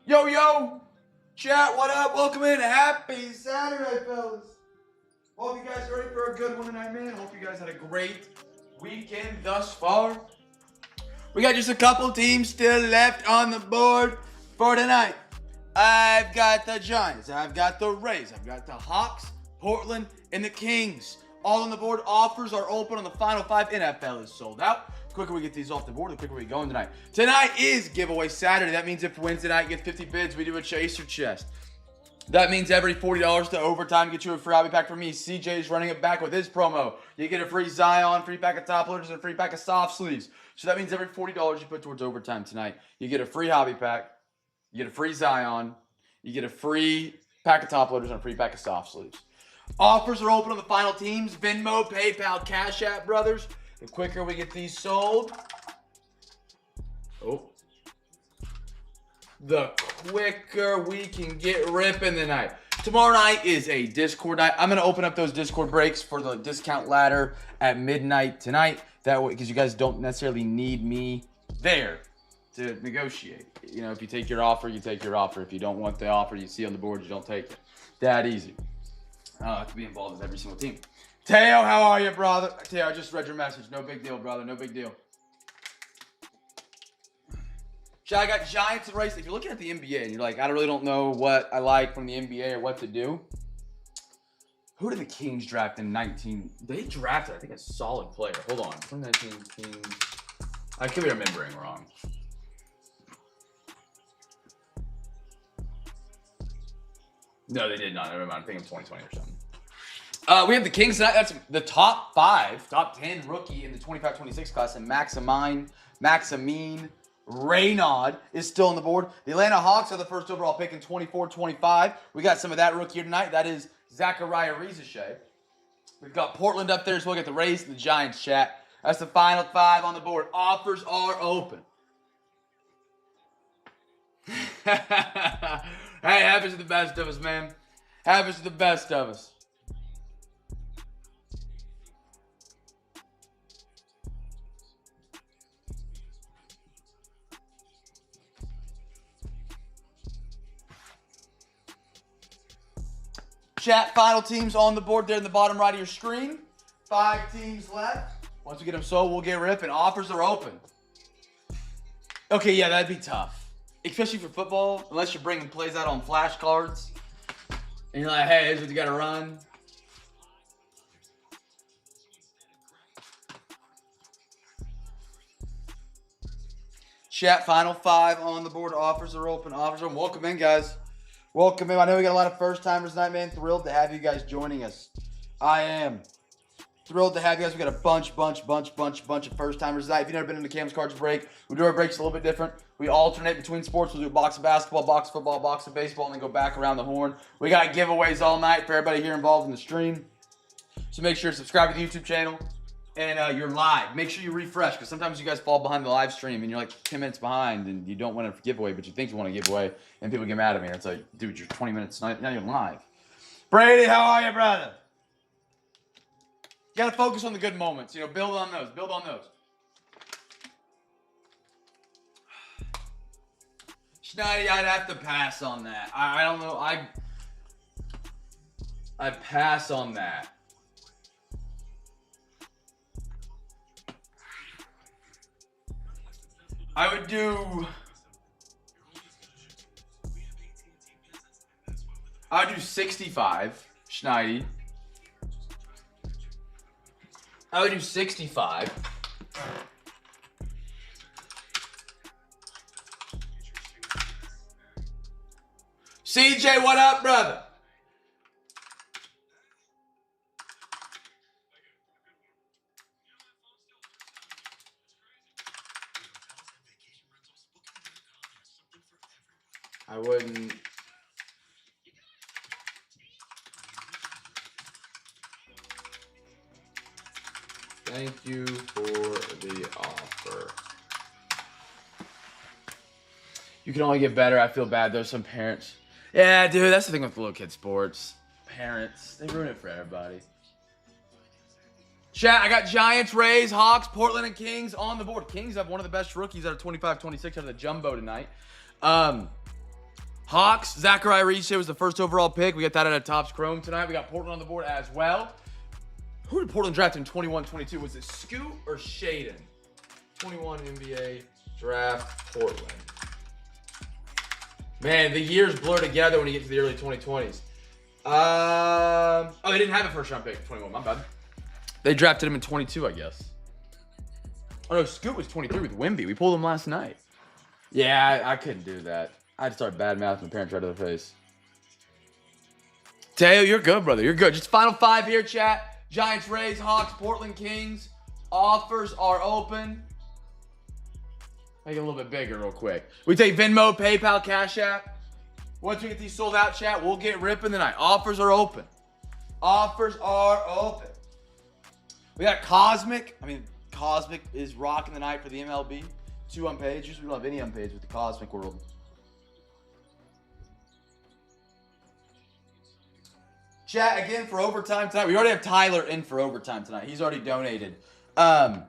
Yo, yo, chat, what up? Welcome in. Happy Saturday, fellas. Hope you guys are ready for a good one tonight, man. Hope you guys had a great weekend thus far. We got just a couple teams still left on the board for tonight. I've got the Giants, I've got the Rays, I've got the Hawks, Portland, and the Kings. All on the board. Offers are open on the final 5. NFL is sold out. The quicker we get these off the board, the quicker we go tonight. Tonight is giveaway Saturday. That means if Wednesday night gets 50 bids, we do a chaser chest. That means every $40 to overtime get you a free hobby pack from me. CJ is running it back with his promo. You get a free Zion, free pack of top loaders, and a free pack of soft sleeves. So that means every $40 you put towards overtime tonight, you get a free hobby pack, you get a free Zion, you get a free pack of top loaders, and a free pack of soft sleeves. Offers are open on the final teams. Venmo, PayPal, Cash App, brothers. The quicker we get these sold, the quicker we can get ripping tonight. Tomorrow night is a Discord night. I'm going to open up those Discord breaks for the discount ladder at midnight tonight. That way, because you guys don't necessarily need me there to negotiate. You know, if you take your offer, you take your offer. If you don't want the offer you see on the board, you don't take it. That easy. To be involved with every single team. Teo, how are you, brother? Teo, I just read your message. No big deal, brother. No big deal. I got Giants and Rays. If you're looking at the NBA and you're like, I really don't know what I like from the NBA or what to do. Who did the Kings draft in 19? They drafted, I think, a solid player. Hold on. 2019 Kings. I could be remembering wrong. No, they did not. Never mind. I think it's 2020 or something. We have the Kings tonight. That's the top 10 rookie in the 25-26 class. And Maximine Raynaud is still on the board. The Atlanta Hawks are the first overall pick in 24-25. We got some of that rookie here tonight. That is Zachariah Rizachet. We've got Portland up there, so we'll get the Rays and the Giants, chat. That's the final 5 on the board. Offers are open. Hey, happens to the best of us, man. Happens to the best of us. Chat, final teams on the board there in the bottom right of your screen. 5 teams left. Once we get them sold, we'll get ripping. Offers are open. Okay, yeah, that'd be tough. Especially for football, unless you're bringing plays out on flashcards. And you're like, hey, here's what you got to run. Chat, final 5 on the board. Offers are open. Offers are open. Welcome in, guys. Welcome in. I know we got a lot of first-timers tonight, man. Thrilled to have you guys joining us. I am thrilled to have you guys. We got a bunch of first-timers tonight. If you've never been in the Cam's Cards Break, we do our breaks a little bit different. We alternate between sports. We'll do a box of basketball, box of football, box of baseball, and then go back around the horn. We got giveaways all night for everybody here involved in the stream. So make sure to subscribe to the YouTube channel. And you're live. Make sure you refresh, because sometimes you guys fall behind the live stream and you're like 10 minutes behind and you don't want a giveaway, but you think you want a giveaway, and people get mad at me. It's like, dude, you're 20 minutes, now you're live. Brady, how are you, brother? You got to focus on the good moments. You know, build on those. Build on those. Schneidy, I'd have to pass on that. I don't know. I'd pass on that. I would do 65, Schneidy. I would do 65. CJ, what up, brother? I wouldn't. Thank you for the offer. You can only get better. I feel bad. There's some parents. Yeah, dude, that's the thing with little kid sports. Parents, they ruin it for everybody. Chat, I got Giants, Rays, Hawks, Portland, and Kings on the board. Kings have one of the best rookies out of 25-26 out of the jumbo tonight. Hawks, Zachariah Reese was the first overall pick. We got that out of Topps Chrome tonight. We got Portland on the board as well. Who did Portland draft in 21-22? Was it Scoot or Shaden? 21 NBA draft Portland. Man, the years blur together when you get to the early 2020s. Oh, they didn't have a first round pick 21. My bad. They drafted him in 22, I guess. Oh no, Scoot was 23 with Wemby. We pulled him last night. Yeah, I couldn't do that. I had to start bad mouthing my parents right to the face. Teo, you're good, brother. You're good. Just final 5 here, chat. Giants, Rays, Hawks, Portland, Kings. Offers are open. Make it a little bit bigger real quick. We take Venmo, PayPal, Cash App. Once we get these sold out, chat, we'll get ripping tonight. Offers are open. Offers are open. We got Cosmic. Cosmic is rocking the night for the MLB. 2 unpaged. Usually we don't have any unpaged with the Cosmic world. Chat, again, for overtime tonight. We already have Tyler in for overtime tonight. He's already donated. Every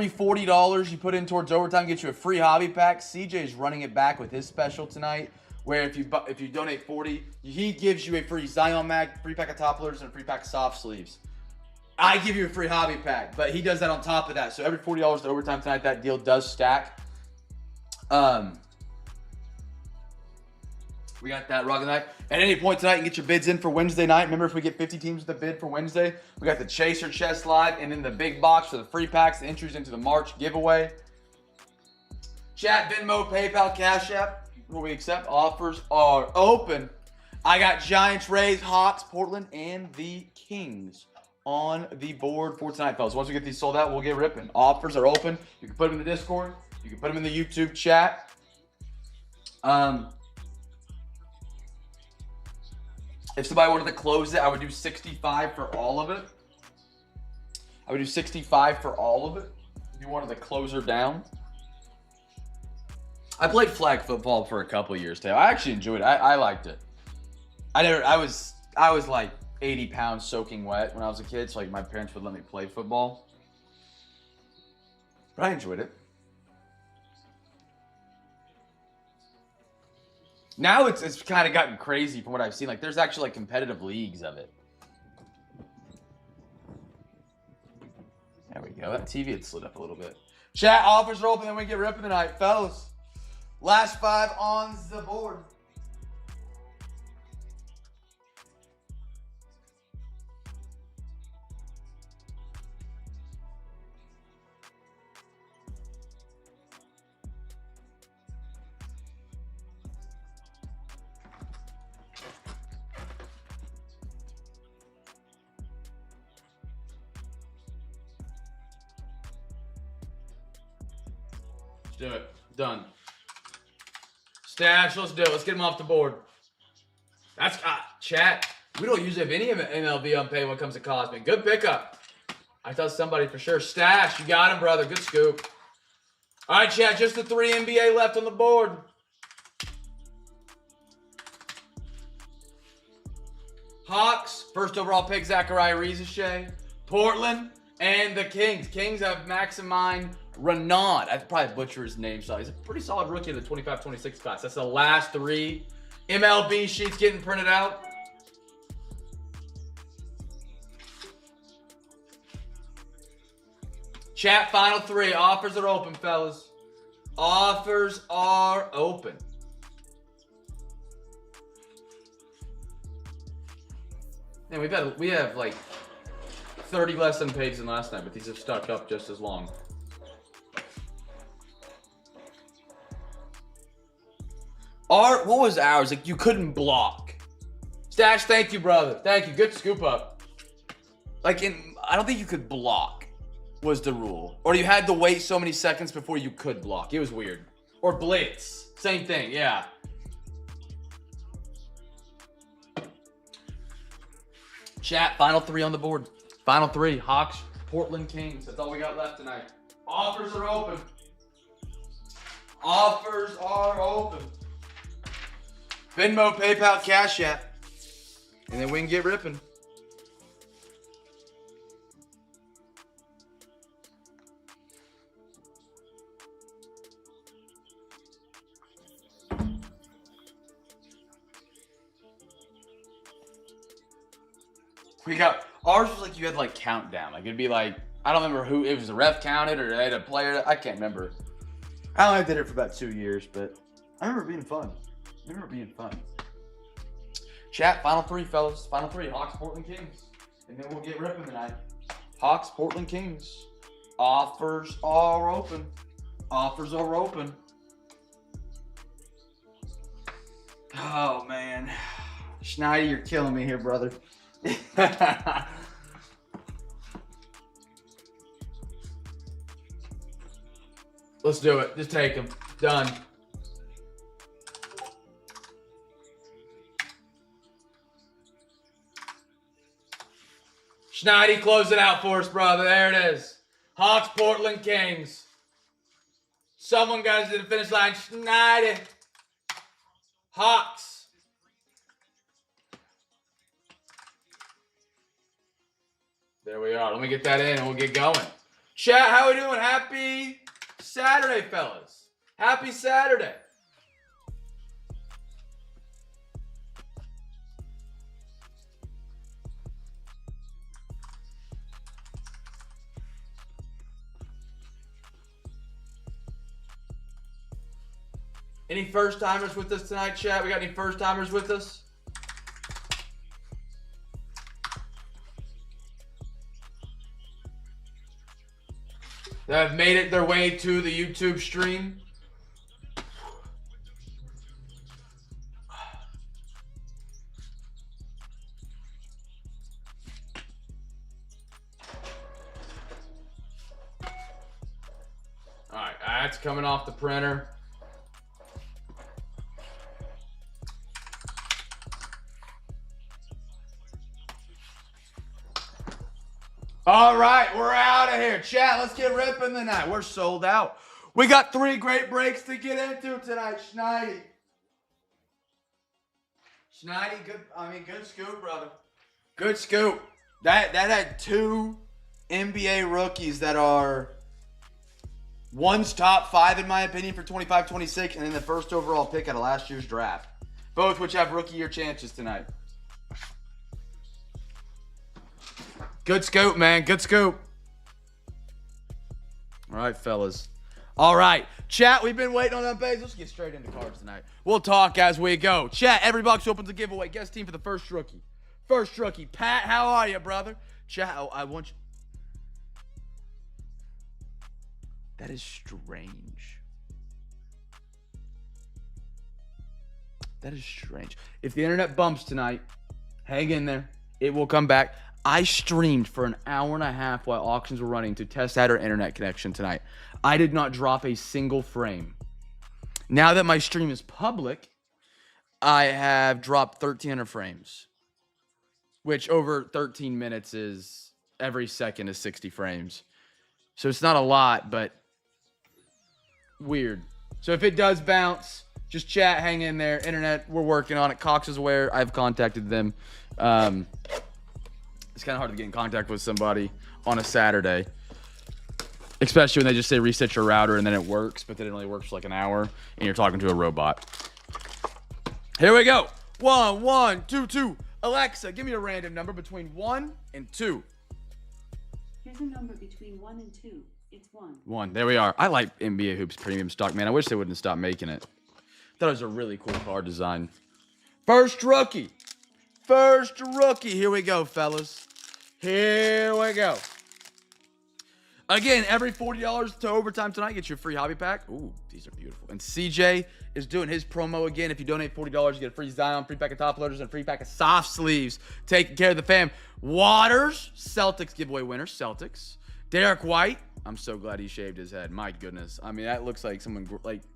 $40 you put in towards overtime gets you a free hobby pack. CJ's running it back with his special tonight, where if you donate 40, he gives you a free Zion mag, free pack of topplers, and a free pack of soft sleeves. I give you a free hobby pack, but he does that on top of that. So every $40 to overtime tonight, that deal does stack. We got that rocking night. At any point tonight, you can get your bids in for Wednesday night. Remember, if we get 50 teams with a bid for Wednesday, we got the Chaser Chest Live and then the big box for the free packs, the entries into the March giveaway. Chat, Venmo, PayPal, Cash App. Where we accept. Offers are open. I got Giants, Rays, Hawks, Portland, and the Kings on the board for tonight, fellas. Once we get these sold out, we'll get ripping. Offers are open. You can put them in the Discord. You can put them in the YouTube chat. If somebody wanted to close it, I would do 65 for all of it. I would do 65 for all of it. If you wanted to close her down. I played flag football for a couple years, Taylor. I actually enjoyed it. I liked it. I was like 80 pounds soaking wet when I was a kid, so like my parents would let me play football. But I enjoyed it. Now it's kind of gotten crazy from what I've seen. Like there's actually like competitive leagues of it. There we go. That TV had slid up a little bit. Chat, offers are open, then we get ripping tonight, fellas. Last 5 on the board. Let's do it. Done. Stash, let's do it. Let's get him off the board. That's chat. We don't usually have any of MLB unpaid when it comes to Cosmic. Good pickup. I thought somebody for sure. Stash, you got him, brother. Good scoop. All right, chat. Just the 3 NBA left on the board. Hawks, first overall pick, Zachariah Reese. Portland, and the Kings. Kings have Maximine Renaud. I probably butcher his name, so he's a pretty solid rookie in the 25-26 class. That's the last 3 MLB sheets getting printed out. Chat, final 3. Offers are open, fellas. Offers are open. Man, we have like 30 less unpaid than last night, but these have stuck up just as long. What was ours? Like, you couldn't block. Stash, thank you, brother. Thank you. Good scoop up. Like, I don't think you could block was the rule. Or you had to wait so many seconds before you could block. It was weird. Or blitz. Same thing, yeah. Chat, final 3 on the board. Final 3. Hawks, Portland, Kings. That's all we got left tonight. Offers are open. Offers are open. Venmo, PayPal, Cash App. And then we can get ripping. We got, ours was like you had like countdown. Like it'd be like, I don't remember who, it was the ref counted or they had a player, I can't remember. I only did it for about 2 years, but I remember being fun. Chat, final three, fellas. Final three, Hawks, Portland Kings. And then we'll get ripping tonight. Hawks, Portland Kings. Offers are open. Offers are open. Oh, man. Schneider, you're killing me here, brother. Let's do it. Just take him. Done. Schneidi, close it out for us, brother. There it is. Hawks, Portland Kings. Someone got us to the finish line. Schneidi. Hawks. There we are. Let me get that in and we'll get going. Chat, how we doing? Happy Saturday, fellas. Happy Saturday. Any first timers with us tonight, chat? We got any first timers with us? That have made it their way to the YouTube stream? All right, that's coming off the printer. All right, we're out of here. Chat, let's get ripping tonight. We're sold out. We got 3 great breaks to get into tonight, Schneidi. Schneidi, good scoop, brother. Good scoop. That had 2 NBA rookies that are, one's top 5 in my opinion for 25-26, and then the first overall pick out of last year's draft. Both which have rookie year chances tonight. Good scoop, man. Good scoop. All right, fellas. All right. Chat, we've been waiting on that page. Let's get straight into cards tonight. We'll talk as we go. Chat, every box opens a giveaway. Guest team for the first rookie. First rookie. Pat, how are you, brother? Chat, I want you. That is strange. That is strange. If the internet bumps tonight, hang in there. It will come back. I streamed for an hour and a half while auctions were running to test out our internet connection tonight. I did not drop a single frame. Now that my stream is public, I have dropped 1,300 frames, which over 13 minutes is, every second is 60 frames. So it's not a lot, but weird. So if it does bounce, just chat, hang in there. Internet, we're working on it. Cox is aware. I've contacted them. It's kind of hard to get in contact with somebody on a Saturday, especially when they just say reset your router and then it works, but then it only works for like an hour and you're talking to a robot. Here we go. 1, 1, 2, 2. Alexa, give me a random number between 1 and 2. Here's a number between 1 and 2. It's 1. 1. There we are. I like NBA Hoops premium stock, man. I wish they wouldn't stop making it. Thought it was a really cool card design. First rookie. First rookie. Here we go, fellas. Here we go. Again, every $40 to overtime tonight gets you a free hobby pack. Ooh, these are beautiful. And CJ is doing his promo again. If you donate $40, you get a free Zion, free pack of top loaders, and a free pack of soft sleeves. Taking care of the fam. Waters, Celtics giveaway winner, Celtics. Derek White. I'm so glad he shaved his head. My goodness. I mean, that looks like someone,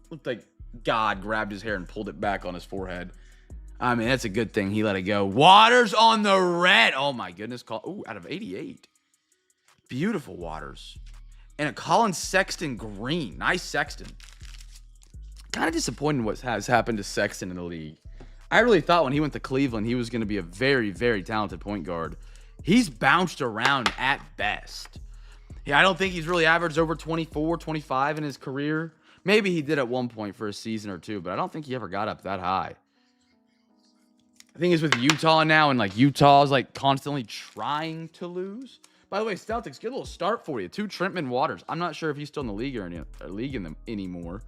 looked like God grabbed his hair and pulled it back on his forehead. I mean, that's a good thing he let it go. Waters on the red. Oh, my goodness. Ooh, out of 88. Beautiful Waters. And a Colin Sexton green. Nice Sexton. Kind of disappointed what has happened to Sexton in the league. I really thought when he went to Cleveland, he was going to be a very, very talented point guard. He's bounced around at best. Yeah, I don't think he's really averaged over 24, 25 in his career. Maybe he did at one point for a season or two, but I don't think he ever got up that high. I think it's with Utah now, and like Utah's like constantly trying to lose. By the way, Celtics, get a little start for you. 2 Trentman Waters. I'm not sure if he's still in the league or league in them anymore.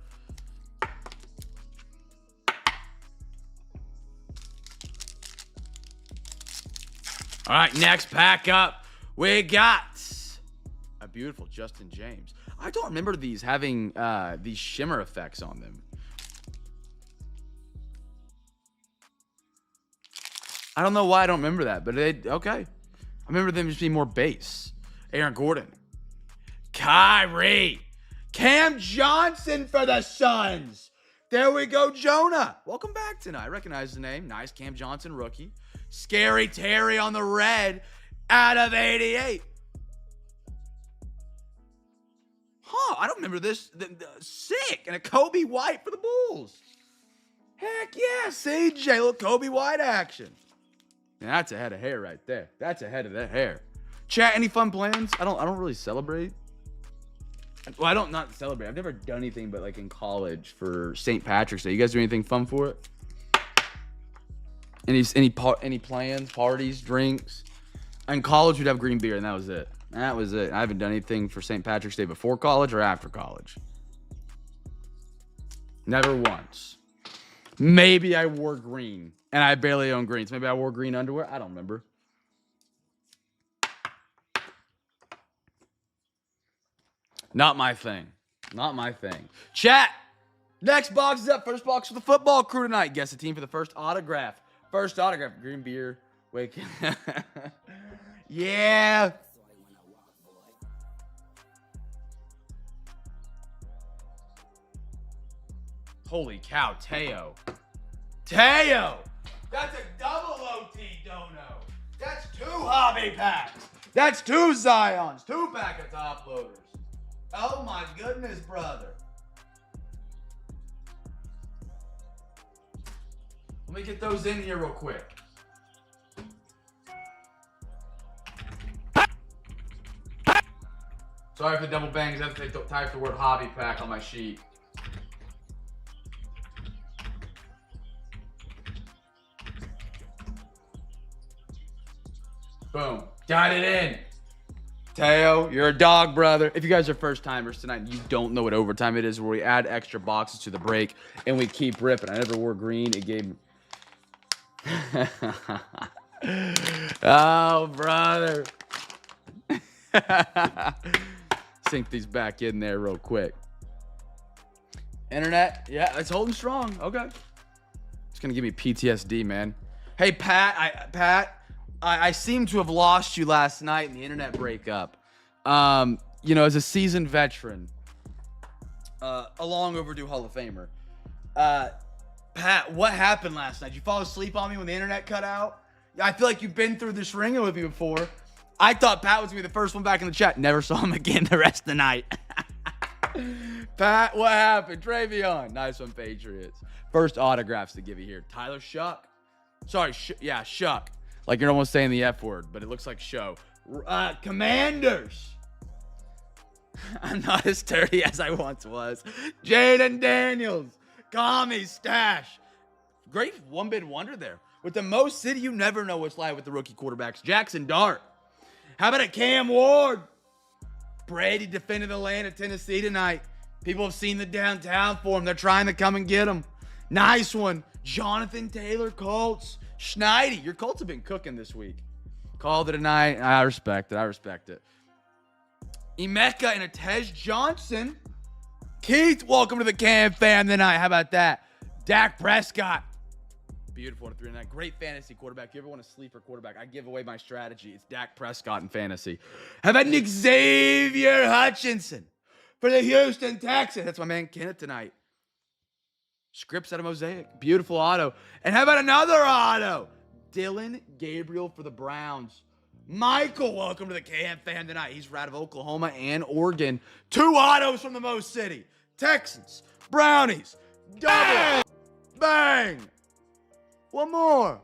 All right, next pack up, we got a beautiful Justin James. I don't remember these having these shimmer effects on them. I don't know why I don't remember that, but okay. I remember them just being more base. Aaron Gordon. Kyrie. Cam Johnson for the Suns. There we go, Jonah. Welcome back tonight. I recognize the name. Nice Cam Johnson rookie. Scary Terry on the red out of 88. Huh, I don't remember this. Sick. And a Kobe White for the Bulls. Heck yeah, CJ. Little Kobe White action. And that's a head of hair right there. That's a head of that hair. Chat, any fun plans? I don't really celebrate. Well, I don't not celebrate. I've never done anything but like in college for St. Patrick's Day. You guys do anything fun for it? Any plans, parties, drinks? In college, we'd have green beer, and that was it. That was it. I haven't done anything for St. Patrick's Day before college or after college. Never once. Maybe I wore green. And I barely own greens. Maybe I wore green underwear. I don't remember. Not my thing. Not my thing. Chat. Next box is up. First box for the football crew tonight. Guess the team for the first autograph. First autograph. Green beer. Wake. Yeah. Holy cow. Teo. Teo. That's a double OT dono. That's 2 hobby packs. That's 2 Zions. 2 pack of top loaders. Oh my goodness, brother. Let me get those in here real quick. Sorry for the double bangs. I have to type the word hobby pack on my sheet. Boom. Got it in. Teo, you're a dog, brother. If you guys are first timers tonight and you don't know what overtime it is, where we add extra boxes to the break and we keep ripping. I never wore green. It gave me... Oh, brother. Sink these back in there real quick. Internet. Yeah, it's holding strong. Okay. It's going to give me PTSD, man. Hey, Pat. I seem to have lost you last night in the internet breakup. You know, as a seasoned veteran, a long overdue Hall of Famer. Pat, what happened last night? Did you fall asleep on me when the internet cut out? I feel like you've been through this ringer with me before. I thought Pat was going to be the first one back in the chat. Never saw him again the rest of the night. Pat, what happened? Travion. Nice one, Patriots. First autographs to give you here. Tyler Shuck. Sorry, Shuck. Like you're almost saying the F word, but it looks like show. Commanders. I'm not as sturdy as I once was. Jaden Daniels. Kami Stash. Great one-bid wonder there. With the most city, you never know what's like with the rookie quarterbacks. Jackson Dart. How about a Cam Ward? Brady defending the land of Tennessee tonight. People have seen the downtown for him. They're trying to come and get him. Nice one. Jonathan Taylor, Colts. Schneidi, your Colts have been cooking this week. Called it a night. I respect it. Emeka and a Tej Johnson. Keith, welcome to the CamFam tonight. How about that? Dak Prescott. Beautiful 3-9. Great fantasy quarterback. If you ever want a sleeper quarterback, I give away my strategy. It's Dak Prescott in fantasy. How about Nick Xavier Hutchinson for the Houston Texans? That's my man Kenneth tonight. Scripts out of Mosaic. Beautiful auto. And how about another auto? Dylan Gabriel for the Browns. Michael, welcome to the CamFam tonight. He's out of Oklahoma and Oregon. 2 autos from the Most City. Texans. Brownies. Double. Bang. One more.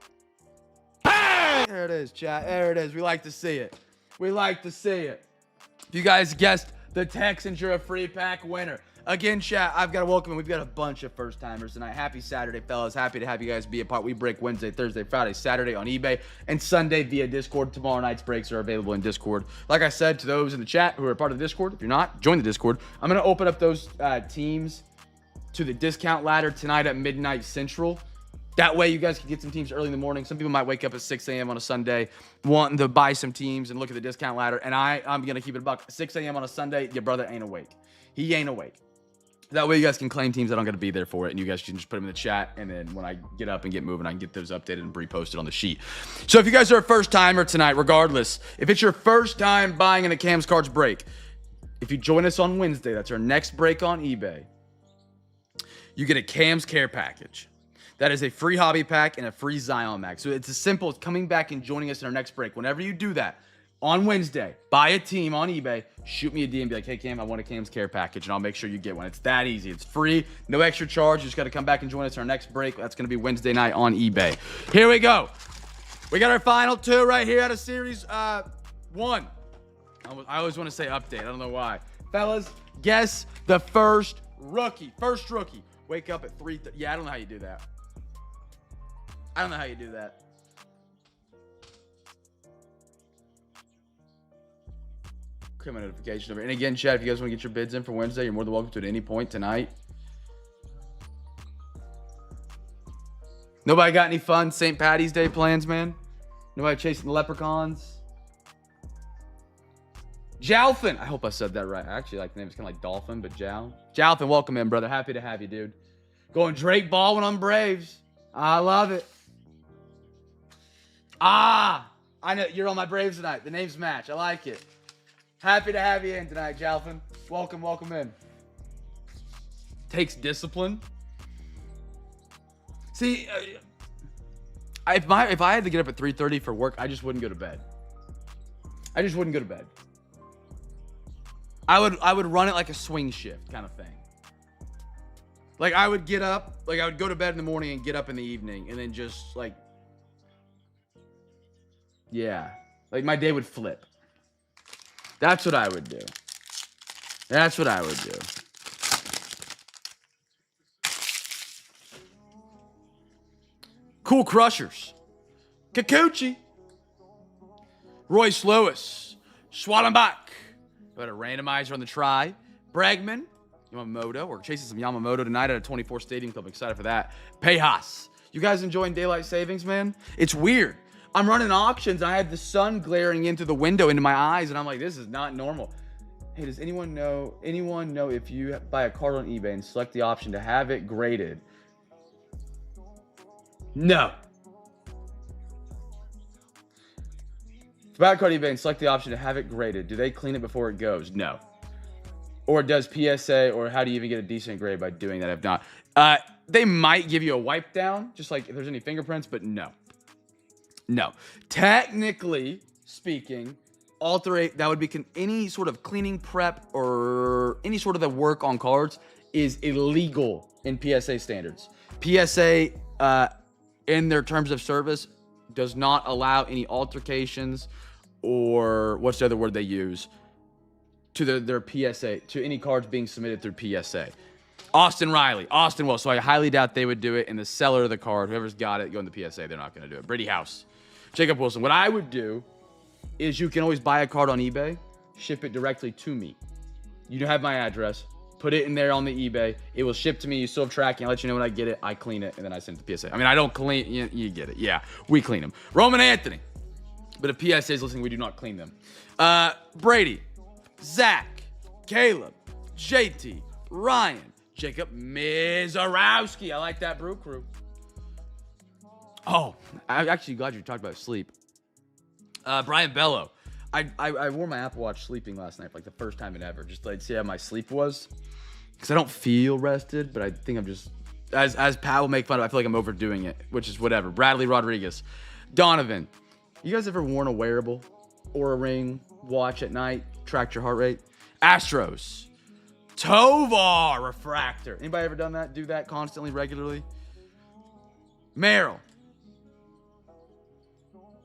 Bang. There it is, chat. There it is. We like to see it. If you guys guessed the Texans, you're a free pack winner. Again, chat, I've got to welcome, we've got a bunch of first-timers tonight. Happy Saturday, fellas. Happy to have you guys be a part. We break Wednesday, Thursday, Friday, Saturday on eBay, and Sunday via Discord. Tomorrow night's breaks are available in Discord. Like I said, to those in the chat who are part of the Discord, if you're not, join the Discord. I'm going to open up those teams to the discount ladder tonight at midnight Central. That way you guys can get some teams early in the morning. Some people might wake up at 6 a.m. on a Sunday wanting to buy some teams and look at the discount ladder. And I'm going to keep it a buck. 6 a.m. on a Sunday, your brother ain't awake. He ain't awake. That way you guys can claim teams that aren't going to be there for it, and you guys can just put them in the chat, and then when I get up and get moving, I can get those updated and reposted on the sheet. So if you guys are a first-timer tonight, regardless, if it's your first time buying in a Cam's Cards break, if you join us on Wednesday, that's our next break on eBay, you get a Cam's Care package. That is a free hobby pack and a free Zion Max. So it's as simple as coming back and joining us in our next break. Whenever you do that, on Wednesday, buy a team on eBay, shoot me a DM, be like, hey, Cam, I want a Cam's Care package, and I'll make sure you get one. It's that easy. It's free, no extra charge. You just got to come back and join us in our next break. That's going to be Wednesday night on eBay. Here we go. We got our final two right here out of Series 1. I always want to say update. I don't know why. Fellas, guess the first rookie. First rookie. Wake up at 3:30. Yeah, I don't know how you do that. I don't know how you do that. Create my notification number. And again, chat, if you guys want to get your bids in for Wednesday, you're more than welcome to at any point tonight. Nobody got any fun St. Patty's Day plans, man? Nobody chasing the leprechauns? Jalfin. I hope I said that right. I actually like the name. It's kind of like Dolphin, but Jalfin, welcome in, brother. Happy to have you, dude. Going Drake Baldwin on Braves. I love it. I know you're on my Braves tonight. The names match. I like it. Happy to have you in tonight, Jalfin. Welcome in. Takes discipline. See, if I had to get up at 3:30 for work, I just wouldn't go to bed. I just wouldn't go to bed. I would run it like a swing shift kind of thing. Like I would get up, like I would go to bed in the morning and get up in the evening, and then just like, yeah, like my day would flip. That's what I would do. That's what I would do. Cool Crushers. Kikuchi. Royce Lewis. Schwallenbach. Got a randomizer on the try. Bregman. Yamamoto. We're chasing some Yamamoto tonight at a 24 Stadium Club. Excited for that. Pejas. You guys enjoying daylight savings, man? It's weird. I'm running auctions. I had the sun glaring into the window into my eyes, and I'm like, this is not normal. Hey, does anyone know if you buy a card on eBay and select the option to have it graded? No. If you buy a card on eBay and select the option to have it graded, do they clean it before it goes? No. Or does PSA, or how do you even get a decent grade by doing that if not? They might give you a wipe down, just like if there's any fingerprints, but no. No. Technically speaking, that would be any sort of cleaning prep or any sort of the work on cards is illegal in PSA standards. PSA, in their terms of service, does not allow any altercations or what's the other word they use to their PSA, to any cards being submitted through PSA. Austin Riley, Austin Wells. So I highly doubt they would do it. And the seller of the card, whoever's got it, go in the PSA, they're not going to do it. Brady House. Jacob Wilson. What I would do is you can always buy a card on eBay, ship it directly to me. You have my address. Put it in there on the eBay. It will ship to me. You still have tracking. I'll let you know when I get it. I clean it, and then I send it to PSA. I mean, I don't clean. You get it. Yeah, we clean them. Roman Anthony. But if PSA is listening, we do not clean them. Brady, Zach, Caleb, JT, Ryan, Jacob Mizarowski. I like that, Brew Crew. Oh, I'm actually glad you talked about sleep. Brian Bello. I wore my Apple Watch sleeping last night for like the first time in ever. Just to like see how my sleep was. Because I don't feel rested, but I think I'm just, as Pat will make fun of, I feel like I'm overdoing it, which is whatever. Bradley Rodriguez. Donovan. You guys ever worn a wearable or a ring watch at night? Tracked your heart rate? Astros. Tovar Refractor. Anybody ever done that? Do that constantly, regularly? Merrill.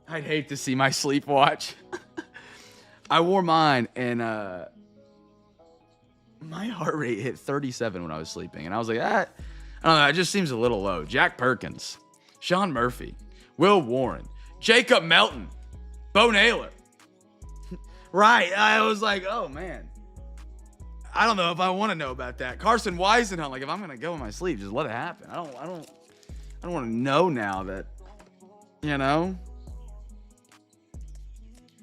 I'd hate to see my sleep watch. I wore mine, and My heart rate hit 37 when I was sleeping. And I was like, I don't know. It just seems a little low. Jack Perkins, Sean Murphy, Will Warren, Jacob Melton, Bo Naylor. Right. I was like, oh, man. I don't know if I want to know about that. Carson Weisenhunt, like, if I'm going to go in my sleep, just let it happen. I don't want to know now that, you know.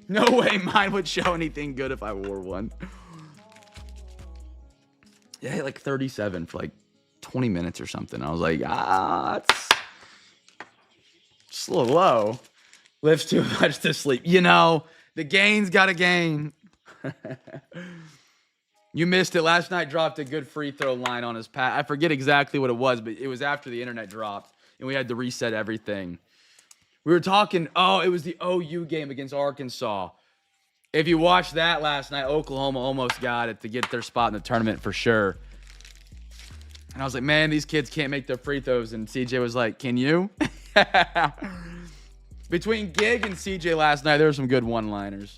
No way mine would show anything good if I wore one. Yeah, I hit like 37 for like 20 minutes or something. I was like, it's just a little low. Lives too much to sleep. You know, the gain's got to gain. You missed it. Last night dropped a good free throw line on his pass. I forget exactly what it was, but it was after the internet dropped, and we had to reset everything. We were talking, it was the OU game against Arkansas. If you watched that last night, Oklahoma almost got it to get their spot in the tournament for sure. And I was like, man, these kids can't make their free throws. And CJ was like, can you? Between Gig and CJ last night, there were some good one-liners.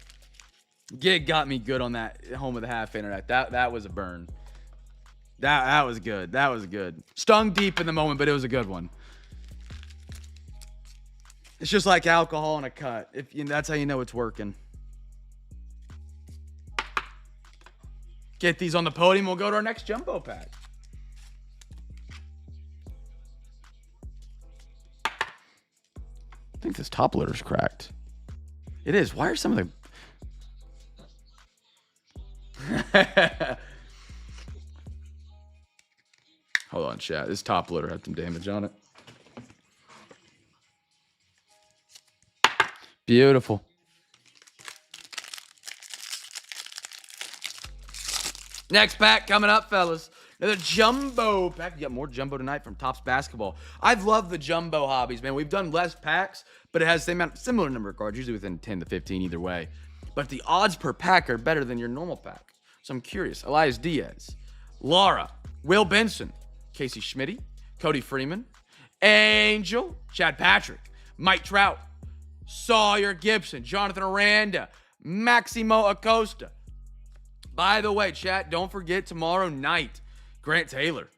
Gig got me good on that home of the half internet. That was a burn. That was good. That was good. Stung deep in the moment, but it was a good one. It's just like alcohol in a cut. That's how you know it's working. Get these on the podium. We'll go to our next jumbo pack. I think this top loader's cracked. It is. Why are some of the... Hold on, chat. This top loader had some damage on it. Beautiful. Next pack coming up, fellas. Another jumbo pack. You got more jumbo tonight from Topps Basketball. I've loved the jumbo hobbies, man. We've done less packs, but it has the similar number of cards, usually within 10 to 15 either way. But the odds per pack are better than your normal pack. So I'm curious. Elias Diaz, Laura, Will Benson, Casey Schmitty, Cody Freeman, Angel, Chad Patrick, Mike Trout, Sawyer Gibson, Jonathan Aranda, Maximo Acosta. By the way, chat, don't forget tomorrow night, Grant Taylor.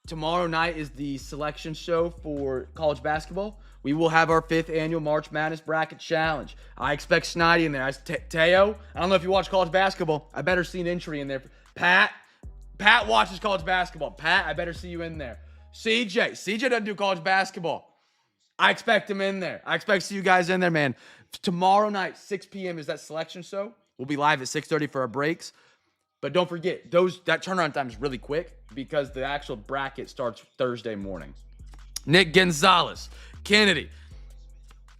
Tomorrow night is the selection show for college basketball. We will have our 5th annual March Madness Bracket Challenge. I expect Snidey in there. Teo, I don't know if you watch college basketball. I better see an entry in there. Pat watches college basketball. Pat, I better see you in there. CJ doesn't do college basketball. I expect him in there. I expect to see you guys in there, man. Tomorrow night, 6 p.m. is that selection show. We'll be live at 6:30 for our breaks. But don't forget, that turnaround time is really quick because the actual bracket starts Thursday morning. Nick Gonzalez, Kennedy.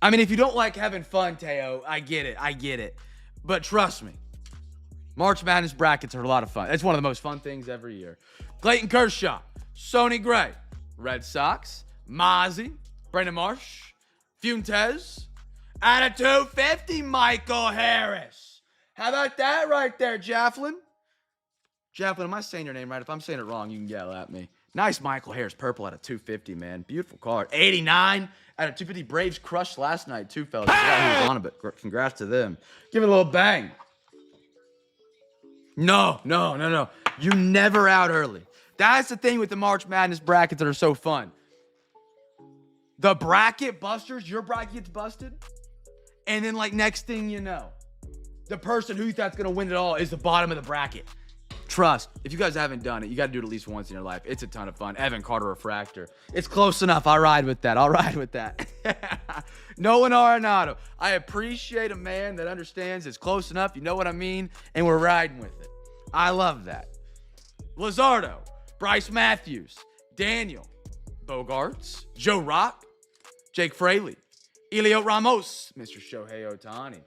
I mean, if you don't like having fun, Teo, I get it. But trust me, March Madness brackets are a lot of fun. It's one of the most fun things every year. Clayton Kershaw, Sonny Gray, Red Sox, Mozzie, Brandon Marsh, Fuentes, at a 250, Michael Harris. How about that right there, Jafflin? Jafflin, am I saying your name right? If I'm saying it wrong, you can yell at me. Nice Michael Harris, purple at a 250, man. Beautiful card. 89 at a 250. Braves crushed last night, too, fellas. I forgot who was on it, but congrats to them. Give it a little bang. No. You never out early. That's the thing with the March Madness brackets that are so fun. The bracket busters, your bracket gets busted. And then, like, next thing you know, the person who you thought's going to win it all is the bottom of the bracket. Trust, if you guys haven't done it, you got to do it at least once in your life. It's a ton of fun. Evan Carter Refractor. It's close enough. I'll ride with that. Nolan Arenado. I appreciate a man that understands it's close enough. You know what I mean? And we're riding with it. I love that. Lizardo. Bryce Matthews. Daniel. Bogarts. Joe Rock. Jake Fraley. Elio Ramos. Mr. Shohei Ohtani.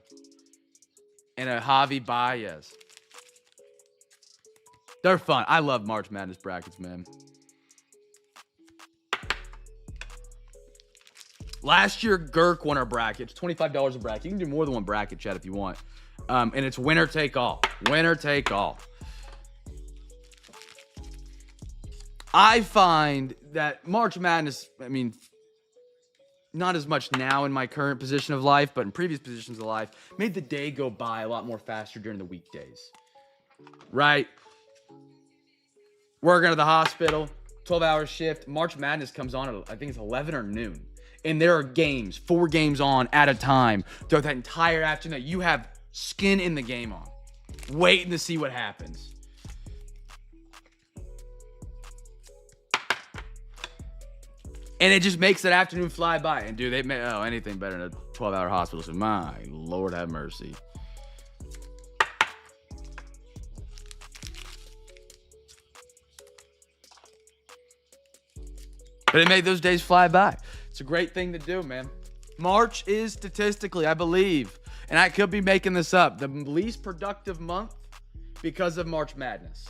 And a Javi Baez. They're fun. I love March Madness brackets, man. Last year, Girk won our bracket. It's $25 a bracket. You can do more than one bracket, chat, if you want. And it's winner take all. Winner take all. I find that March Madness, I mean, not as much now in my current position of life, but in previous positions of life, made the day go by a lot more faster during the weekdays. Right? working at the hospital, 12-hour shift. March Madness comes on at, I think it's 11 or noon. And there are games, 4 games on at a time throughout that entire afternoon. You have skin in the game on, waiting to see what happens. And it just makes that afternoon fly by. And dude, they make anything better than a 12-hour hospital. So my Lord have mercy. But it made those days fly by. It's a great thing to do, man. March is statistically, I believe, and I could be making this up, the least productive month because of March Madness.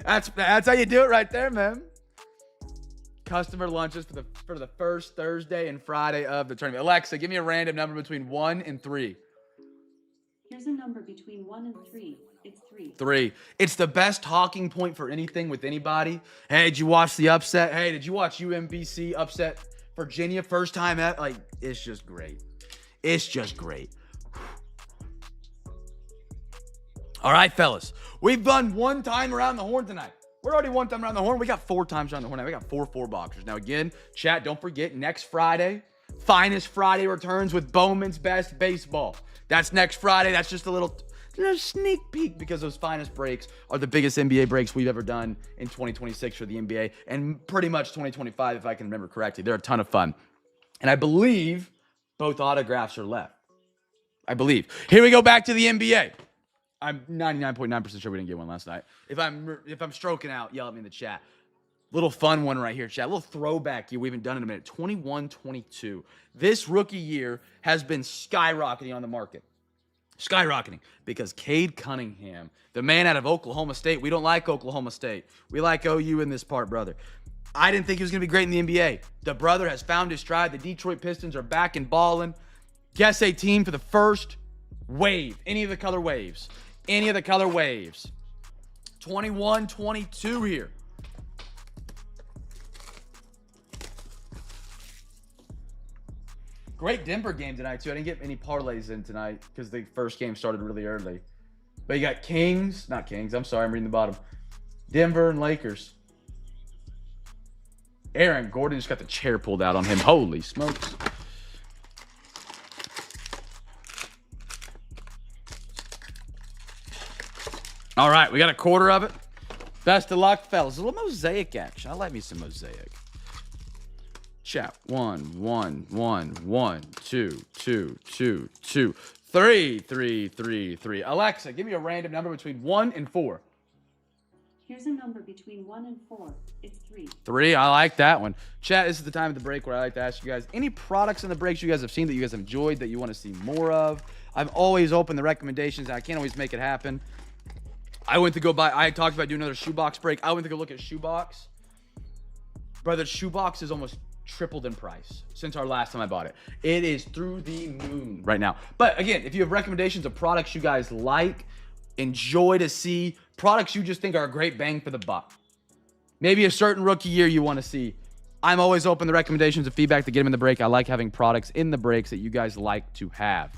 That's how you do it right there, man. Customer lunches for the first Thursday and Friday of the tournament. Alexa, give me a random number between 1 and 3. Here's a number between 1 and 3. It's 3. 3. It's the best talking point for anything with anybody. Hey, did you watch the upset? Hey, did you watch UMBC upset Virginia first time at? Like, it's just great. It's just great. All right, fellas. We've done 1 time around the horn tonight. We're already 1 time around the horn. We got 4 times around the horn now. We got 4 boxers. Now, again, chat, don't forget, next Friday, Finest Friday returns with Bowman's Best Baseball. That's next Friday. That's just a little sneak peek because those Finest breaks are the biggest NBA breaks we've ever done in 2026 for the NBA and pretty much 2025, if I can remember correctly. They're a ton of fun. And I believe both autographs are left. I believe. Here we go back to the NBA. I'm 99.9% sure we didn't get one last night. If I'm stroking out, yell at me in the chat. Little fun one right here, chat. A little throwback here we haven't done in a minute. 21-22. This rookie year has been skyrocketing on the market. Skyrocketing because Cade Cunningham, the man out of Oklahoma State. We don't like Oklahoma State. We like OU in this part, brother. I didn't think he was going to be great in the NBA. The brother has found his stride. The Detroit Pistons are back and balling. Guess a team for the first wave. Any of the color waves. 21-22 here. Great Denver game tonight, too. I didn't get any parlays in tonight because the first game started really early. But you got I'm reading the bottom. Denver and Lakers. Aaron Gordon just got the chair pulled out on him. Holy smokes. All right, we got a quarter of it. Best of luck, fellas. A little mosaic action. I like me some mosaic. Chat. 1, 1, 1, 1, 2, 2, 2, 2, 3, 3, 3, 3. Alexa, give me a random number between 1 and 4. Here's a number between 1 and 4. It's 3. 3, I like that one. Chat, this is the time of the break where I like to ask you guys any products in the breaks you guys have seen that you guys have enjoyed that you want to see more of. I'm always open to recommendations. I can't always make it happen. I talked about doing another shoebox break. I went to go look at shoebox. Brother, shoebox is almost tripled in price since our last time I bought it. It is through the moon right now. But again, if you have recommendations of products you guys like, enjoy to see, products you just think are a great bang for the buck, maybe a certain rookie year you want to see, I'm always open to recommendations and feedback to get them in the break. I like having products in the breaks that you guys like to have.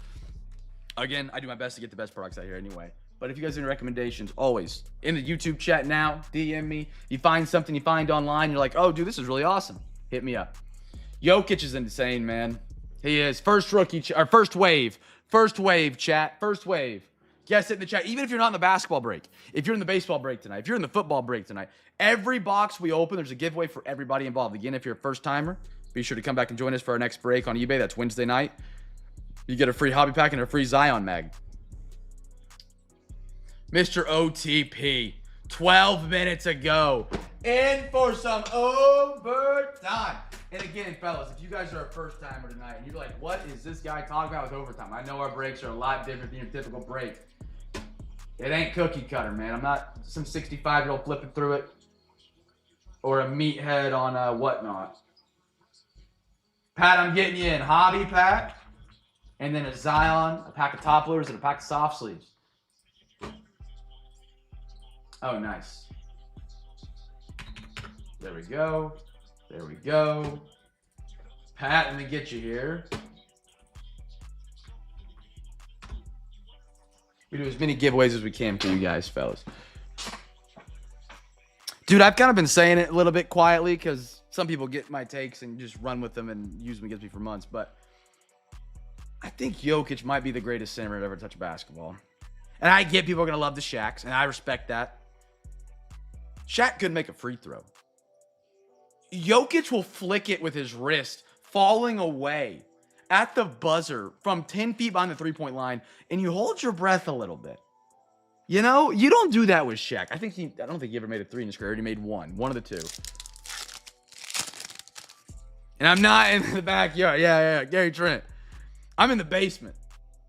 Again, I do my best to get the best products out here anyway. But if you guys have any recommendations, always in the YouTube chat now, DM me. You find something you find online, you're like, oh, dude, this is really awesome. Hit me up. Jokic is insane, man. He is. First wave, chat. First wave. Guess it in the chat. Even if you're not in the basketball break, if you're in the baseball break tonight, if you're in the football break tonight, every box we open, there's a giveaway for everybody involved. Again, if you're a first-timer, be sure to come back and join us for our next break on eBay. That's Wednesday night. You get a free hobby pack and a free Zion mag. Mr. OTP, 12 minutes ago, in for some overtime. And again, fellas, if you guys are a first-timer tonight and you're like, what is this guy talking about with overtime? I know our breaks are a lot different than your typical break. It ain't cookie cutter, man. I'm not some 65-year-old flipping through it or a meathead on whatnot. Pat, I'm getting you in hobby pack and then a Zion, a pack of top loaders, and a pack of soft sleeves. Oh, nice. There we go. There we go. Pat, let me get you here. We do as many giveaways as we can for you guys, fellas. Dude, I've kind of been saying it a little bit quietly because some people get my takes and just run with them and use them against me for months. But I think Jokic might be the greatest center to ever touch basketball. And I get people are going to love the Shaqs, and I respect that. Shaq couldn't make a free throw. Jokic will flick it with his wrist, falling away at the buzzer from 10 feet behind the three-point line, and you hold your breath a little bit. You know, you don't do that with Shaq. I don't think he ever made a three in his career. He made one of the two. And I'm not in the backyard. Yeah, Gary Trent. I'm in the basement.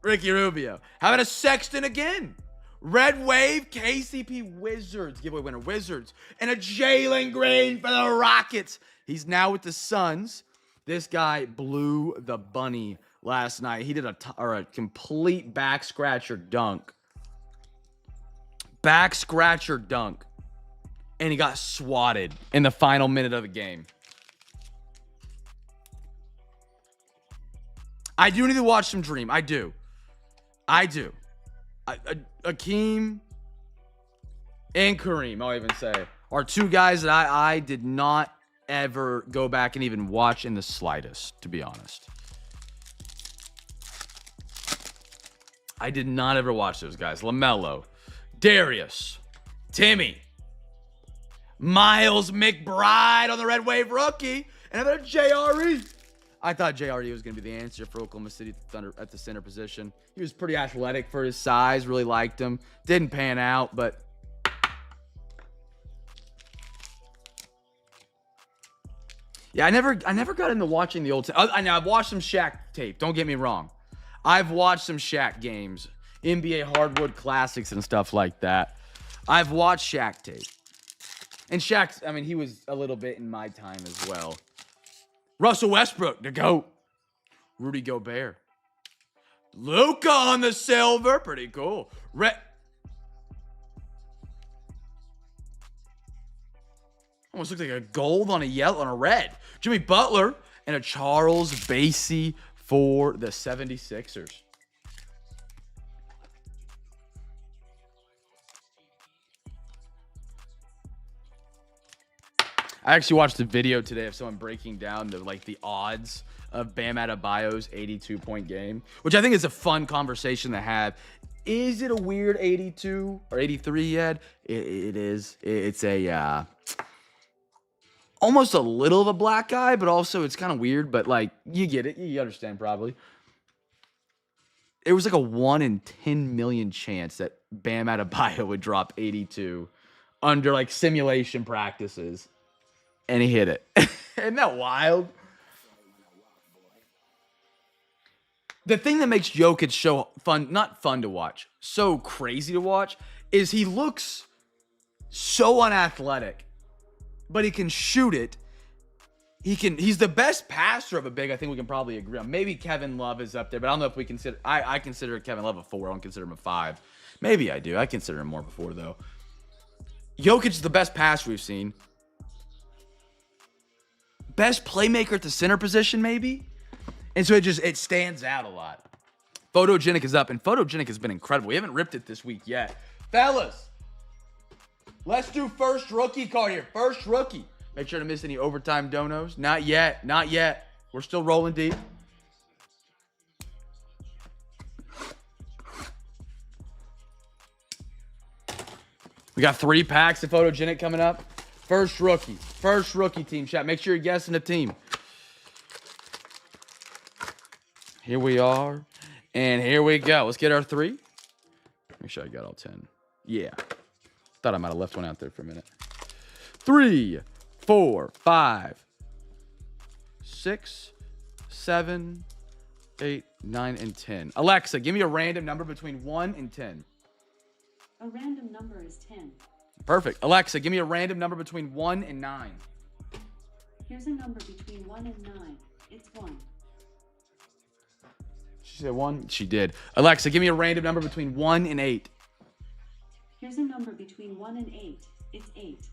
Ricky Rubio. How about a Sexton again? Red Wave, KCP Wizards. Giveaway winner, Wizards. And a Jalen Green for the Rockets. He's now with the Suns. This guy blew the bunny last night. He did a complete back scratcher dunk. Back scratcher dunk. And he got swatted in the final minute of the game. I do need to watch some Dream. I do. Akeem and Kareem, I'll even say, are two guys that I did not ever go back and even watch in the slightest, to be honest. I did not ever watch those guys. LaMelo, Darius, Timmy, Miles McBride on the Red Wave rookie, and another JRE. I thought JRE was going to be the answer for Oklahoma City Thunder at the center position. He was pretty athletic for his size. Really liked him. Didn't pan out, but yeah, I never got into watching the old. I've watched some Shaq tape. Don't get me wrong. I've watched some Shaq games, NBA hardwood classics and stuff like that. I've watched Shaq tape, and Shaq's. I mean, he was a little bit in my time as well. Russell Westbrook, the GOAT. Rudy Gobert. Luka on the silver. Pretty cool. Almost looks like a gold on a yellow on a red. Jimmy Butler and a Charles Bassey for the 76ers. I actually watched a video today of someone breaking down the odds of Bam Adebayo's 82-point game, which I think is a fun conversation to have. Is it a weird 82 or 83 yet? It is. It's a almost a little of a black eye, but also it's kind of weird. But you get it. You understand probably. It was like a 1 in 10 million chance that Bam Adebayo would drop 82 under simulation practices. And he hit it. Isn't that wild? The thing that makes Jokic so not fun to watch, so crazy to watch, is he looks so unathletic, but he can shoot it. He's the best passer of a big, I think we can probably agree on. Maybe Kevin Love is up there, but I don't know if we consider, I consider Kevin Love a 4. I don't consider him a 5. Maybe I do. I consider him more of a 4, though. Jokic is the best passer we've seen. Best playmaker at the center position, maybe? And so it stands out a lot. Photogenic is up, and Photogenic has been incredible. We haven't ripped it this week yet. Fellas, let's do first rookie card here. First rookie. Make sure to miss any overtime donos. Not yet. Not yet. We're still rolling deep. We got 3 packs of Photogenic coming up. First rookie team chat. Make sure you're guessing the team. Here we are. And here we go. Let's get our 3. Make sure I got all 10. Yeah. Thought I might have left one out there for a minute. 3, 4, 5, 6, 7, 8, 9, and 10. Alexa, give me a random number between 1 and 10. A random number is 10. Perfect. Alexa, give me a random number between 1 and 9. Here's a number between 1 and 9. It's 1. She said 1? She did. Alexa, give me a random number between 1 and 8. Here's a number between 1 and 8. It's 8.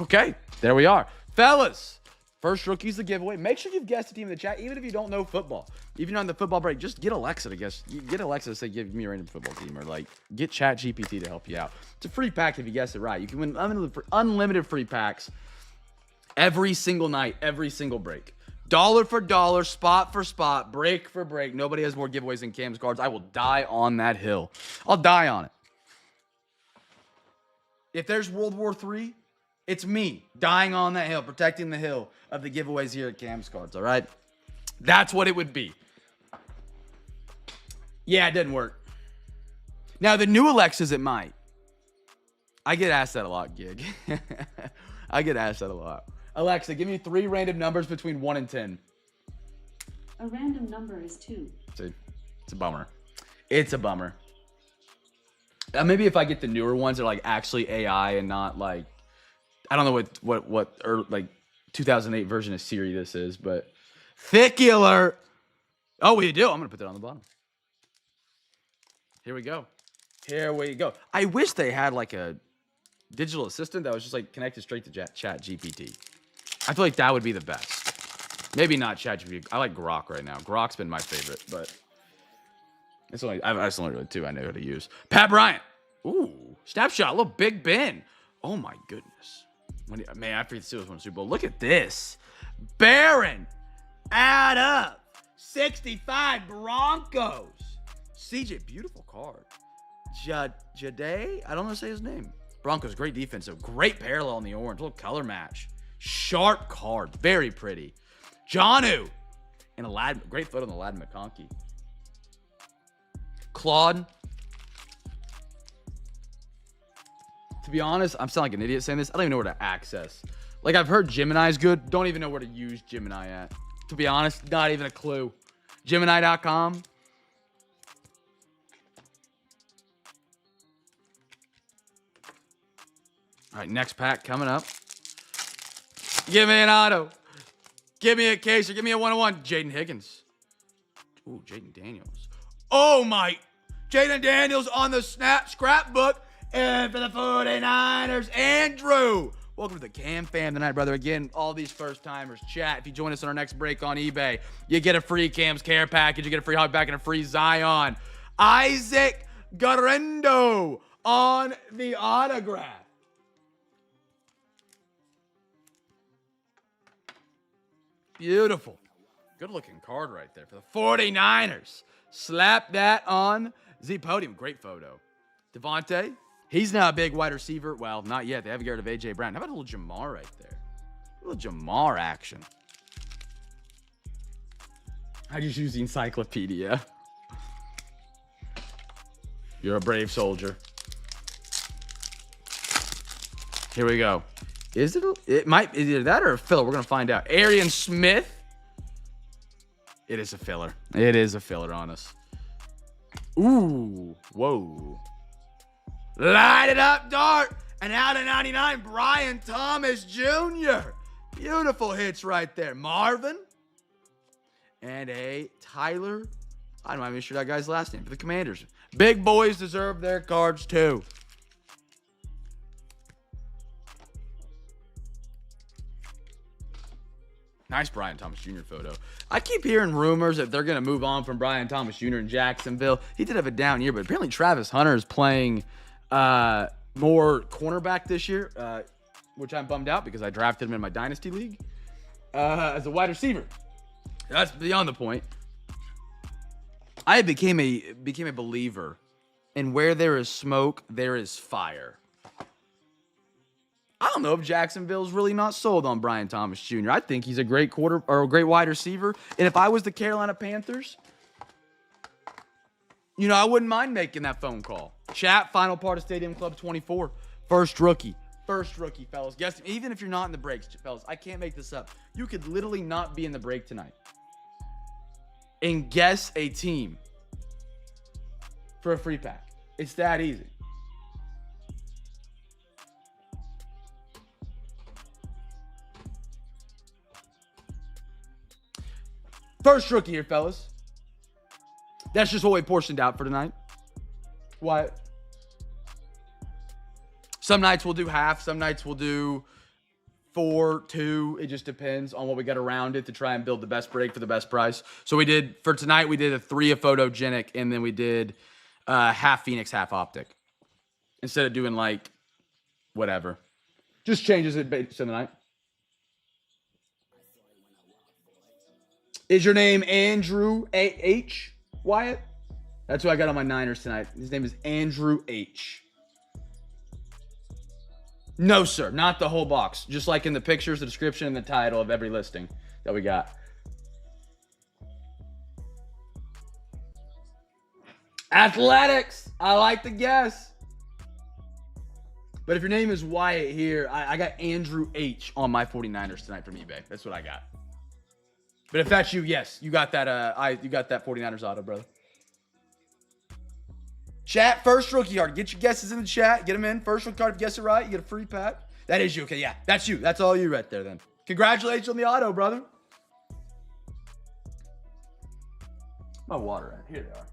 Okay, there we are. Fellas, First rookie's the giveaway. Make sure you've guessed a team in the chat, even if you don't know football. Even on the football break, just get Alexa to guess. Get Alexa to say, give me a random football team, or like get Chat GPT to help you out. It's a free pack if you guess it right. You can win unlimited free packs every single night, every single break. Dollar for dollar, spot for spot, break for break. Nobody has more giveaways than Cam's cards. I will die on that hill. I'll die on it. If there's World War III, it's me dying on that hill, protecting the hill of the giveaways here at Cam's Cards, all right? That's what it would be. Yeah, it didn't work. Now, the new Alexas, it might. I get asked that a lot, Gig. I get asked that a lot. Alexa, give me 3 random numbers between 1 and 10. A random number is 2. See, it's a bummer. It's a bummer. Maybe if I get the newer ones that are like actually AI and not like, I don't know what or like 2008 version of Siri this is, but Thicky alert. Oh, we do. I'm gonna put that on the bottom. Here we go. Here we go. I wish they had like a digital assistant that was just like connected straight to Chat GPT. I feel like that would be the best. Maybe not Chat GPT. I like Grok right now. Grok's been my favorite, but it's only that's only really 2 I know how to use. Pat Bryant. Ooh, snapshot. A little Big Ben. Oh my goodness. Man, after the Steelers won the Super Bowl, look at this. Barron. Add up. 65 Broncos. CJ, beautiful card. Jade? I don't know how to say his name. Broncos, great defense. So great parallel in the orange. Little color match. Sharp card. Very pretty. Jonnu. And Aladdin. Great photo on Aladdin McConkey. Claude. To be honest, I'm sounding like an idiot saying this. I don't even know where to access. Like, I've heard Gemini's good. Don't even know where to use Gemini at. To be honest, not even a clue. Gemini.com. All right, next pack coming up. Give me an auto. Give me a case or give me a 101. Jaden Higgins. Ooh, Jaden Daniels. Oh, my. Jaden Daniels on the scrapbook. And for the 49ers, Andrew. Welcome to the Cam Fam tonight, brother. Again, all these first-timers. Chat, if you join us on our next break on eBay, you get a free Cam's Care package. You get a free hog back and a free Zion. Isaac Garendo on the autograph. Beautiful. Good-looking card right there for the 49ers. Slap that on the podium. Great photo. Devontae. He's now a big wide receiver. Well, not yet. They haven't got rid of A.J. Brown. How about a little Jamar right there? A little Jamar action. I just use the encyclopedia. You're a brave soldier. Here we go. Is it? It might be either that or a filler. We're going to find out. Arian Smith. It is a filler. It is a filler on us. Ooh. Whoa. Light it up, Dart. And out of 99, Brian Thomas Jr. Beautiful hits right there. Marvin. And a Tyler. I'm not even sure that guy's last name. For the Commanders. Big boys deserve their cards too. Nice Brian Thomas Jr. photo. I keep hearing rumors that they're going to move on from Brian Thomas Jr. in Jacksonville. He did have a down year, but apparently Travis Hunter is playing more cornerback this year, which I'm bummed out because I drafted him in my Dynasty League as a wide receiver. That's beyond the point. I became a believer in where there is smoke, there is fire. I don't know if Jacksonville's really not sold on Brian Thomas Jr. I think he's a great great wide receiver. And if I was the Carolina Panthers, I wouldn't mind making that phone call. Chat, final part of Stadium Club 24. First rookie, fellas. Guess, even if you're not in the breaks, fellas, I can't make this up. You could literally not be in the break tonight and guess a team for a free pack. It's that easy. First rookie here, fellas. That's just what we portioned out for tonight. What? Some nights we'll do half. Some nights we'll do 4, 2. It just depends on what we got around it to try and build the best break for the best price. So we did, for tonight, we did a 3 of photogenic, and then we did half Phoenix, half Optic. Instead of doing like whatever. Just changes it based on the night. Is your name Andrew H. Wyatt? That's who I got on my Niners tonight. His name is Andrew H. No, sir. Not the whole box. Just like in the pictures, the description, and the title of every listing that we got. Athletics. I like the guess. But if your name is Wyatt here, I got Andrew H. on my 49ers tonight from eBay. That's what I got. But if that's you, yes. You got that you got that 49ers auto, brother. Chat, first rookie card. Get your guesses in the chat. Get them in. First rookie card, if you guess it right, you get a free pack. That is you. Okay, yeah. That's you. That's all you right there then. Congratulations on the auto, brother. My water at? Here they are.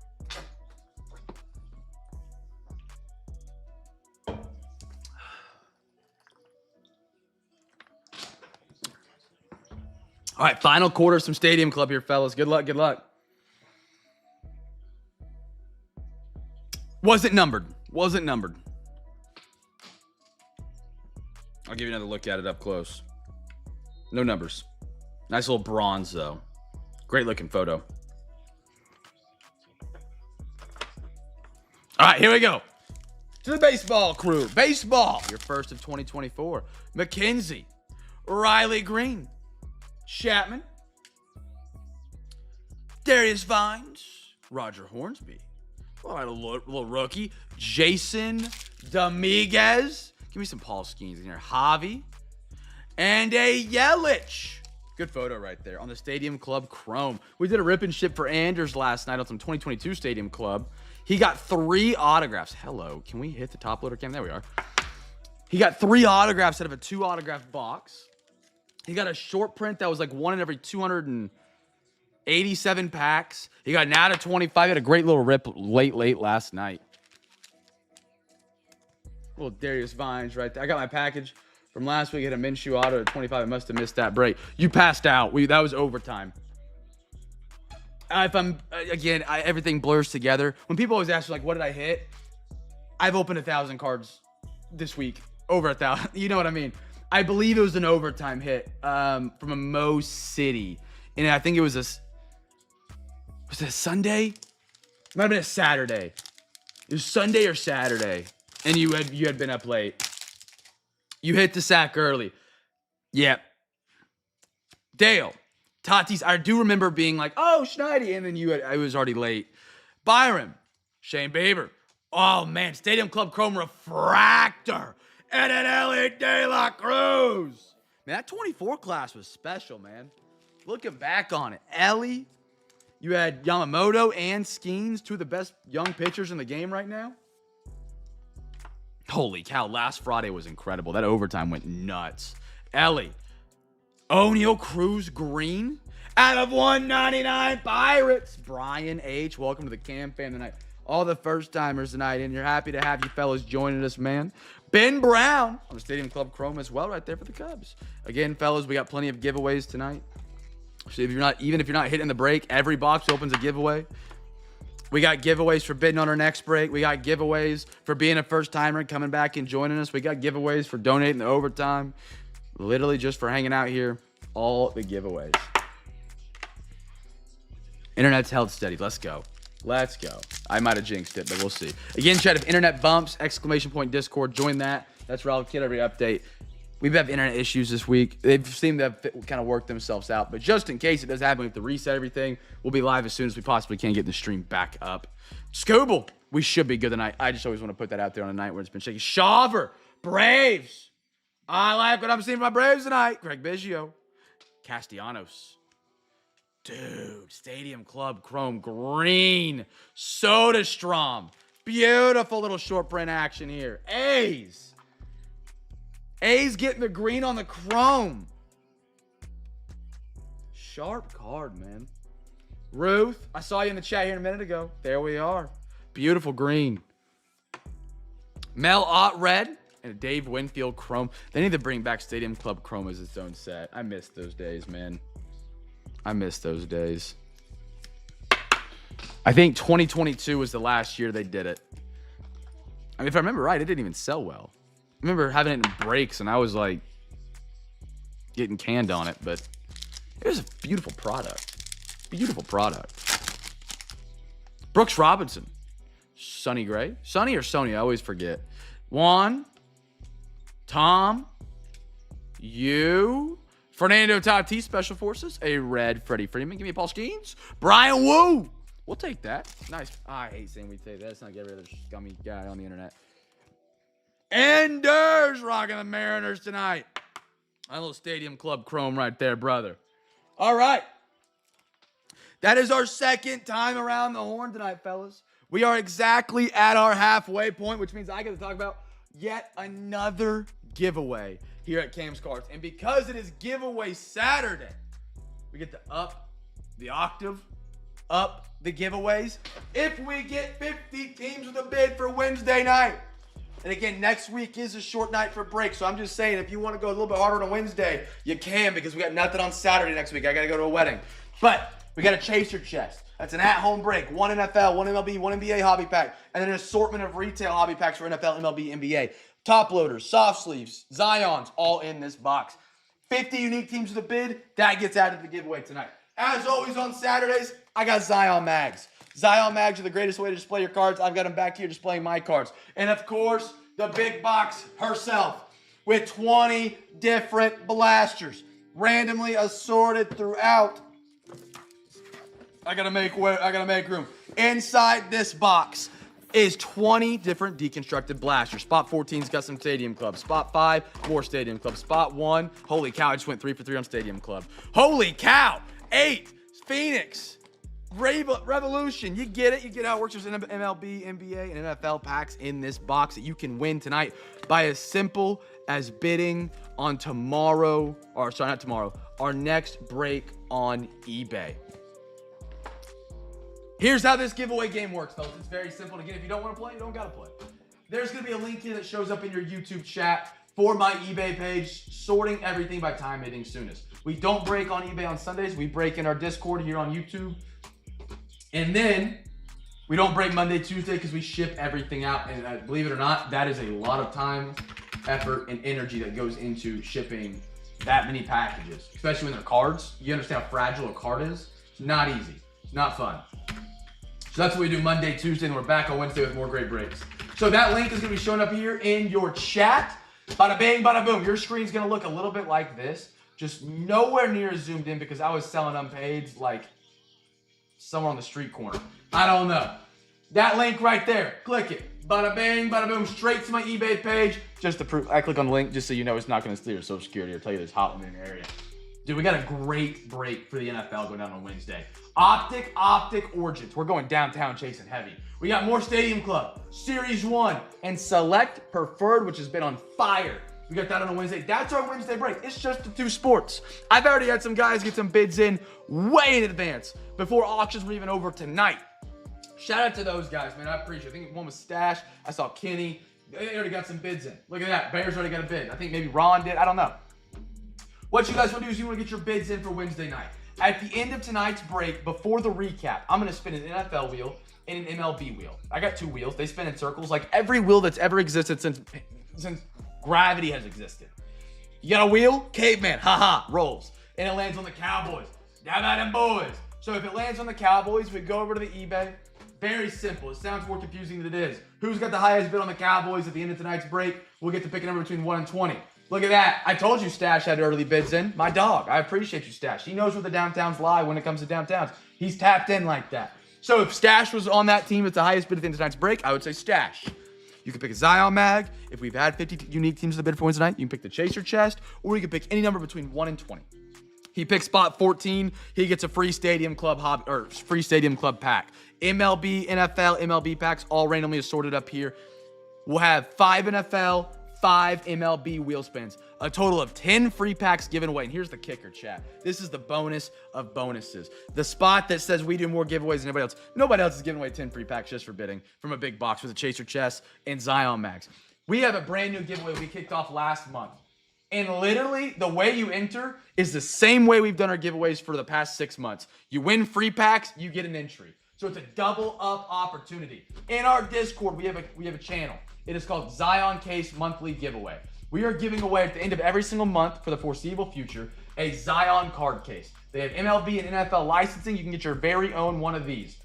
All right, final quarter, some Stadium Club here, fellas. Good luck, good luck. Wasn't numbered. Wasn't numbered. I'll give you another look at it up close. No numbers. Nice little bronze, though. Great looking photo. All right, here we go. To the baseball crew. Baseball. Your first of 2024. McKenzie. Riley Green. Chapman. Darius Vines. Roger Hornsby. All right, a little rookie. Jason Dominguez. Give me some Paul Skeens in here. Javi. And a Yelich. Good photo right there on the Stadium Club Chrome. We did a rip and ship for Anders last night on some 2022 Stadium Club. He got 3 autographs. Hello. Can we hit the top loader cam? There we are. He got 3 autographs out of a 2 autograph box. He got a short print that was like 1 in every 287 packs. He got an out of 25. He had a great little rip late last night. Little Darius Vines right there. I got my package from last week. I had a Minshew auto at 25. I must have missed that break. You passed out. That was overtime. If I'm, again, everything blurs together. When people always ask me, like, what did I hit? I've opened 1,000 cards this week. Over 1,000. You know what I mean? I believe it was an overtime hit from a Mo City. And I think it was was it a Sunday? It might have been a Saturday. It was Sunday or Saturday. And you had been up late. You hit the sack early. Yep. Dale. Tatis, I do remember being like, oh, Schneidi. And then I was already late. Byron. Shane Bieber. Oh, man. Stadium Club Chrome Refractor. And an Ellie De La Cruz. Man, that 24 class was special, man. Looking back on it. Ellie. You had Yamamoto and Skeens, 2 of the best young pitchers in the game right now. Holy cow, last Friday was incredible. That overtime went nuts. Ellie. O'Neal Cruz Green. Out of 199 Pirates. Brian H. Welcome to the CamFam tonight. All the first-timers tonight, and you're happy to have you fellas joining us, man. Ben Brown on the Stadium Club Chrome as well right there for the Cubs. Again, fellas, we got plenty of giveaways tonight. So even if you're not hitting the break, every box opens a giveaway. We got giveaways for bidding on our next break. We got giveaways for being a first-timer and coming back and joining us. We got giveaways for donating the overtime. Literally just for hanging out here. All the giveaways. Internet's held steady. Let's go. Let's go. I might have jinxed it, but we'll see. Again, chat, if internet bumps, ! Discord, join that. That's where I'll get every update. We've had internet issues this week. They've seemed to have kind of worked themselves out. But just in case it does happen, we have to reset everything. We'll be live as soon as we possibly can get the stream back up. Scooble, we should be good tonight. I just always want to put that out there on a night where it's been shaky. Shaver, Braves. I like what I'm seeing from my Braves tonight. Greg Biggio. Castellanos. Dude, Stadium Club Chrome Green. Soderstrom. Beautiful little short print action here. A's. A's getting the green on the chrome. Sharp card, man. Ruth, I saw you in the chat here a minute ago. There we are. Beautiful green. Mel Ott Red. and a Dave Winfield Chrome. They need to bring back Stadium Club Chrome as its own set. I miss those days, man. I miss those days. I think 2022 was the last year they did it. I mean, if I remember right, it didn't even sell well. I remember having it in breaks, and I was like getting canned on it, but it was a beautiful product. Beautiful product. Brooks Robinson. Sonny Gray. Sonny or Sony? I always forget. Juan. Tom. You. Fernando Tatis, Special Forces. A red Freddie Freeman. Give me Paul Skeens. Brian Wu. We'll take that. Nice. I hate saying we take that. Let's not get rid of this scummy guy on the internet. Enders rocking the Mariners tonight. A little Stadium Club Chrome right there, brother. All right. That is our second time around the horn tonight, fellas. We are exactly at our halfway point, which means I get to talk about yet another giveaway here at Cam's Cards. And because it is giveaway Saturday, we get to up the octave, up the giveaways. If we get 50 teams with a bid for Wednesday night. And again, next week is a short night for break. So I'm just saying, if you want to go a little bit harder on a Wednesday, you can, because we got nothing on Saturday next week. I got to go to a wedding. But we got a chaser chest. That's an at-home break. One NFL, one MLB, one NBA hobby pack, and then an assortment of retail hobby packs for NFL, MLB, NBA. Top loaders, soft sleeves, Zions, all in this box. 50 unique teams with a bid. That gets added to the giveaway tonight. As always on Saturdays, I got Zion mags. Zion mags are the greatest way to display your cards. I've got them back here displaying my cards. And of course, the big box herself with 20 different blasters, randomly assorted throughout. I gotta make room. Inside this box is 20 different deconstructed blasters. Spot 14's got some Stadium Club. Spot 5, more Stadium Club. Spot 1, holy cow, I just went 3 for 3 on Stadium Club. Holy cow, 8, Phoenix, Revolution. You get it. You get how it works. There's MLB, NBA, and NFL packs in this box that you can win tonight by as simple as bidding on our next break on eBay. Here's how this giveaway game works, folks. It's very simple. Again, if you don't want to play, you don't got to play. There's going to be a link here that shows up in your YouTube chat for my eBay page, sorting everything by time bidding soonest. We don't break on eBay on Sundays. We break in our Discord here on YouTube. And then we don't break Monday, Tuesday, because we ship everything out. And believe it or not, that is a lot of time, effort, and energy that goes into shipping that many packages, especially when they're cards. You understand how fragile a card is? It's not easy. It's not fun. So that's what we do Monday, Tuesday, and we're back on Wednesday with more great breaks. So that link is going to be showing up here in your chat. Bada bang, bada boom. Your screen's going to look a little bit like this. Just nowhere near zoomed in because I was selling unpaids like somewhere on the street corner. I don't know. That link right there. Click it. Bada bang, bada boom. Straight to my eBay page. Just to prove, I click on the link just so you know it's not going to steal your social security or tell you there's hot one in your area. Dude, we got a great break for the NFL going down on Wednesday. Optic Origins. We're going downtown chasing heavy. We got more Stadium Club, Series 1, and Select Preferred, which has been on fire. We got that on a Wednesday. That's our Wednesday break. It's just the 2 sports. I've already had some guys get some bids in way in advance before auctions were even over tonight. Shout out to those guys, man. I appreciate it. I think one was Stash. I saw Kenny. They already got some bids in. Look at that. Bears already got a bid. I think maybe Ron did. I don't know. What you guys want to do is you want to get your bids in for Wednesday night. At the end of tonight's break, before the recap, I'm going to spin an NFL wheel and an MLB wheel. I got 2 wheels. They spin in circles like every wheel that's ever existed since gravity has existed. You got a wheel? Caveman, haha, rolls. And it lands on the Cowboys. How about them boys? So if it lands on the Cowboys, we go over to the eBay. Very simple. It sounds more confusing than it is. Who's got the highest bid on the Cowboys at the end of tonight's break? We'll get to pick a number between 1 and 20. Look at that. I told you Stash had early bids in. My dog. I appreciate you, Stash. He knows where the downtowns lie when it comes to downtowns. He's tapped in like that. So if Stash was on that team at the highest bid at the end of tonight's break, I would say Stash. You can pick a Zion mag. If we've had 50 unique teams to bid for Wednesday night, you can pick the Chaser chest, or you can pick any number between 1 and 20. He picks spot 14. He gets a free Stadium Club pack. MLB, NFL, MLB packs all randomly assorted up here. We'll have 5 NFL, 5 MLB wheel spins. A total of 10 free packs given away. And here's the kicker, chat. This is the bonus of bonuses. The spot that says we do more giveaways than anybody else. Nobody else is giving away 10 free packs just for bidding from a big box with a Chaser chest and Zion mags. We have a brand new giveaway we kicked off last month. And literally, the way you enter is the same way we've done our giveaways for the past 6 months. You win free packs, you get an entry. So it's a double up opportunity. In our Discord, we have a channel. It is called Zion Case Monthly Giveaway. We are giving away at the end of every single month for the foreseeable future a Zion card case. They have MLB and NFL licensing. You can get your very own one of these.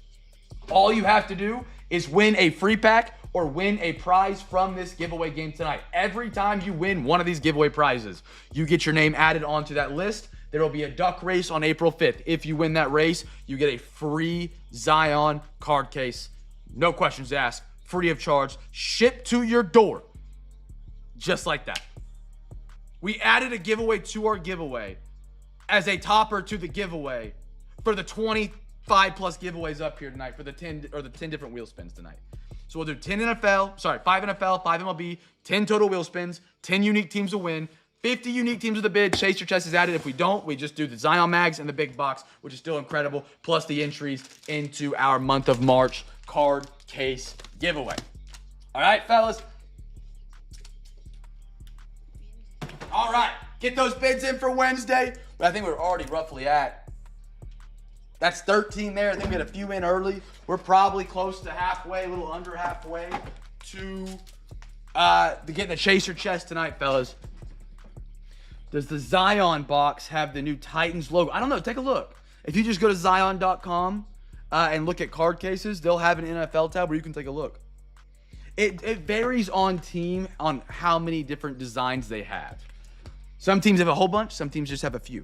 All you have to do is win a free pack or win a prize from this giveaway game tonight. Every time you win one of these giveaway prizes, you get your name added onto that list. There will be a duck race on April 5th. If you win that race, you get a free Zion card case. No questions asked. Free of charge. Shipped to your door. Just like that. We added a giveaway to our giveaway as a topper to the giveaway for the 25 plus giveaways up here tonight for the 10 different wheel spins tonight. So we'll do 5 NFL, 5 MLB, 10 total wheel spins, 10 unique teams to win, 50 unique teams with the bid. Chase your chest is added. If we don't, we just do the Zion mags and the big box, which is still incredible, plus the entries into our month of March card case giveaway. All right, fellas. All right, get those bids in for Wednesday. But I think we're already roughly at, that's 13 there. I think we had a few in early. We're probably close to halfway, a little under halfway to getting the Chaser chest tonight, fellas. Does the Zion box have the new Titans logo? I don't know. Take a look. If you just go to Zion.com and look at card cases, they'll have an NFL tab where you can take a look. It varies on team on how many different designs they have. Some teams have a whole bunch. Some teams just have a few.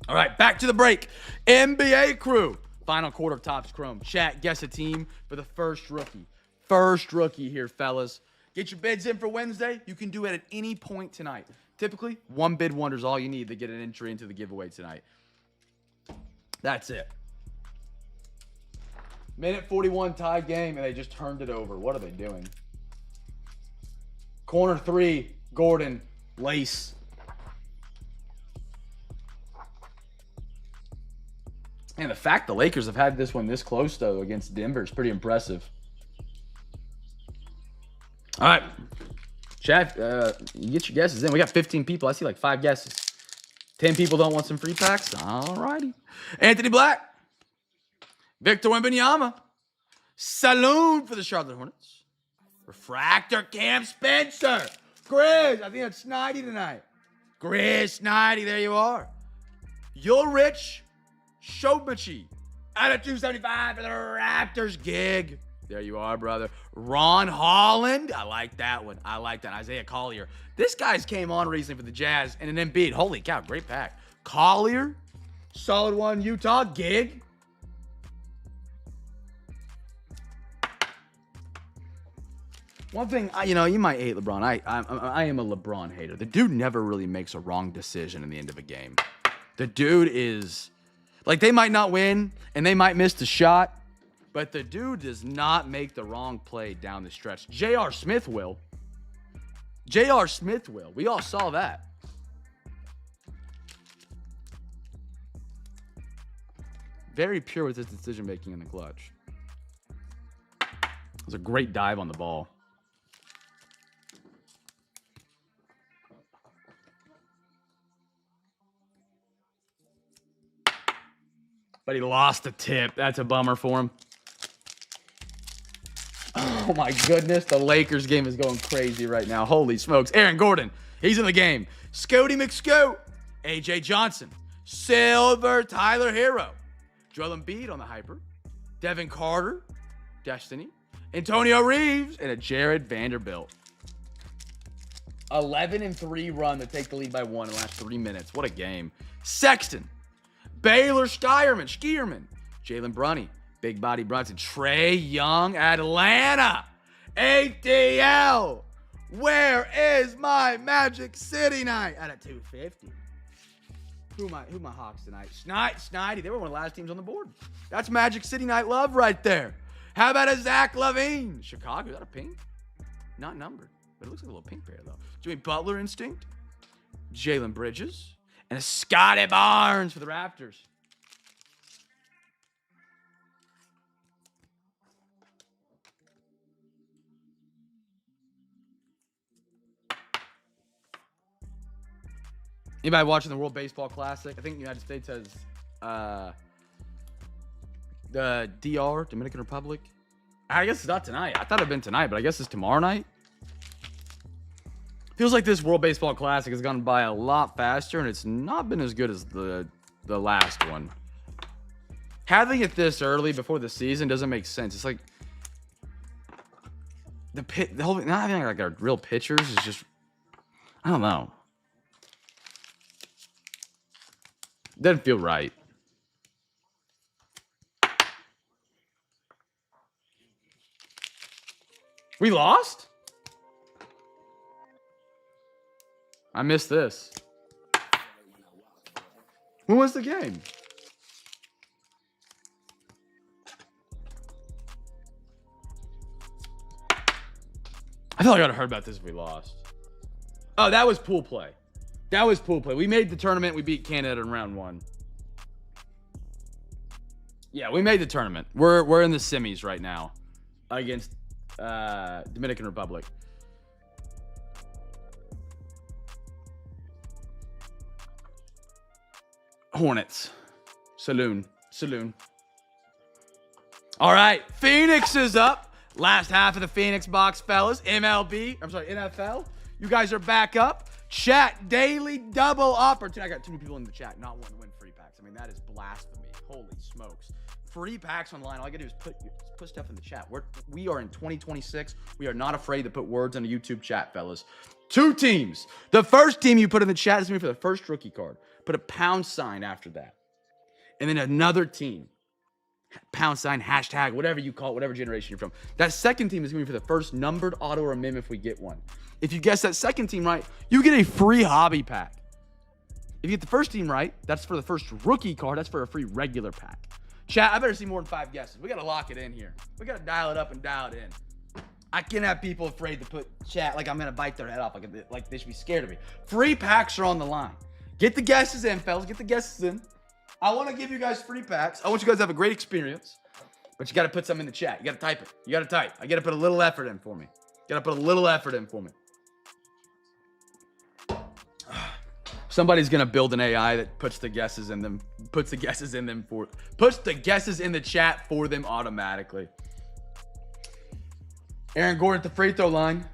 All right, back to the break. NBA crew. Final quarter of Topps Chrome. Chat, guess a team for the first rookie. First rookie here, fellas. Get your bids in for Wednesday. You can do it at any point tonight. Typically, one bid wonder is all you need to get an entry into the giveaway tonight. That's it. Minute 41 tie game, and they just turned it over. What are they doing? Corner 3, Gordon, Lace. And the fact the Lakers have had this one this close, though, against Denver is pretty impressive. All right. Chad, you get your guesses in. We got 15 people. I see like 5 guesses. 10 people don't want some free packs. All righty. Anthony Black. Victor Wembanyama. Saloon for the Charlotte Hornets. Refractor Cam Spencer. Chris, I think that's Snidey tonight. Chris Snidey, there you are. Ulrich Shobmachi out of 275 for the Raptors gig. There you are, brother. Ron Holland. I like that one. I like that. Isaiah Collier. This guy's came on recently for the Jazz and an Embiid. Holy cow, great pack. Collier. Solid one. Utah gig. One thing, you might hate LeBron. I am a LeBron hater. The dude never really makes a wrong decision in the end of a game. The dude is, like, they might not win, and they might miss the shot, but the dude does not make the wrong play down the stretch. J.R. Smith will. J.R. Smith will. We all saw that. Very pure with his decision-making in the clutch. It was a great dive on the ball. But he lost the tip. That's a bummer for him. Oh, my goodness. The Lakers game is going crazy right now. Holy smokes. Aaron Gordon. He's in the game. Scotty McScoot. A.J. Johnson. Silver. Tyler Hero. Joel Embiid on the hyper. Devin Carter. Destiny. Antonio Reeves. And a Jared Vanderbilt. 11-3 run to take the lead by 1 in the last 3 minutes. What a game. Sexton. Baylor Skierman, Jalen Brunny, Big Body Brunson, Trey Young, Atlanta, ATL. Where is my Magic City night? At a 250. Who my Hawks tonight? Snidey. They were one of the last teams on the board. That's Magic City night love right there. How about a Zach LaVine? Chicago, is that a pink? Not numbered, but it looks like a little pink pair though. Jimmy Butler instinct, Jalen Bridges. And a Scotty Barnes for the Raptors. Anybody watching the World Baseball Classic? I think the United States has the DR, Dominican Republic. I guess it's not tonight. I thought it'd been tonight, but I guess it's tomorrow night. Feels like this World Baseball Classic has gone by a lot faster, and it's not been as good as the last one. Having it this early before the season doesn't make sense. It's like the whole not having like our real pitchers is just, I don't know. Doesn't feel right. We lost? I missed this. When was the game? I feel like I'd have heard about this if we lost. Oh, that was pool play. That was pool play. We made the tournament. We beat Canada in round 1. Yeah, we made the tournament. We're in the semis right now against Dominican Republic. Hornets. Saloon. All right, Phoenix is up. Last half of the Phoenix box, fellas. NFL. You guys are back up. Chat, daily double opportunity. I got too many people in the chat not wanting to win free packs. I mean, that is blasphemy. Holy smokes. Free packs online. All I gotta do is put stuff in the chat. We are in 2026. We are not afraid to put words on a YouTube chat, fellas. 2 teams. The first team you put in the chat is going to be for the first rookie card. Put a # after that. And then another team. #, hashtag, whatever you call it, whatever generation you're from. That second team is going to be for the first numbered auto or mem if we get one. If you guess that second team right, you get a free hobby pack. If you get the first team right, that's for the first rookie card. That's for a free regular pack. Chat, I better see more than 5 guesses. We got to lock it in here. We got to dial it up and dial it in. I can't have people afraid to put chat like I'm going to bite their head off. Like they should be scared of me. Free packs are on the line. Get the guesses in, fellas. Get the guesses in. I want to give you guys free packs. I want you guys to have a great experience. But you got to put something in the chat. You got to type it. You got to type. I got to put a little effort in for me. Got to put a little effort in for me. Somebody's going to build an AI that puts the guesses in them. Puts the guesses in the chat for them automatically. Aaron Gordon at the free throw line.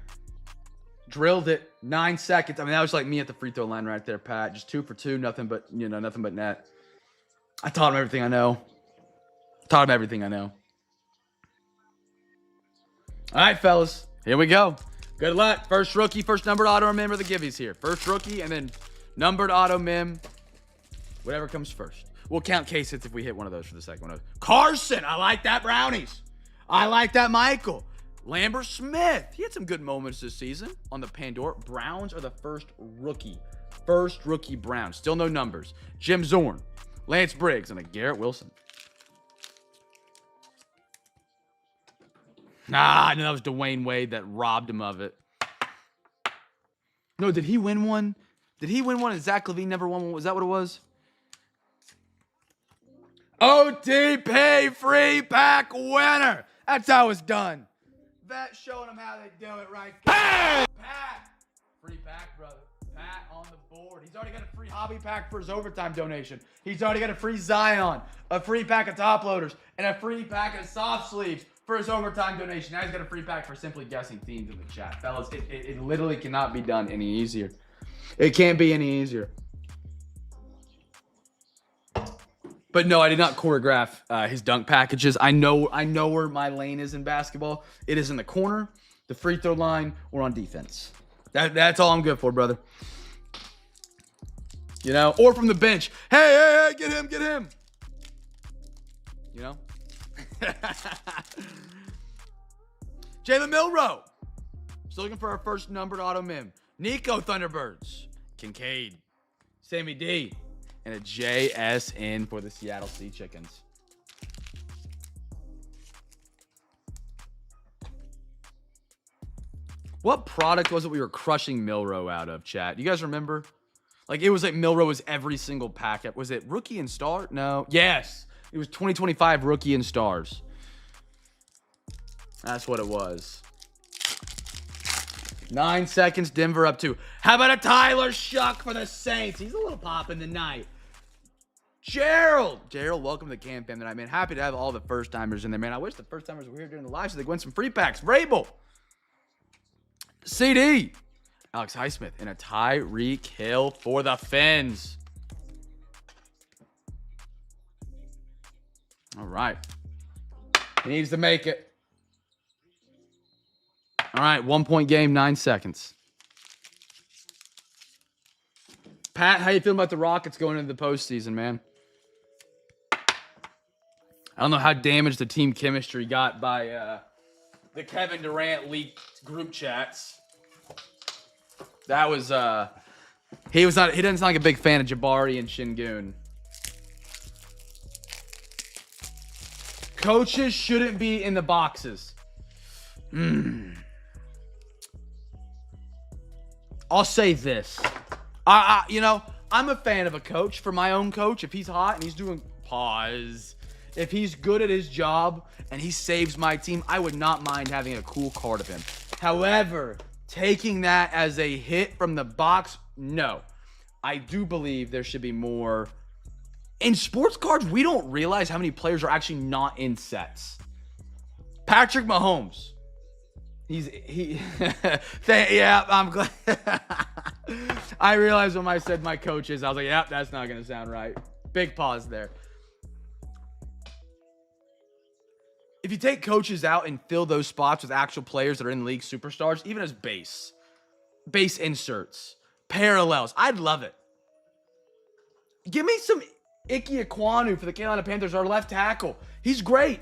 Drilled it. 9 seconds. I mean, that was like me at the free throw line right there, Pat. Just 2 for 2. Nothing but net. I taught him everything I know. All right, fellas. Here we go. Good luck. First rookie, first numbered auto. Remember the giveies here. First rookie and then numbered auto mem. Whatever comes first. We'll count case hits if we hit one of those for the second one. Carson. I like that, Brownies. I like that, Michael. Lambert Smith. He had some good moments this season on the Pandora. Browns are the first rookie. First rookie Browns. Still no numbers. Jim Zorn. Lance Briggs and a Garrett Wilson. I know that was Dwayne Wade that robbed him of it. No, did he win one? And Zach LaVine never won one? Was that what it was? OTP free pack winner. That's how it's done. Vet showing them how they do it right there. Pat. Free pack, brother. Pat on the board. He's already got a free hobby pack for his overtime donation. He's already got a free Zion, a free pack of top loaders, and a free pack of soft sleeves for his overtime donation. Now he's got a free pack for simply guessing themes in the chat. Fellas, it literally cannot be done any easier. It can't be any easier. But no, I did not choreograph his dunk packages. I know where my lane is in basketball. It is in the corner, the free throw line, or on defense. That's all I'm good for, brother. You know, or from the bench. Hey, get him. You know? Jalen Milroe. Still looking for our first numbered auto mem. Nico Thunderbirds. Kincaid. Sammy D. And a JSN for the Seattle Sea Chickens. What product was it we were crushing Milroe out of, chat? You guys remember? Like, it was like Milroe was every single packet. Was it Rookie and Star? No. Yes. It was 2025 Rookie and Stars. That's what it was. 9 seconds, Denver up 2. How about a Tyler Shuck for the Saints? He's a little popping tonight. Gerald, welcome to the CamFam tonight, man. Happy to have all the first-timers in there, man. I wish the first-timers were here during the live so they could win some free packs. Vrabel. CD. Alex Highsmith and a Tyreek Hill for the Fins. All right. He needs to make it. All right, 1-point game, 9 seconds. Pat, how you feeling about the Rockets going into the postseason, man? I don't know how damaged the team chemistry got by the Kevin Durant leaked group chats. That was he doesn't sound like a big fan of Jabari and Şengün. Coaches shouldn't be in the boxes. I'll say this. I'm a fan of a coach for my own coach. If he's hot and he's doing if he's good at his job and he saves my team, I would not mind having a cool card of him. However, taking that as a hit from the box, no. I do believe there should be more. In sports cards, we don't realize how many players are actually not in sets. Patrick Mahomes. Yeah, I'm glad. I realized when I said my coaches, I was like, yeah, that's not going to sound right. Big pause there. If you take coaches out and fill those spots with actual players that are in league superstars, even as base inserts, parallels, I'd love it. Give me some Ike Ekwonu for the Carolina Panthers, our left tackle. He's great.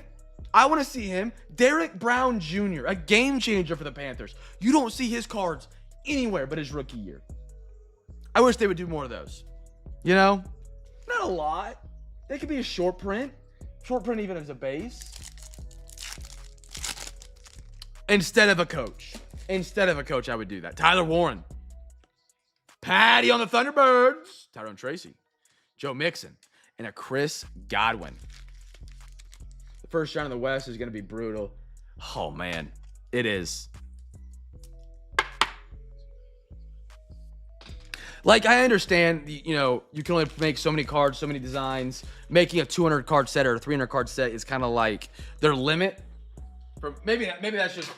I want to see him. Derek Brown Jr., a game changer for the Panthers. You don't see his cards anywhere but his rookie year. I wish they would do more of those. You know? Not a lot. They could be a short print. Short print even as a base. Instead of a coach, I would do that. Tyler Warren. Patty on the Thunderbirds. Tyrone Tracy. Joe Mixon. And a Chris Godwin. The first round in the West is going to be brutal. Oh, man. It is. Like, I understand, you can only make so many cards, so many designs. Making a 200 card set or a 300 card set is kind of like their limit. Maybe that's just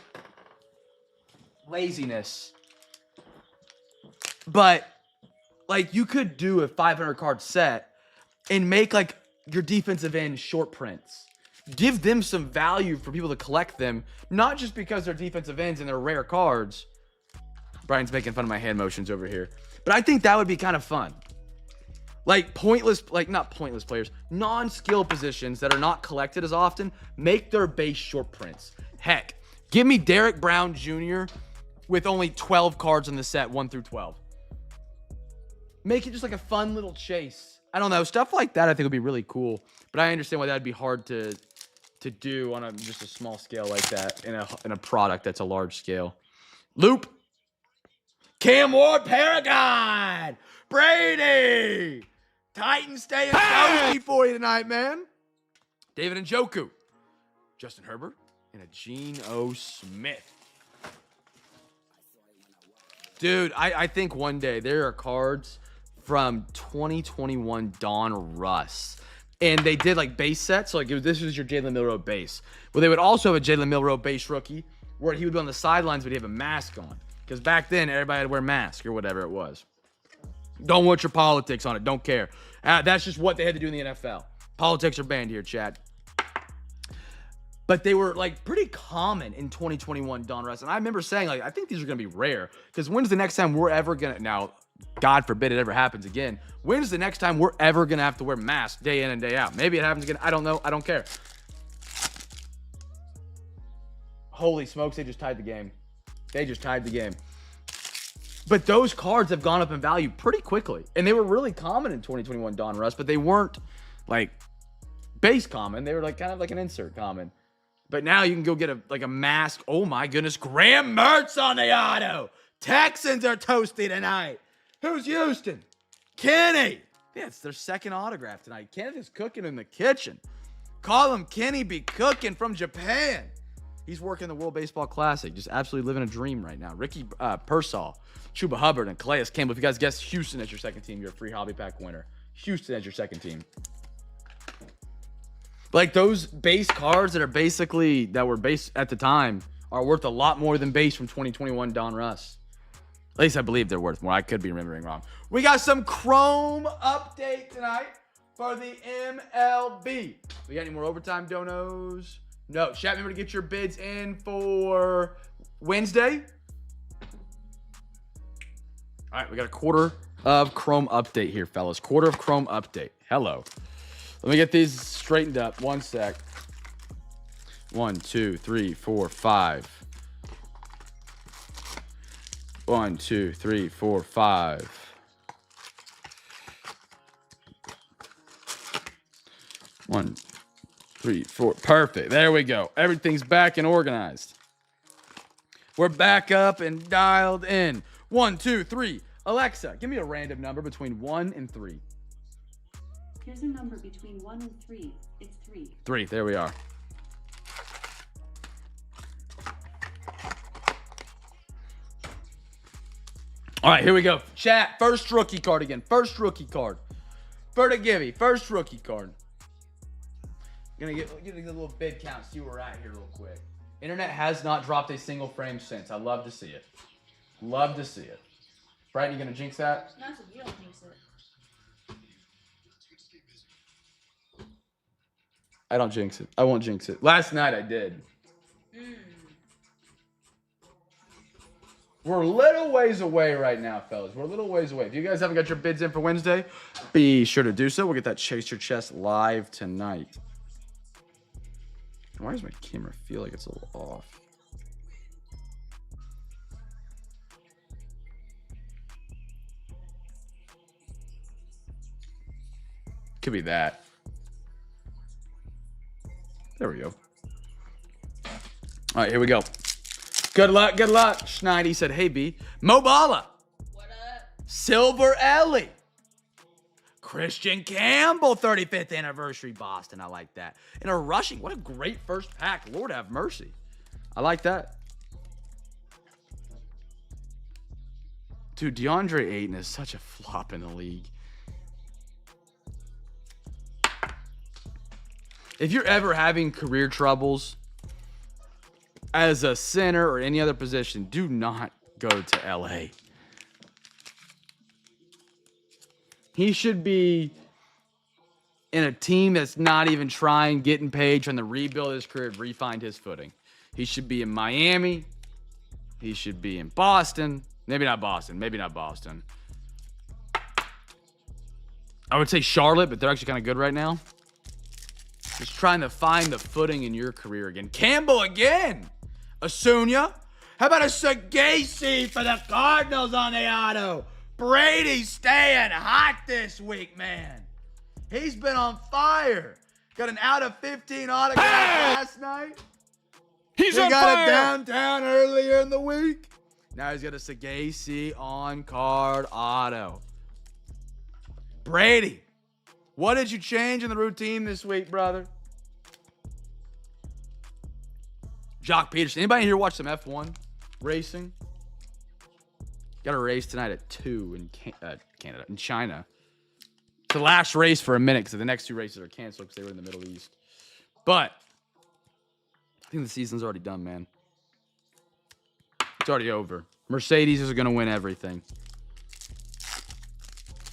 laziness. But, like, you could do a 500 card set and make, like, your defensive end short prints. Give them some value for people to collect them, not just because they're defensive ends and they're rare cards. Brian's making fun of my hand motions over here. But I think that would be kind of fun. Like not pointless players, non-skill positions that are not collected as often, make their base short prints. Heck, give me Derek Brown Jr. with only 12 cards in the set, 1 through 12. Make it just like a fun little chase. I don't know, stuff like that I think would be really cool. But I understand why that'd be hard to do on just a small scale like that in a product that's a large scale. Loop. Cam Ward Paragon. Brady. Titans staying toasty for you tonight, man. David Njoku. Justin Herbert. And a Geno Smith. Dude, I think one day there are cards from 2021 Don Russ. And they did like base sets. So like this was your Jalen Milroe base. Well, they would also have a Jalen Milroe base rookie where he would be on the sidelines, but he'd have a mask on. Because back then, everybody had to wear masks or whatever it was. Don't want your politics on it. Don't care. That's just what they had to do in the NFL. Politics are banned here, Chad. But they were like pretty common in 2021 Don Russ. And I remember saying, like, I think these are going to be rare. Because when's the next time we're ever going to... Now, God forbid it ever happens again. When's the next time we're ever going to have to wear masks day in and day out? Maybe it happens again. I don't know. I don't care. Holy smokes, they just tied the game. They just tied the game. But those cards have gone up in value pretty quickly. And they were really common in 2021 Don Russ, but they weren't like base common. They were like kind of like an insert common. But now you can go get a mask. Oh my goodness. Graham Mertz on the auto. Texans are toasty tonight. Who's Houston? Kenny. Yeah, it's their second autograph tonight. Kenneth is cooking in the kitchen. Call him Kenny be cooking from Japan. He's working the World Baseball Classic. Just absolutely living a dream right now. Ricky Pearsall, Chuba Hubbard, and Calais Campbell. If you guys guess Houston as your second team, you're a free hobby pack winner. Houston as your second team. Like those base cards that were base at the time are worth a lot more than base from 2021 Don Russ. At least I believe they're worth more. I could be remembering wrong. We got some Chrome update tonight for the MLB. We got any more overtime donos? No. Chat, remember to get your bids in for Wednesday. All right, we got a quarter of Chrome update here, fellas. Quarter of Chrome update. Hello. Let me get these straightened up. 1 sec. 1, 2, 3, 4, 5. 1, 2, 3, 4, 5. 1, 3, 4. Perfect. There we go. Everything's back and organized. We're back up and dialed in. 1, 2, 3. Alexa, give me a random number between 1 and 3. Here's a number between 1 and 3. It's 3. 3. There we are. All right, here we go. Chat, first rookie card again. First rookie card. For the Gibby, first rookie card. Gonna get a little bid count, see where we're at here real quick. Internet has not dropped a single frame since. I love to see it. Love to see it. Brighton, you gonna jinx that? No, so you don't jinx it. I don't jinx it. I won't jinx it. Last night I did. We're a little ways away right now, fellas. We're a little ways away. If you guys haven't got your bids in for Wednesday, be sure to do so. We'll get that Chase Your Chest live tonight. Why does my camera feel like it's a little off? Could be that. There we go. All right, here we go. Good luck, good luck. Schneidi said, hey, B. Mobala. What up? Silver Ellie. Christian Campbell, 35th anniversary Boston. I like that. And a rushing. What a great first pack. Lord have mercy. I like that. Dude, DeAndre Ayton is such a flop in the league. If you're ever having career troubles as a center or any other position, do not go to LA. He should be in a team that's not even trying, getting paid, trying to rebuild his career, re-find his footing. He should be in Miami. He should be in Boston. Maybe not Boston. Maybe not Boston. I would say Charlotte, but they're actually kind of good right now. Just trying to find the footing in your career again. Campbell again. Acuna. How about a Sagasi for the Cardinals on the auto? Brady's staying hot this week, man. He's been on fire. Got an out of 15 autograph last night. He's he on got fire. it downtown earlier in the week. Now he's got a Sagasi on card auto. Brady, what did you change in the routine this week, brother? Jock Peterson. Anybody here watch some F1 racing? Got a race tonight at 2 in Canada, in China. It's the last race for a minute because the next 2 races are canceled because they were in the Middle East. But I think the season's already done, man. It's already over. Mercedes is going to win everything.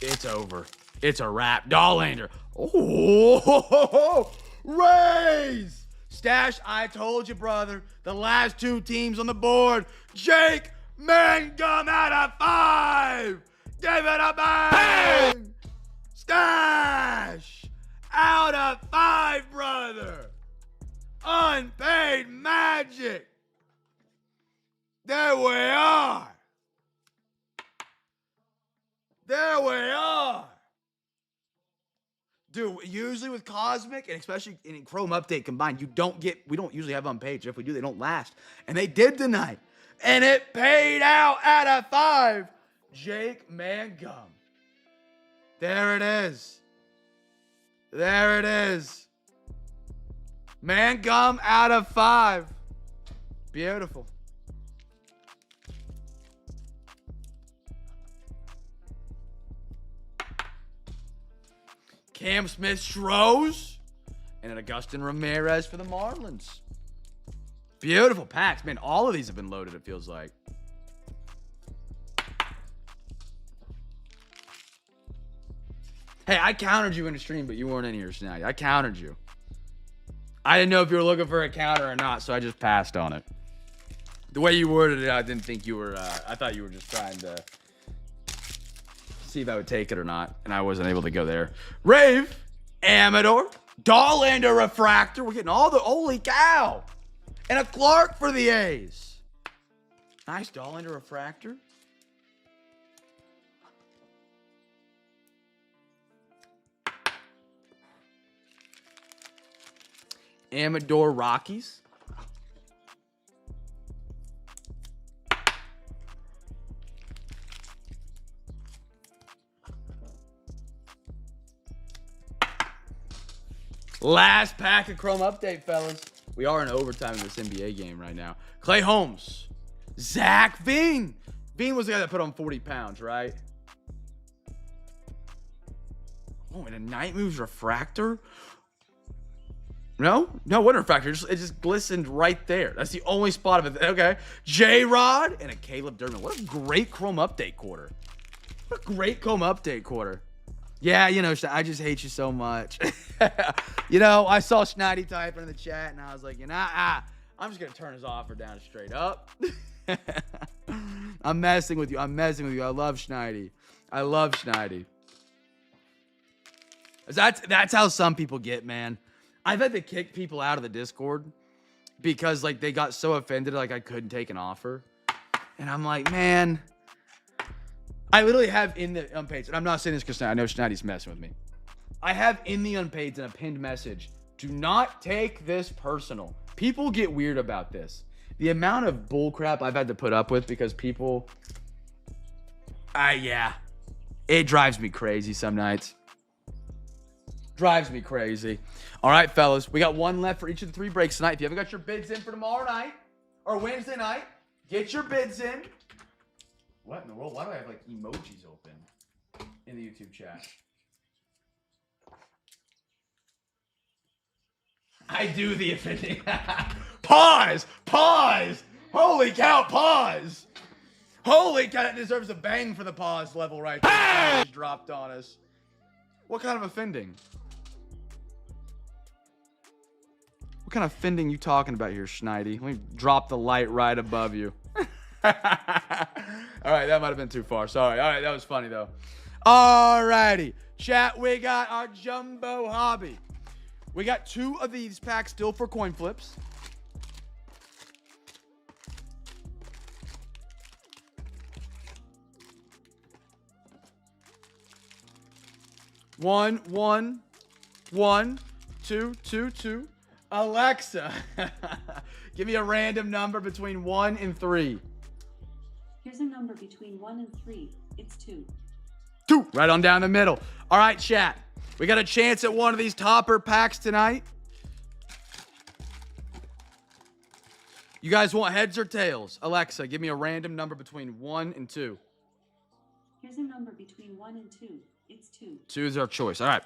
It's over. It's a wrap. Dollander. Oh, Rays. Stash, I told you, brother. The last 2 teams on the board. Jake Mangum out of 5. Give it a bang. Stash out of 5, brother. Unpaid magic. There we are. There we are. Dude, usually with Cosmic, and especially in Chrome Update combined, we don't usually have unpaid. If we do, they don't last. And they did tonight. And it paid out of 5. Jake Mangum. There it is. There it is. Mangum out of 5. Beautiful. Cam Smith Strohs and an Augustin Ramirez for the Marlins. Beautiful packs. Man, all of these have been loaded, it feels like. Hey, I countered you in the stream, but you weren't in here tonight. I countered you. I didn't know if you were looking for a counter or not, so I just passed on it. The way you worded it, I didn't think you were, I thought you were just trying to see if I would take it or not, and I wasn't able to go there. Rave, Amador, Dollander Refractor. We're getting all the, holy cow. And a Clark for the A's. Nice Dollander Refractor. Amador Rockies. Last pack of Chrome update, fellas. We are in overtime in this NBA game right now. Clay Holmes. Zach Veen. Veen was the guy that put on 40 pounds, right? Oh, and a Night Moves Refractor? No, what refractor? It just glistened right there. That's the only spot of it. Okay. J-Rod and a Caleb Durman. What a great Chrome update quarter. What a great Chrome update quarter. Yeah, you know, I just hate you so much. You know, I saw Schneidy typing in the chat, and I was like, you know, I'm just going to turn his offer down straight up. I'm messing with you. I love Schneidy. That's how some people get, man. I've had to kick people out of the Discord because, like, they got so offended, like, I couldn't take an offer. And I'm like, man, I literally have in the unpaid, and I'm not saying this because I know Schneidy's messing with me. I have in the unpaid and a pinned message, do not take this personal. People get weird about this. The amount of bull crap I've had to put up with because people, yeah, it drives me crazy some nights. Drives me crazy. All right, fellas, we got one left for each of the 3 breaks tonight. If you haven't got your bids in for tomorrow night or Wednesday night, get your bids in. What in the world? Why do I have like emojis open in the YouTube chat? I do the offending. Pause. Holy cow, pause. Holy cow, that deserves a bang for the pause level right there. Hey! Just dropped on us. What kind of offending? What kind of offending you talking about here, Schneidy? Let me drop the light right above you. All right, that might have been too far. Sorry. All right, that was funny, though. All righty. Chat, we got our Jumbo Hobby. We got 2 of these packs still for coin flips. One, 2, 2. Alexa, give me a random number between 1 and 3. Here's a number between 1 and 3. It's 2. 2. Right on down the middle. All right, chat. We got a chance at one of these topper packs tonight. You guys want heads or tails? Alexa, give me a random number between 1 and 2. Here's a number between 1 and 2. It's 2. 2 is our choice. All right.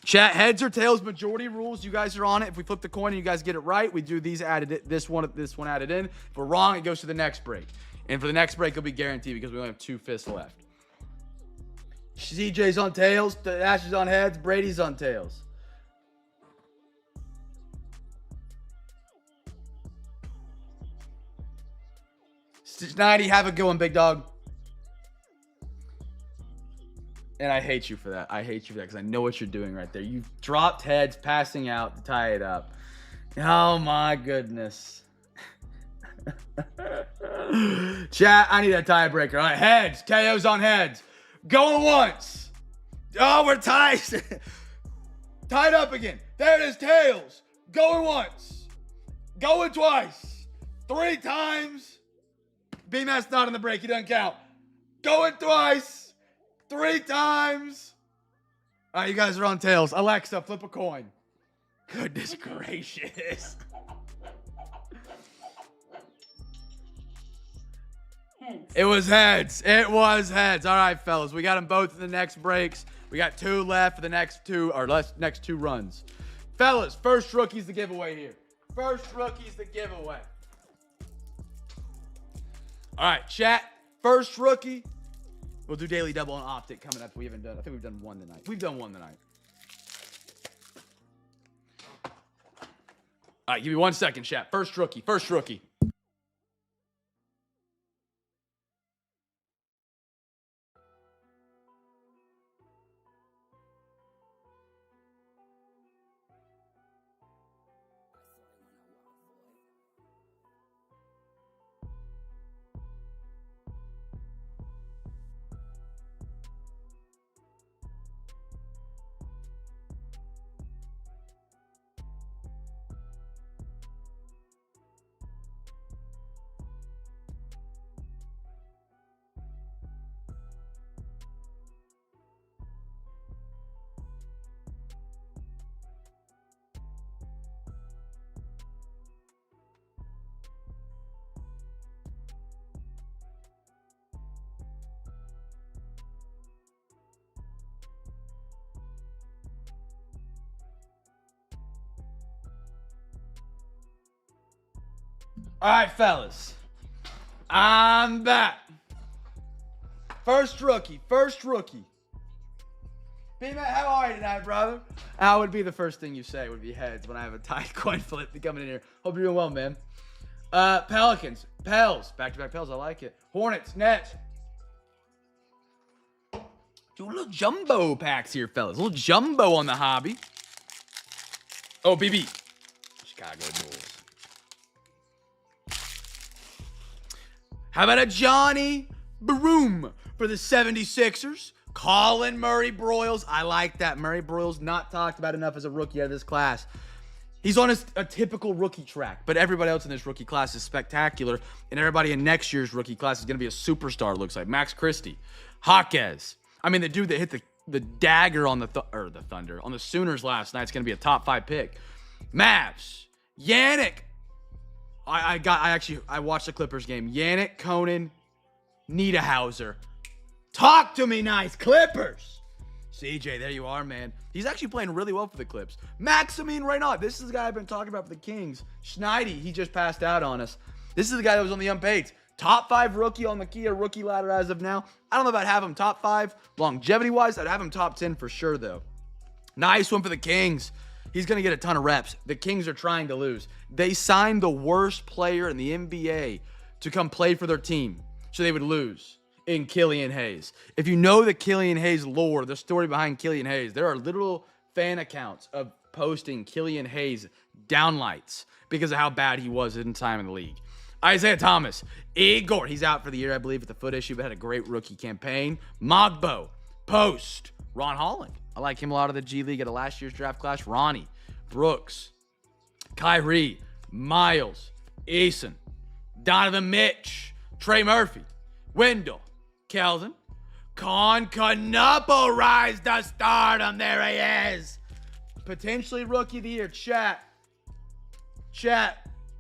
Chat, heads or tails, majority rules. You guys are on it. If we flip the coin and you guys get it right, we do these added, this one added in. If we're wrong, it goes to the next break. And for the next break, it'll be guaranteed because we only have 2 fists left. CJ's on tails. Ash is on heads. Brady's on tails. Snidey, have a good one, big dog. And I hate you for that. I hate you for that because I know what you're doing right there. You dropped heads, passing out to tie it up. Oh, my goodness. Chat, I need a tiebreaker. All right, heads. KO's on heads. Going once. Oh, we're tied. Tied up again. There it is, tails. Going once. Going twice. 3 times. B-Matt's not in the break. He doesn't count. Going twice. 3 times. All right, you guys are on tails. Alexa, flip a coin. Goodness gracious. Heads. It was heads. It was heads. All right, fellas. We got them both in the next breaks. We got 2 left for the next 2 runs. Fellas, first rookie's the giveaway here. First rookie's the giveaway. All right, chat. First rookie. We'll do daily double on Optic coming up. We haven't done. I think we've done one tonight. We've done one tonight. All right, give me 1 second, chat. First rookie. First rookie. All right, fellas. I'm back. First rookie. First rookie. B-Man, how are you tonight, brother? How would be the first thing you say would be heads when I have a tight coin flip coming in here. Hope you're doing well, man. Pelicans. Pels. Back-to-back Pels. I like it. Hornets. Nets. Do a little jumbo packs here, fellas. A little jumbo on the hobby. Oh, BB. Chicago Bulls. How about a Johnny Broom for the 76ers? Colin Murray Broyles. I like that. Murray Broyles not talked about enough as a rookie out of this class. He's on a typical rookie track, but everybody else in this rookie class is spectacular, and everybody in next year's rookie class is going to be a superstar, it looks like. Max Christie. Jaquez. I mean, the dude that hit the dagger on the Thunder, on the Sooners last night is going to be a top 5 pick. Mavs. Yannick. I watched the Clippers game. Yannick, Conan, Niederhauser. Talk to me nice, Clippers. CJ, there you are, man. He's actually playing really well for the Clips. Maximine Reynaud. This is the guy I've been talking about for the Kings. Schneidi, he just passed out on us. This is the guy that was on the unpaid. Top 5 rookie on the Kia rookie ladder as of now. I don't know about having him top 5 longevity-wise. I'd have him top 10 for sure, though. Nice one for the Kings. He's going to get a ton of reps. The Kings are trying to lose. They signed the worst player in the NBA to come play for their team so they would lose in Killian Hayes. If you know the Killian Hayes lore, the story behind Killian Hayes, there are literal fan accounts of posting Killian Hayes downlights because of how bad he was in time in the league. Isaiah Thomas. Igor. He's out for the year, I believe, with the foot issue, but had a great rookie campaign. Mogbo. Post. Ron Holland. I like him a lot of the G League at a last year's draft class. Ronnie. Brooks. Kyrie. Miles. Eason. Donovan Mitch. Trey Murphy. Wendell. Keldon. Con Canupo rise to stardom. There he is. Potentially rookie of the year. Chat.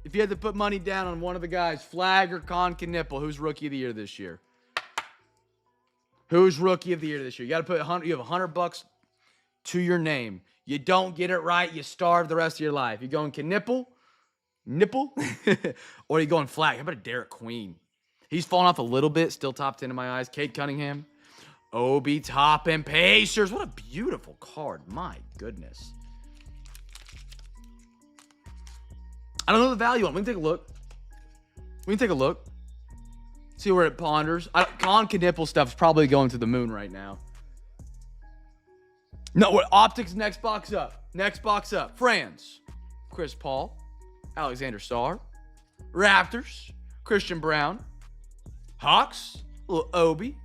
If you had to put money down on one of the guys, Flag or Con Canupo, who's rookie of the year this year? Who's rookie of the year this year? You got to put you have $100 to your name. You don't get it right, you starve the rest of your life. You going Canupo, or you going Flag? How about a Derek Queen? He's fallen off a little bit, still top 10 in my eyes. Cade Cunningham, Obi Toppin, Pacers. What a beautiful card. My goodness. I don't know the value on it. We can take a look. See where it ponders. Con Canupo stuff's probably going to the moon right now. No, what? Optics next box up. Franz, Chris Paul, Alexander Sarr, Raptors, Christian Brown, Hawks, little Obi,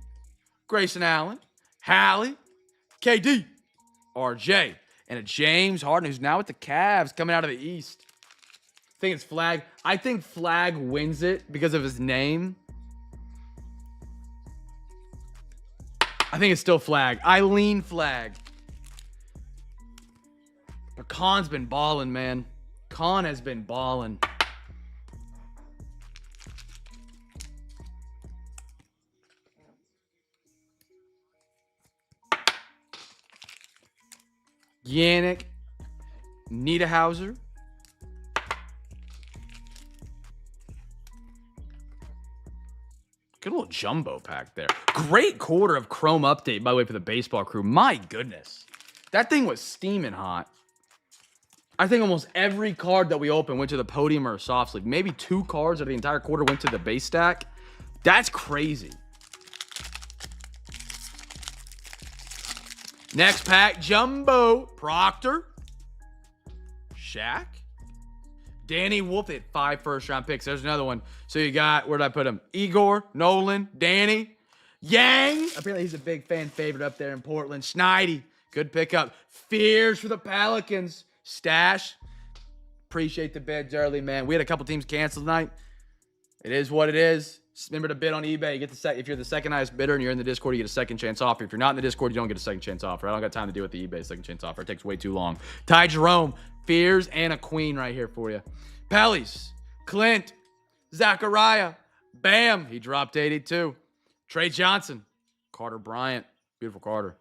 Grayson Allen, Hallie, KD, RJ, and a James Harden who's now with the Cavs coming out of the East. I think it's Flag. I think Flag wins it because of his name. I think it's still Flag. I lean Flag. But Con's been balling, man. Con has been balling. Yannick Niederhauser. Good little jumbo pack there. Great quarter of Chrome update, by the way, for the baseball crew. My goodness. That thing was steaming hot. I think almost every card that we opened went to the podium or a soft sleeve. Maybe 2 cards of the entire quarter went to the base stack. That's crazy. Next pack, Jumbo. Proctor. Shaq. Danny Wolf at 5 first-round picks. There's another one. So you got, where did I put him? Igor, Nolan, Danny, Yang. Apparently he's a big fan favorite up there in Portland. Schneidi, good pickup. Fears for the Pelicans. Stash. Appreciate the bids early, man. We had a couple teams cancel tonight. It is what it is. Just remember to bid on eBay. You get the if you're the second highest bidder and you're in the Discord, you get a second chance offer. If you're not in the Discord, you don't get a second chance offer. I don't got time to deal with the eBay second chance offer. It takes way too long. Ty Jerome, Fears, and a queen right here for you. Pellies, Clint, Zachariah, Bam. He dropped 82. Trey Johnson, Carter Bryant. Beautiful Carter.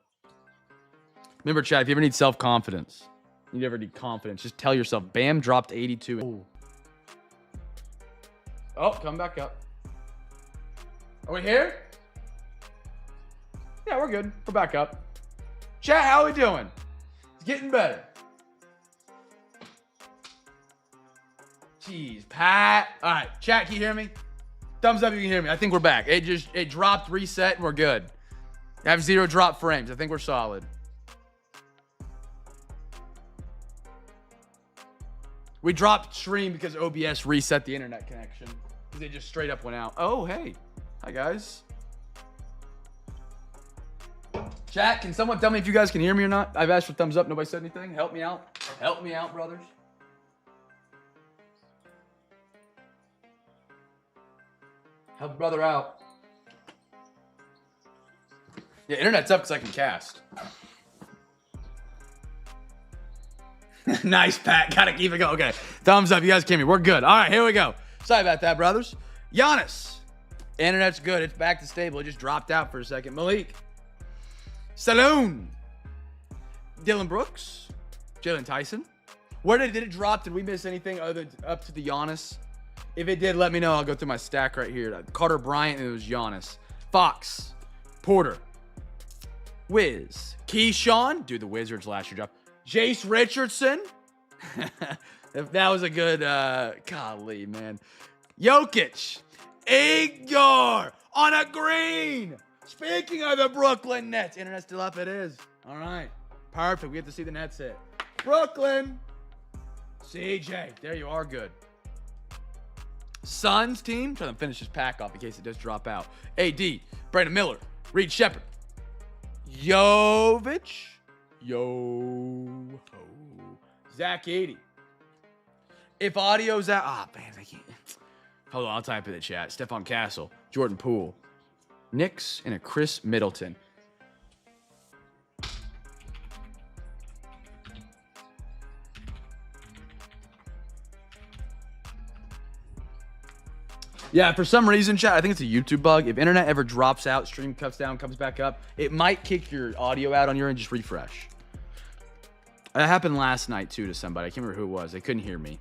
Remember, chat, if you ever need self-confidence, you never need confidence, just tell yourself, Bam dropped 82. Ooh. Oh, come back up. Are we here? Yeah, we're good. We're back up. Chat, how are we doing? It's getting better. Jeez, Pat. All right, chat, can you hear me? Thumbs up if you can hear me. I think we're back. It dropped, reset, and we're good. I have 0 drop frames. I think we're solid. We dropped stream because OBS reset the internet connection. Because it just straight up went out. Oh, hey. Hi, guys. Chat, can someone tell me if you guys can hear me or not? I've asked for thumbs up. Nobody said anything. Help me out. Help me out, brothers. Help a brother out. Yeah, internet's up because I can cast. Nice, Pat. Gotta keep it going. Okay, thumbs up. You guys can hear me. We're good. All right, here we go. Sorry about that, brothers. Giannis. Internet's good. It's back to stable. It just dropped out for a second. Malik. Saloon. Dylan Brooks. Jalen Tyson. Where did it drop? Did we miss anything other than up to the Giannis? If it did, let me know. I'll go through my stack right here. Carter Bryant, and it was Giannis. Fox. Porter. Wiz. Keyshawn. Dude, the Wizards last year dropped. Jace Richardson. That was a good, golly, man. Jokic. Igor on a green. Speaking of the Brooklyn Nets. Internet still up? It is. All right. Perfect. We get to see the Nets hit. Brooklyn. CJ. There you are. Good. Suns team. Trying to finish this pack off in case it does drop out. AD. Brandon Miller. Reed Shepard. Jovic. Yo. Zach 80. If audio's out. Ah, man, I can't. Hold on, I'll type in the chat. Stephon Castle. Jordan Poole. Knicks and a Chris Middleton. Yeah, for some reason, chat, I think it's a YouTube bug. If internet ever drops out, stream cuts down, comes back up, it might kick your audio out on your end. Just refresh. That happened last night, too, to somebody. I can't remember who it was. They couldn't hear me.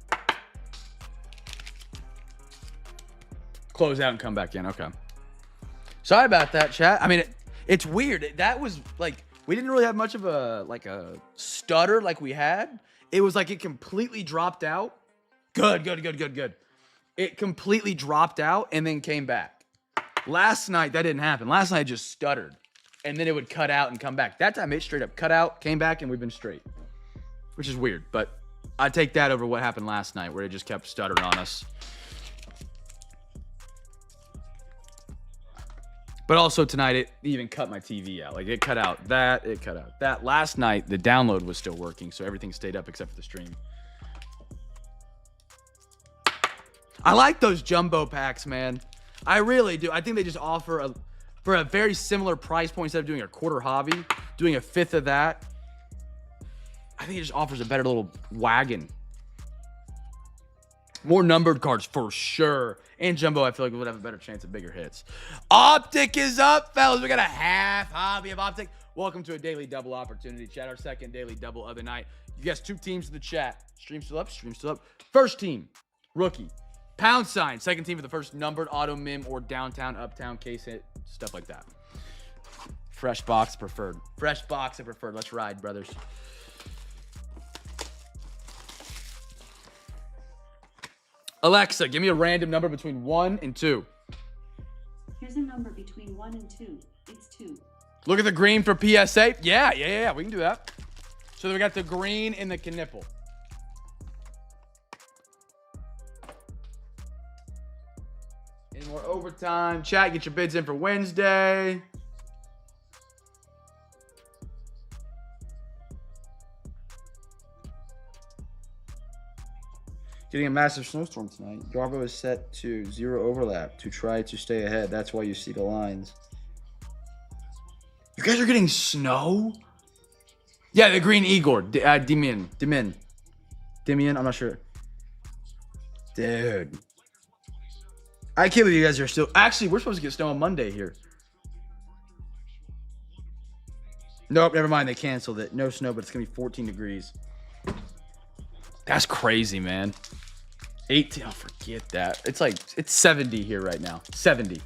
Close out and come back in. Okay. Sorry about that, chat. I mean, it's weird. That was, like, we didn't really have much of a stutter like we had. It was like it completely dropped out. Good. It completely dropped out and then came back. Last night, that didn't happen. Last night, it just stuttered. And then it would cut out and come back. That time, it straight up cut out, came back, and we've been straight. Which is weird, but I take that over what happened last night where it just kept stuttering on us. But also tonight, it even cut my TV out. Like, it cut out that, it cut out that. Last night, the download was still working, so everything stayed up except for the stream. I like those jumbo packs, man. I really do. I think they just offer, for a very similar price point, instead of doing a quarter hobby, doing a fifth of that, I think it just offers a better little wagon. More numbered cards for sure. And jumbo, I feel like would have a better chance of bigger hits. Optic is up, fellas. We got a half hobby of Optic. Welcome to a daily double opportunity, chat. Our second daily double of the night. You guys, 2 teams in the chat. Stream still up, stream still up. First team, rookie. #. Second team for the first numbered auto mim or downtown, uptown case hit, stuff like that. Fresh box preferred. Fresh box preferred. Let's ride, brothers. Alexa, give me a random number between 1 and 2. Here's a number between 1 and 2. It's 2. Look at the green for PSA. Yeah. We can do that. So then we got the green and the knipple. Any more overtime? Chat, get your bids in for Wednesday. Getting a massive snowstorm tonight. Garbo is set to 0 overlap to try to stay ahead. That's why you see the lines. You guys are getting snow? Yeah, the green Igor. Dimian. I'm not sure. Dude. I can't believe you guys are still... Actually, we're supposed to get snow on Monday here. Nope, never mind. They canceled it. No snow, but it's going to be 14 degrees. That's crazy, man. 18. Oh, forget that. It's 70 here right now. 70.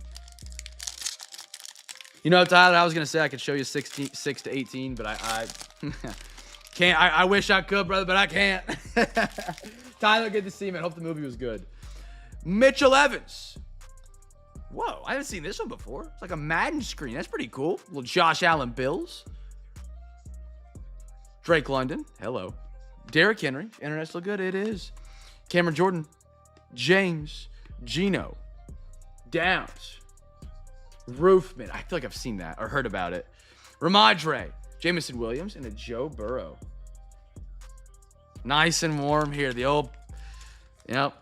You know, Tyler, I was going to say I could show you 6 to 18, but I can't. I wish I could, brother, but I can't. Tyler, good to see you, man. Hope the movie was good. Mitchell Evans. Whoa, I haven't seen this one before. It's like a Madden screen. That's pretty cool. Little Josh Allen Bills. Drake London. Hello. Derrick Henry. Internet's look good. It is. Cameron Jordan. James. Gino. Downs. Roofman. I feel like I've seen that or heard about it. Ramadre. Jameson Williams. And a Joe Burrow. Nice and warm here. The old... Yep.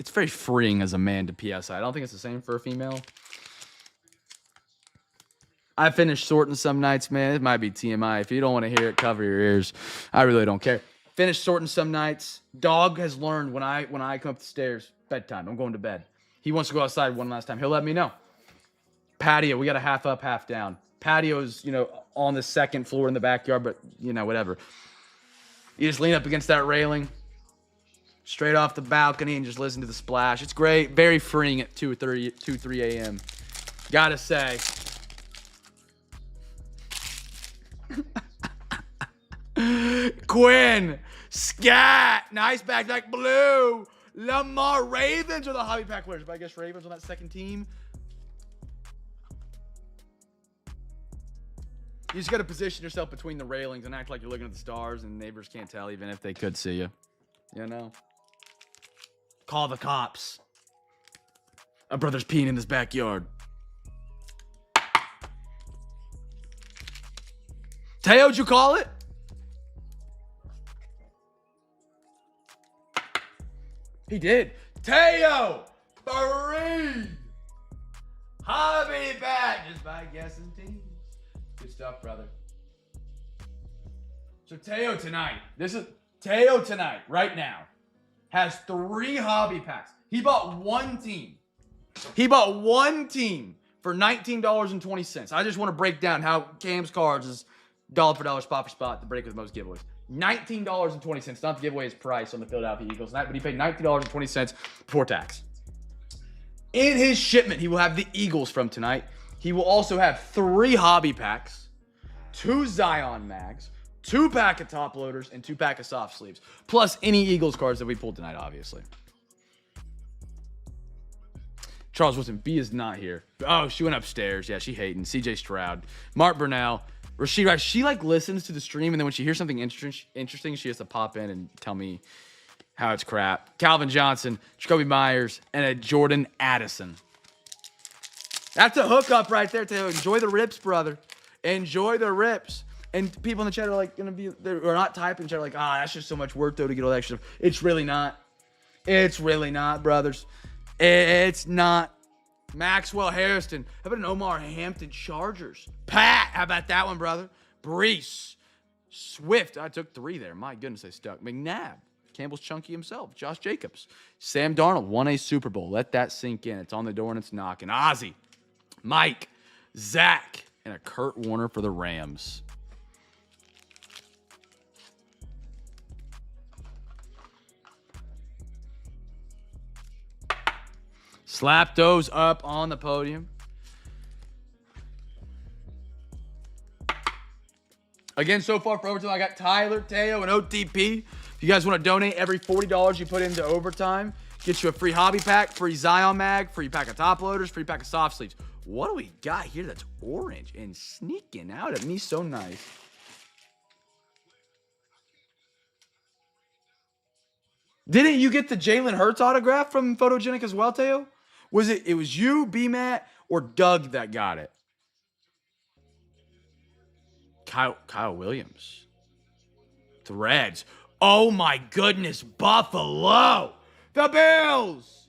It's very freeing as a man to PSI. I don't think it's the same for a female. I finished sorting some nights, man. It might be TMI. If you don't want to hear it, cover your ears. I really don't care. Finished sorting some nights. Dog has learned when I come up the stairs, bedtime. I'm going to bed. He wants to go outside one last time. He'll let me know. Patio. We got a half up, half down. Patio's, on the second floor in the backyard, but, whatever. You just lean up against that railing. Straight off the balcony and just listen to the splash. It's great. Very freeing at 2, 3 a.m. Gotta say. Quinn. Scat. Nice back like blue. Lamar. Ravens are the hobby pack winners. But I guess Ravens on that second team. You just got to position yourself between the railings and act like you're looking at the stars and neighbors can't tell even if they could see you. Call the cops. A brother's peeing in his backyard. Teo'd you call it? He did. Teo! Breathe! Hobby badges by guessing teams. Good stuff, brother. So Teo tonight. Teo tonight, right now, has 3 hobby packs. He bought one team. For $19.20. I just want to break down how Cam's Cards is dollar for dollar, spot for spot, the break with most giveaways. $19.20. Not to give away his price on the Philadelphia Eagles, but he paid $19.20 before tax. In his shipment, he will have the Eagles from tonight. He will also have 3 hobby packs, 2 Zion mags, 2 pack of top loaders, and 2 pack of soft sleeves. Plus any Eagles cards that we pulled tonight, obviously. Charles Wilson, B is not here. Oh, she went upstairs. Yeah, she hating. CJ Stroud. Mark Burnell. Rasheed Rice. She listens to the stream, and then when she hears something interesting, she has to pop in and tell me how it's crap. Calvin Johnson, Jacoby Myers, and a Jordan Addison. That's a hookup right there, Taylor. Enjoy the rips, brother. Enjoy the rips. And people in the chat are or not typing in the chat are that's just so much work though to get all that extra stuff. It's really not. It's really not, brothers. It's not. Maxwell Harrison. How about an Omar Hampton Chargers? Pat, how about that one, brother? Brees. Swift. I took 3 there. My goodness, I stuck. McNabb. Campbell's chunky himself. Josh Jacobs. Sam Darnold won a Super Bowl. Let that sink in. It's on the door and it's knocking. Ozzy. Mike, Zach, and a Kurt Warner for the Rams. Slap those up on the podium. Again, so far for overtime, I got Tyler, Teo, and OTP. If you guys want to donate, every $40 you put into overtime gets you a free hobby pack, free Zion mag, free pack of top loaders, free pack of soft sleeves. What do we got here that's orange and sneaking out at me so nice? Didn't you get the Jalen Hurts autograph from Photogenic as well, Teo? It was you, B-Matt, or Doug that got it? Kyle Williams. Threads. Oh my goodness, Buffalo. The Bills.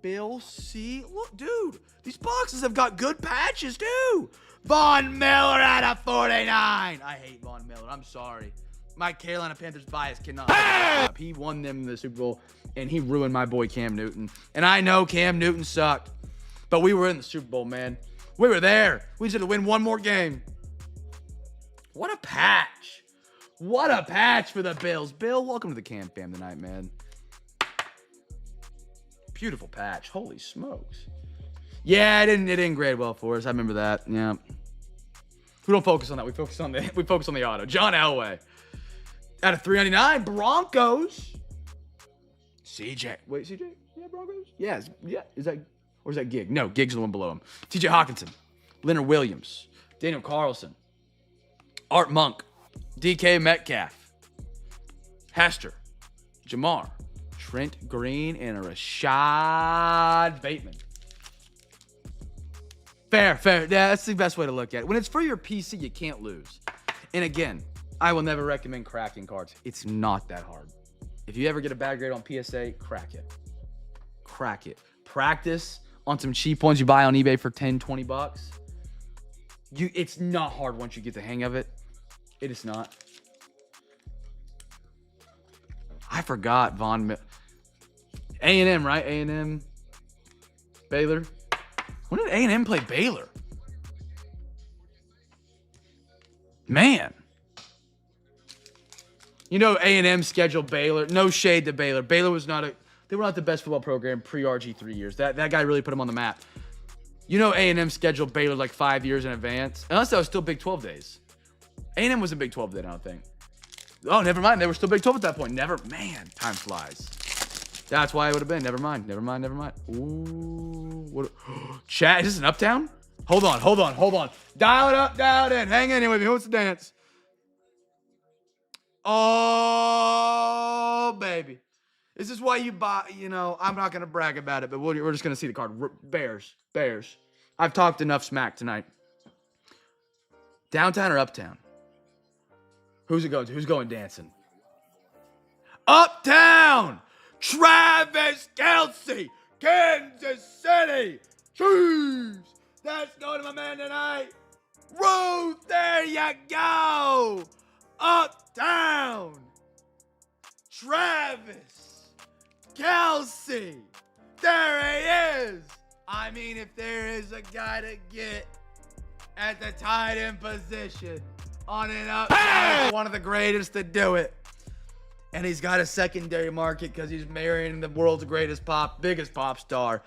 Bill C. Look, dude, these boxes have got good patches too. Von Miller at a 49. I hate Von Miller. I'm sorry. My Carolina Panthers bias cannot stop. He won them the Super Bowl, and he ruined my boy Cam Newton. And I know Cam Newton sucked, but we were in the Super Bowl, man. We were there. We just had to win one more game. What a patch. What a patch for the Bills. Bill, welcome to the CamFam tonight, man. Beautiful patch. Holy smokes. Yeah, it didn't grade well for us. I remember that. Yeah. We don't focus on that. We focus on the auto. John Elway. Out of 399, Broncos. CJ. Wait, CJ? Yeah, Broncos? Yeah. Is that Gig? No, Gig's the one below him. TJ Hawkinson. Leonard Williams. Daniel Carlson. Art Monk. DK Metcalf. Hester. Jamar. Trent Green, and a Rashad Bateman. Fair. Yeah, that's the best way to look at it. When it's for your PC, you can't lose. And again, I will never recommend cracking cards. It's not that hard. If you ever get a bad grade on PSA, crack it. Crack it. Practice on some cheap ones you buy on eBay for 10, 20 bucks. It's not hard once you get the hang of it. It is not. I forgot Von A&M, right? A&M. Baylor. When did A&M play Baylor? Man. You know A&M scheduled Baylor. No shade to Baylor. Baylor was they were not the best football program pre-RG3 years. That guy really put them on the map. You know A&M scheduled Baylor like 5 years in advance. Unless that was still Big 12 days. A&M was in Big 12 then, I don't think. Oh, never mind. They were still Big 12 at that point. Man, time flies. That's why it would have been. Never mind. Ooh. What? Chat, is this an Uptown? Hold on. Dial it up, dial it in. Hang in here with me. Who wants to dance? Oh, baby. This is why you buy, I'm not going to brag about it, but we're just going to see the card. Bears. I've talked enough smack tonight. Downtown or Uptown? Who's it going to? Who's going dancing? Uptown! Travis Kelce! Kansas City! Chiefs! That's going to my man tonight. Ruth, there you go! Uptown! Travis Kelce! There he is! I mean, if there is a guy to get at the tight end position on an Uptown, one of the greatest to do it. And he's got a secondary market because he's marrying the world's biggest pop star.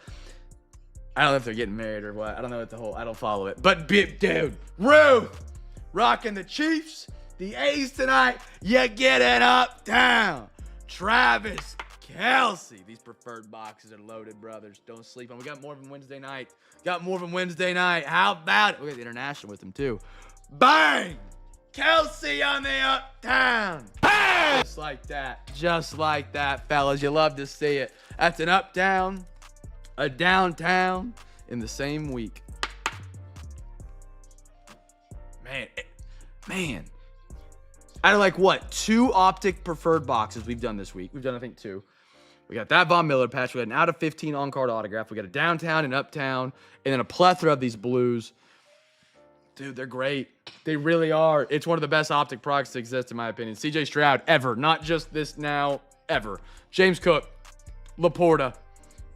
I don't know if they're getting married or what. I don't know I don't follow it. But dude, Ruth, rocking the Chiefs, the A's tonight. You get it Uptown. Travis Kelce. These preferred boxes are loaded, brothers. Don't sleep on. We got more of them Wednesday night. How about it? We got the international with them too. Bang! Kelce on the Uptown. Bang! Just like that, fellas. You love to see it. That's an Uptown, a downtown in the same week. Man. Out of like what? 2 Optic preferred boxes we've done this week. We've done, I think, 2. We got that Von Miller patch. We got an out of 15 on-card autograph. We got a downtown and Uptown, and then a plethora of these blues. Dude, they're great. They really are. It's one of the best Optic products to exist, in my opinion. CJ Stroud, ever. Not just this now, ever. James Cook, Laporta.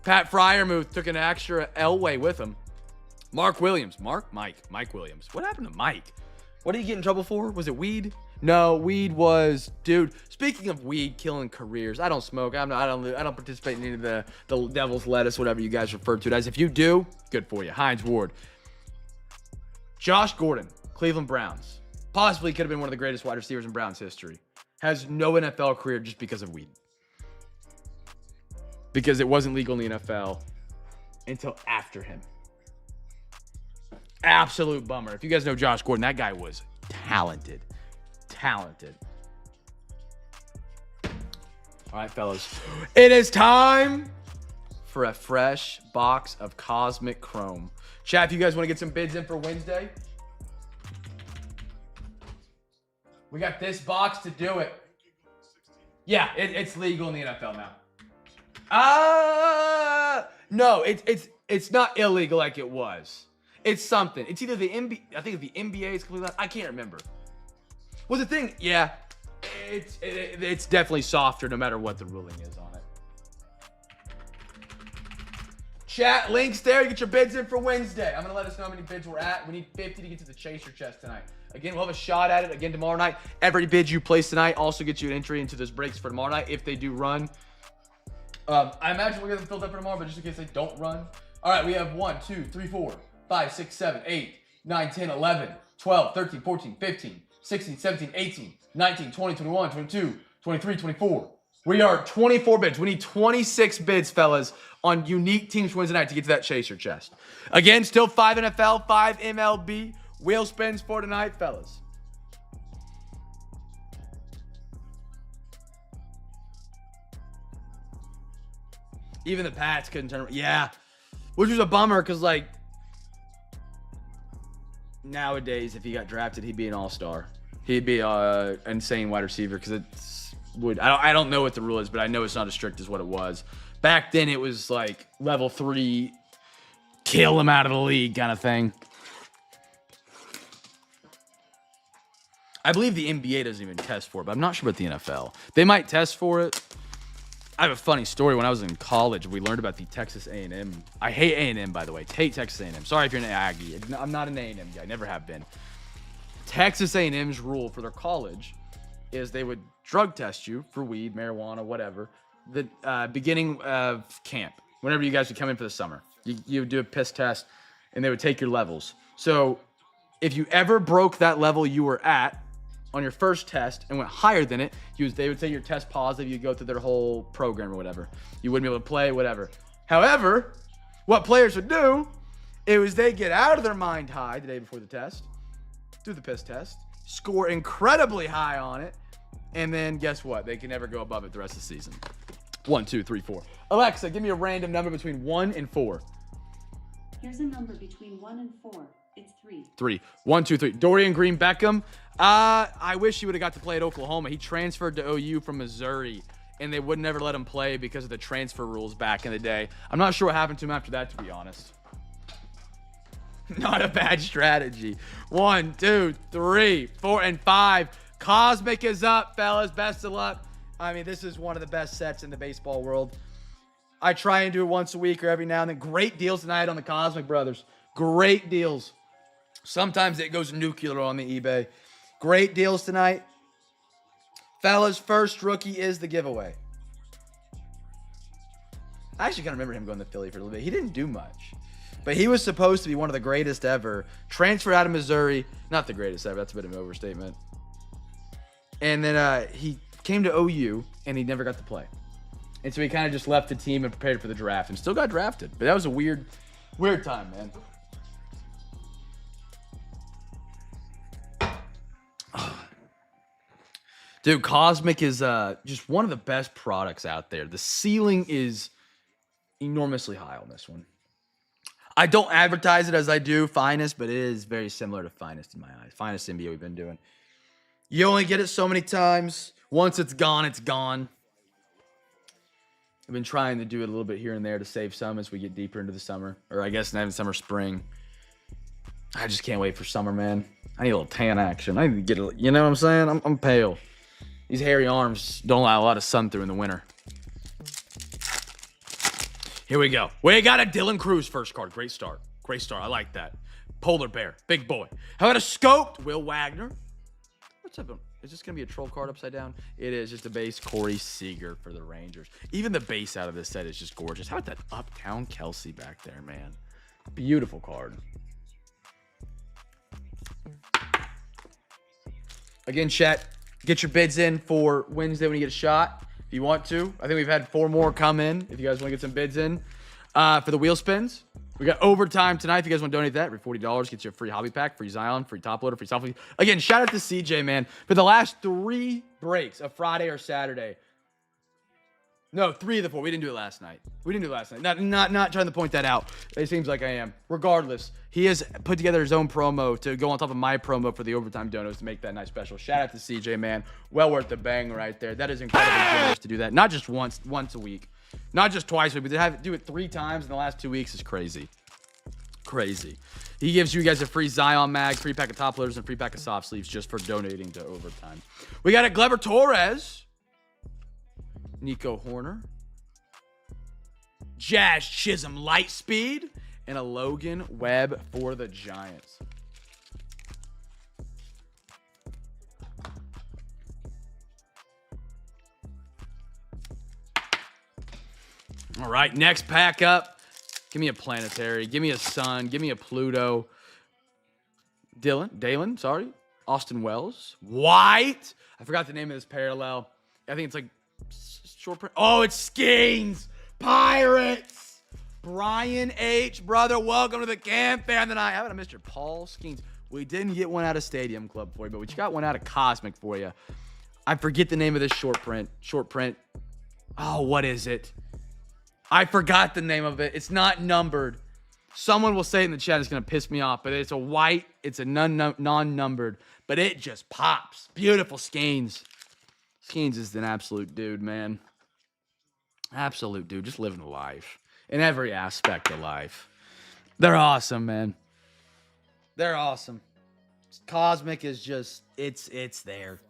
Pat Fryermuth took an extra Elway with him. Mark Williams. Mike Williams. What happened to Mike? What did he get in trouble for? Was it weed? No, weed was, dude. Speaking of weed killing careers, I don't smoke. I don't participate in any of the devil's lettuce, whatever you guys refer to it as. If you do, good for you. Hines Ward. Josh Gordon, Cleveland Browns. Possibly could have been one of the greatest wide receivers in Browns history. Has no NFL career just because of weed. Because it wasn't legal in the NFL until after him. Absolute bummer. If you guys know Josh Gordon, that guy was talented. All right, fellas. It is time for a fresh box of Cosmic Chrome. Chat, if you guys want to get some bids in for Wednesday, we got this box to do it. Yeah, it's legal in the NFL now. No, it's not illegal like it was. It's something. It's either the NBA. I think the NBA is completely. I can't remember. Well, the thing, yeah, it's definitely softer no matter what the ruling is on it. Chat, links there. You get your bids in for Wednesday. I'm gonna let us know how many bids we're at. We need 50 to get to the chaser chest tonight. Again, we'll have a shot at it again tomorrow night. Every bid you place tonight also gets you an entry into those breaks for tomorrow night if they do run. I imagine we'll get them filled up for tomorrow, but just in case they don't run. All right, we have 1, 2, 3, 4, 5, 6, 7, 8, 9, 10, 11, 12, 13, 14, 15, 16, 17, 18, 19, 20, 21, 22, 23, 24. We are 24 bids. We need 26 bids, fellas, on unique teams for Wednesday night to get to that chaser chest. Again, still 5 NFL, 5 MLB. Wheel spins for tonight, fellas. Even the Pats couldn't turn around. Yeah. Which was a bummer because, like, nowadays, if he got drafted, he'd be an all-star. He'd be an insane wide receiver because I don't know what the rule is, but I know it's not as strict as what it was. Back then, it was like level 3, kill him out of the league kind of thing. I believe the NBA doesn't even test for it, but I'm not sure about the NFL. They might test for it. I have a funny story. When I was in college, we learned about the Texas A&M. I hate A&M, by the way. Hate Texas A&M. Sorry if you're an Aggie. I'm not an A&M guy. Never have been. Texas A&M's rule for their college is they would drug test you for weed, marijuana, whatever, the beginning of camp. Whenever you guys would come in for the summer, you would do a piss test, and they would take your levels. So if you ever broke that level you were at on your first test and went higher than it, they would say your test positive. You go through their whole program or whatever. You wouldn't be able to play, whatever. However, what players would do, it was they get out of their mind high the day before the test, do the piss test, score incredibly high on it, and then guess what? They can never go above it the rest of the season. 1, 2, 3, 4. Alexa, give me a random number between 1 and 4. Here's a number between 1 and 4. It's 3. 3. 1, 2, 3. Dorian Green Beckham. I wish he would have got to play at Oklahoma. He transferred to OU from Missouri, and they would never let him play because of the transfer rules back in the day. I'm not sure what happened to him after that, to be honest. Not a bad strategy. 1, 2, 3, 4, and 5. Cosmic is up, fellas. Best of luck. I mean, this is one of the best sets in the baseball world. I try and do it once a week or every now and then. Great deals tonight on the Cosmic Brothers. Great deals. Sometimes it goes nuclear on the eBay. Great deals tonight. Fellas, first rookie is the giveaway. I actually kind of remember him going to Philly for a little bit. He didn't do much. But he was supposed to be one of the greatest ever. Transferred out of Missouri. Not the greatest ever. That's a bit of an overstatement. And then he came to OU, and he never got to play. And so he kind of just left the team and prepared for the draft and still got drafted. But that was a weird time, man. Dude, Cosmic is just one of the best products out there. The ceiling is enormously high on this one. I don't advertise it as I do Finest, but it is very similar to Finest in my eyes. Finest NBA we've been doing. You only get it so many times. Once it's gone, it's gone. I've been trying to do it a little bit here and there to save some as we get deeper into the summer. Or I guess not even summer, spring. I just can't wait for summer, man. I need a little tan action. I need to get a, you know what I'm saying? I'm pale. These hairy arms don't allow a lot of sun through in the winter. Here we go. We got a Dylan Cruz first card. Great start. Gray Star. I like that. Polar Bear. Big boy. How about a scoped Will Wagner? What's up? Is this going to be a troll card upside down? It is. Just a base Corey Seager for the Rangers. Even the base out of this set is just gorgeous. How about that Uptown Kelsey back there, man? Beautiful card. Again, chat, get your bids in for Wednesday when you get a shot. If you want to. I think we've had 4 more come in. If you guys want to get some bids in for the wheel spins. We got overtime tonight. If you guys want to donate that, for $40, get you a free hobby pack, free Zion, free top loader, free selfie. Again, shout out to CJ, man. For the last 3 breaks of Friday or Saturday. No, 3 of the 4. We didn't do it last night. Not trying to point that out. It seems like I am. Regardless, he has put together his own promo to go on top of my promo for the overtime donos to make that nice special. Shout out to CJ, man. Well worth the bang right there. That is incredibly generous to do that. Not just once a week. Not just twice a week, but to have do it 3 times in the last 2 weeks is crazy. Crazy. He gives you guys a free Zion mag, free pack of top loaders, and free pack of soft sleeves just for donating to overtime. We got a Gleyber Torres. Nico Horner, Jazz Chisholm Lightspeed, and a Logan Webb for the Giants. All right, next pack up. Give me a Planetary. Give me a Sun. Give me a Pluto. Dalen, sorry. Austin Wells. White. I forgot the name of this parallel. I think it's like short print. Oh, it's Skeens. Pirates. Brian H. Brother, welcome to the CamFam tonight. How about a Mr. Paul Skeens? We didn't get one out of Stadium Club for you, but we got one out of Cosmic for you. I forget the name of this short print. Oh, what is it? I forgot the name of it. It's not numbered. Someone will say it in the chat. It's going to piss me off, but it's a white. It's a non-numbered, but it just pops. Beautiful Skeens. Skeens is an absolute dude, man. Absolute dude. Just living life in every aspect of life. They're awesome, man. They're awesome. Cosmic is just, it's there.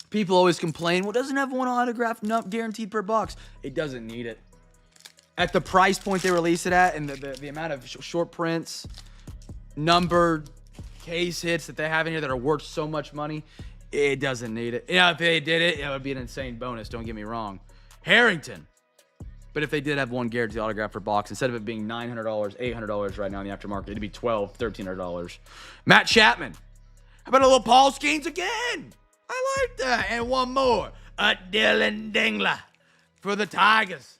People always complain, well, doesn't have one autograph guaranteed per box. It doesn't need it. At the price point they release it at and the amount of short prints, numbered case hits that they have in here that are worth so much money, it doesn't need it. If they did it, it would be an insane bonus. Don't get me wrong. Harrington. But if they did have one guaranteed autograph per box, instead of it being $900, $800 right now in the aftermarket, it'd be $1,200, $1,300. Matt Chapman. How about a little Paul Skeens again? I like that. And one more. A Dylan Dingler for the Tigers.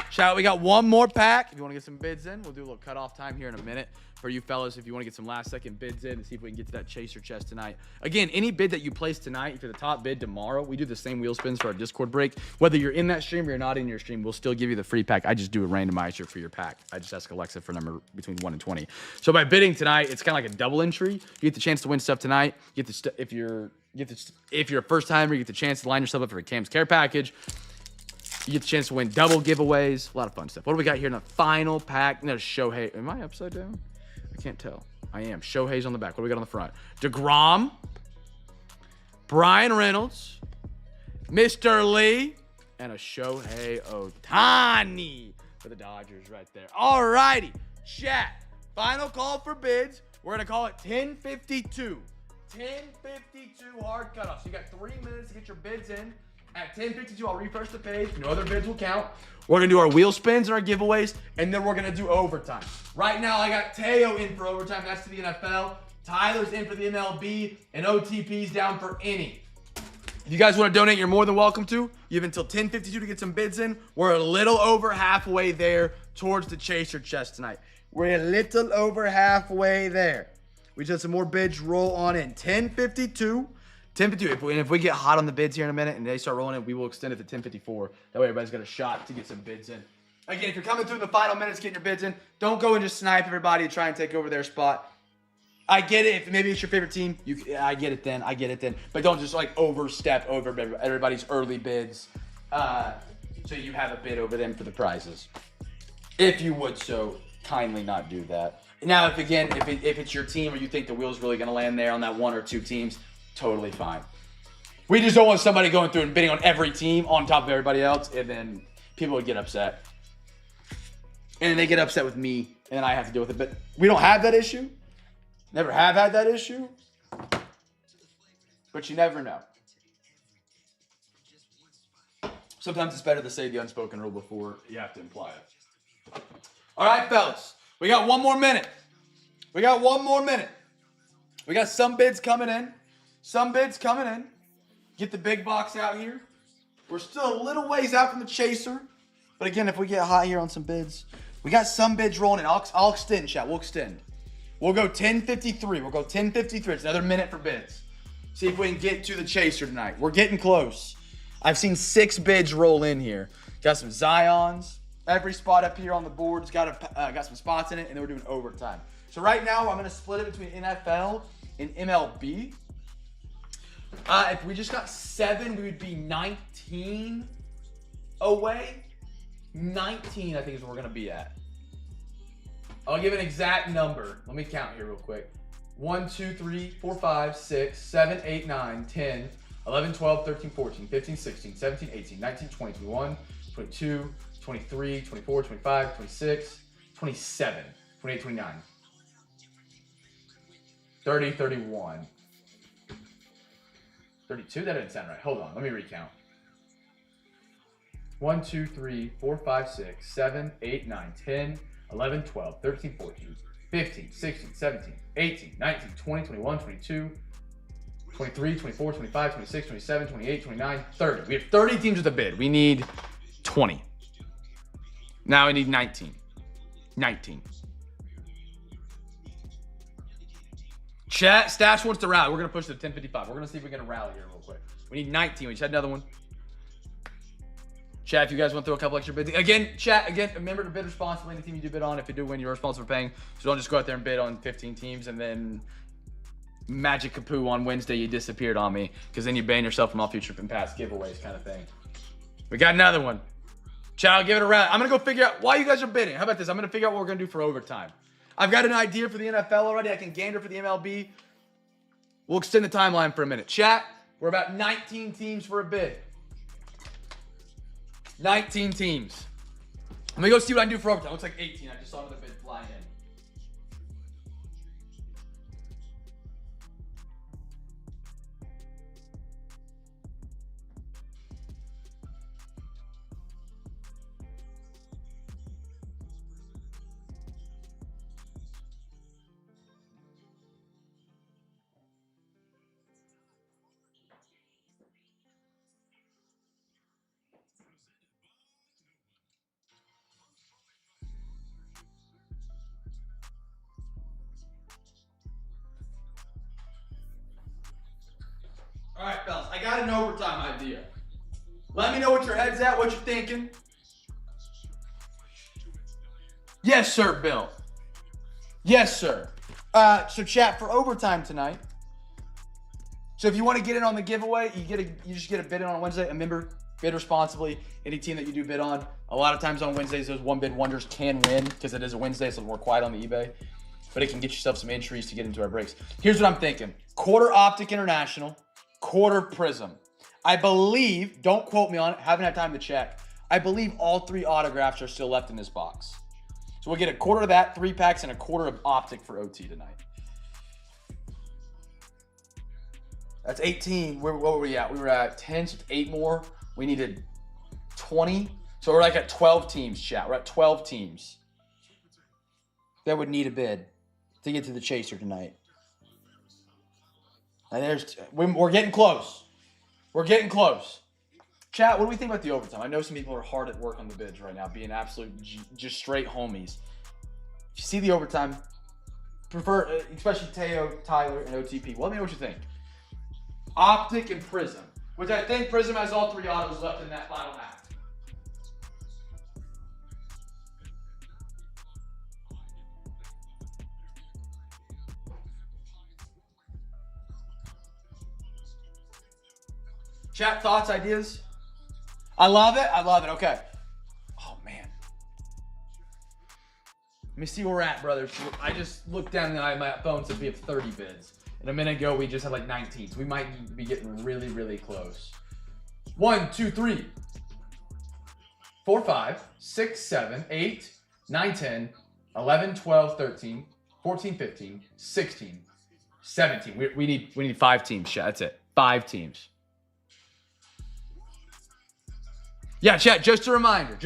Shout out, we got one more pack. If you want to get some bids in, we'll do a little cutoff time here in a minute for you fellas. If you want to get some last second bids in and see if we can get to that chaser chest tonight. Again, any bid that you place tonight, if you're the top bid tomorrow, we do the same wheel spins for our Discord break. Whether you're in that stream or you're not in your stream, we'll still give you the free pack. I just do a randomizer for your pack. I just ask Alexa for a number between 1 and 20. So by bidding tonight, it's kind of like a double entry. You get the chance to win stuff tonight. You get the if you're a first timer, you get the chance to line yourself up for a Cam's Care package. You get the chance to win double giveaways. A lot of fun stuff. What do we got here in the final pack? No, Shohei. Am I upside down? I can't tell. I am. Shohei's on the back. What do we got on the front? DeGrom. Brian Reynolds. Mr. Lee. And a Shohei Ohtani for the Dodgers right there. All righty. Chat. Final call for bids. We're going to call it 10:52. 10:52 hard cutoff. So you got 3 minutes to get your bids in. At 10:52, I'll refresh the page. No other bids will count. We're going to do our wheel spins and our giveaways, and then we're going to do overtime. Right now, I got Teo in for overtime. That's to the NFL. Tyler's in for the MLB, and OTP's down for any. If you guys want to donate, you're more than welcome to. You have until 10:52 to get some bids in. We're a little over halfway there towards the chaser chest tonight. We're a little over halfway there. We just had some more bids roll on in. 10:52. 10:52. If we get hot on the bids here in a minute and they start rolling in, we will extend it to 10:54. That way everybody's got a shot to get some bids in. Again, if you're coming through the final minutes getting your bids in, don't go and just snipe everybody and try and take over their spot. I get it. If maybe it's your favorite team, I get it then. But don't just like overstep over everybody's early bids so you have a bid over them for the prizes. If you would so kindly not do that. Now, if it's your team or you think the wheel's really going to land there on that one or two teams, totally fine. We just don't want somebody going through and bidding on every team on top of everybody else, and then people would get upset. And then they get upset with me, and then I have to deal with it. But we don't have that issue. Never have had that issue. But you never know. Sometimes it's better to say the unspoken rule before you have to imply it. All right, fellas. We got one more minute. We got some bids coming in. Get the big box out here. We're still a little ways out from the chaser. But again, if we get hot here on some bids, we got some bids rolling in. I'll extend, chat. We'll extend. We'll go 10:53. It's another minute for bids. See if we can get to the chaser tonight. We're getting close. I've seen 6 bids roll in here. Got some Zions. Every spot up here on the board's got some spots in it, and then we're doing overtime. So right now, I'm going to split it between NFL and MLB. If we just got 7, we would be 19 away. 19, I think, is where we're going to be at. I'll give an exact number. Let me count here real quick. 1, 2, 3, 4, 5, 6, 7, 8, 9, 10, 11, 12, 13, 14, 15, 16, 17, 18, 19, 20, 21, 22, 23, 24, 25, 26, 27, 28, 29, 30, 31, 32. That didn't sound right. Hold on. Let me recount. 1, 2, 3, 4, 5, 6, 7, 8, 9, 10, 11, 12, 13, 14, 15, 16, 17, 18, 19, 20, 21, 22, 23, 24, 25, 26, 27, 28, 29, 30. We have 30 teams with a bid. We need 20. Now we need 19. 19. Chat, Stash wants to rally. We're going to push to 10:55. We're going to see if we can rally here real quick. We need 19. We just had another one. Chat, if you guys want to throw a couple extra bids. Again, chat, remember to bid responsibly. Any team you do bid on, if you do win, you're responsible for paying. So don't just go out there and bid on 15 teams and then magic kapoo on Wednesday you disappeared on me, because then you ban yourself from all future and past giveaways kind of thing. We got another one. Chat, I'll give it a round. I'm going to go figure out why you guys are bidding. How about this? I'm going to figure out what we're going to do for overtime. I've got an idea for the NFL already. I can gander for the MLB. We'll extend the timeline for a minute. Chat, we're about 19 teams for a bid. 19 teams. Let me go see what I can do for overtime. Looks like 18. I just saw another bid fly in. All right, fellas, I got an overtime idea. Let me know what your head's at, what you're thinking. Yes, sir, Bill. Yes, sir. So chat for overtime tonight. So if you want to get in on the giveaway, you just get a bid in on Wednesday. And remember, bid responsibly. Any team that you do bid on. A lot of times on Wednesdays, those one bid wonders can win because it is a Wednesday, so we're quiet on the eBay. But it can get yourself some entries to get into our breaks. Here's what I'm thinking. Quarter Optic International. Quarter Prism. I believe, don't quote me on it, haven't had time to check. I believe all 3 autographs are still left in this box. So we'll get a quarter of that, 3 packs, and a quarter of Optic for OT tonight. That's 18. What were we at? We were at 10, so 8 more. We needed 20. So we're like at 12 teams, chat. We're at 12 teams that would need a bid to get to the chaser tonight. And we're getting close. We're getting close. Chat, what do we think about the overtime? I know some people are hard at work on the bids right now, being absolute, just straight homies. If you see the overtime, prefer, especially Teo, Tyler, and OTP. Let me know what you think. Optic and Prism, which I think Prism has all 3 autos left in that final half. Chat, thoughts, ideas? I love it. I love it. Okay. Oh, man. me see where we're at, brothers. I just looked down at my phone, said we have 30 bids. And a minute ago, we just had like 19. So we might be getting really, really close. 1, 2, 3, 4, 5, 6, 7, 8, 9, 10, 11, 12, 13, 14, 15, 16, 17. We need 5 teams, chat. That's it. 5 teams. Yeah, chat, just a reminder.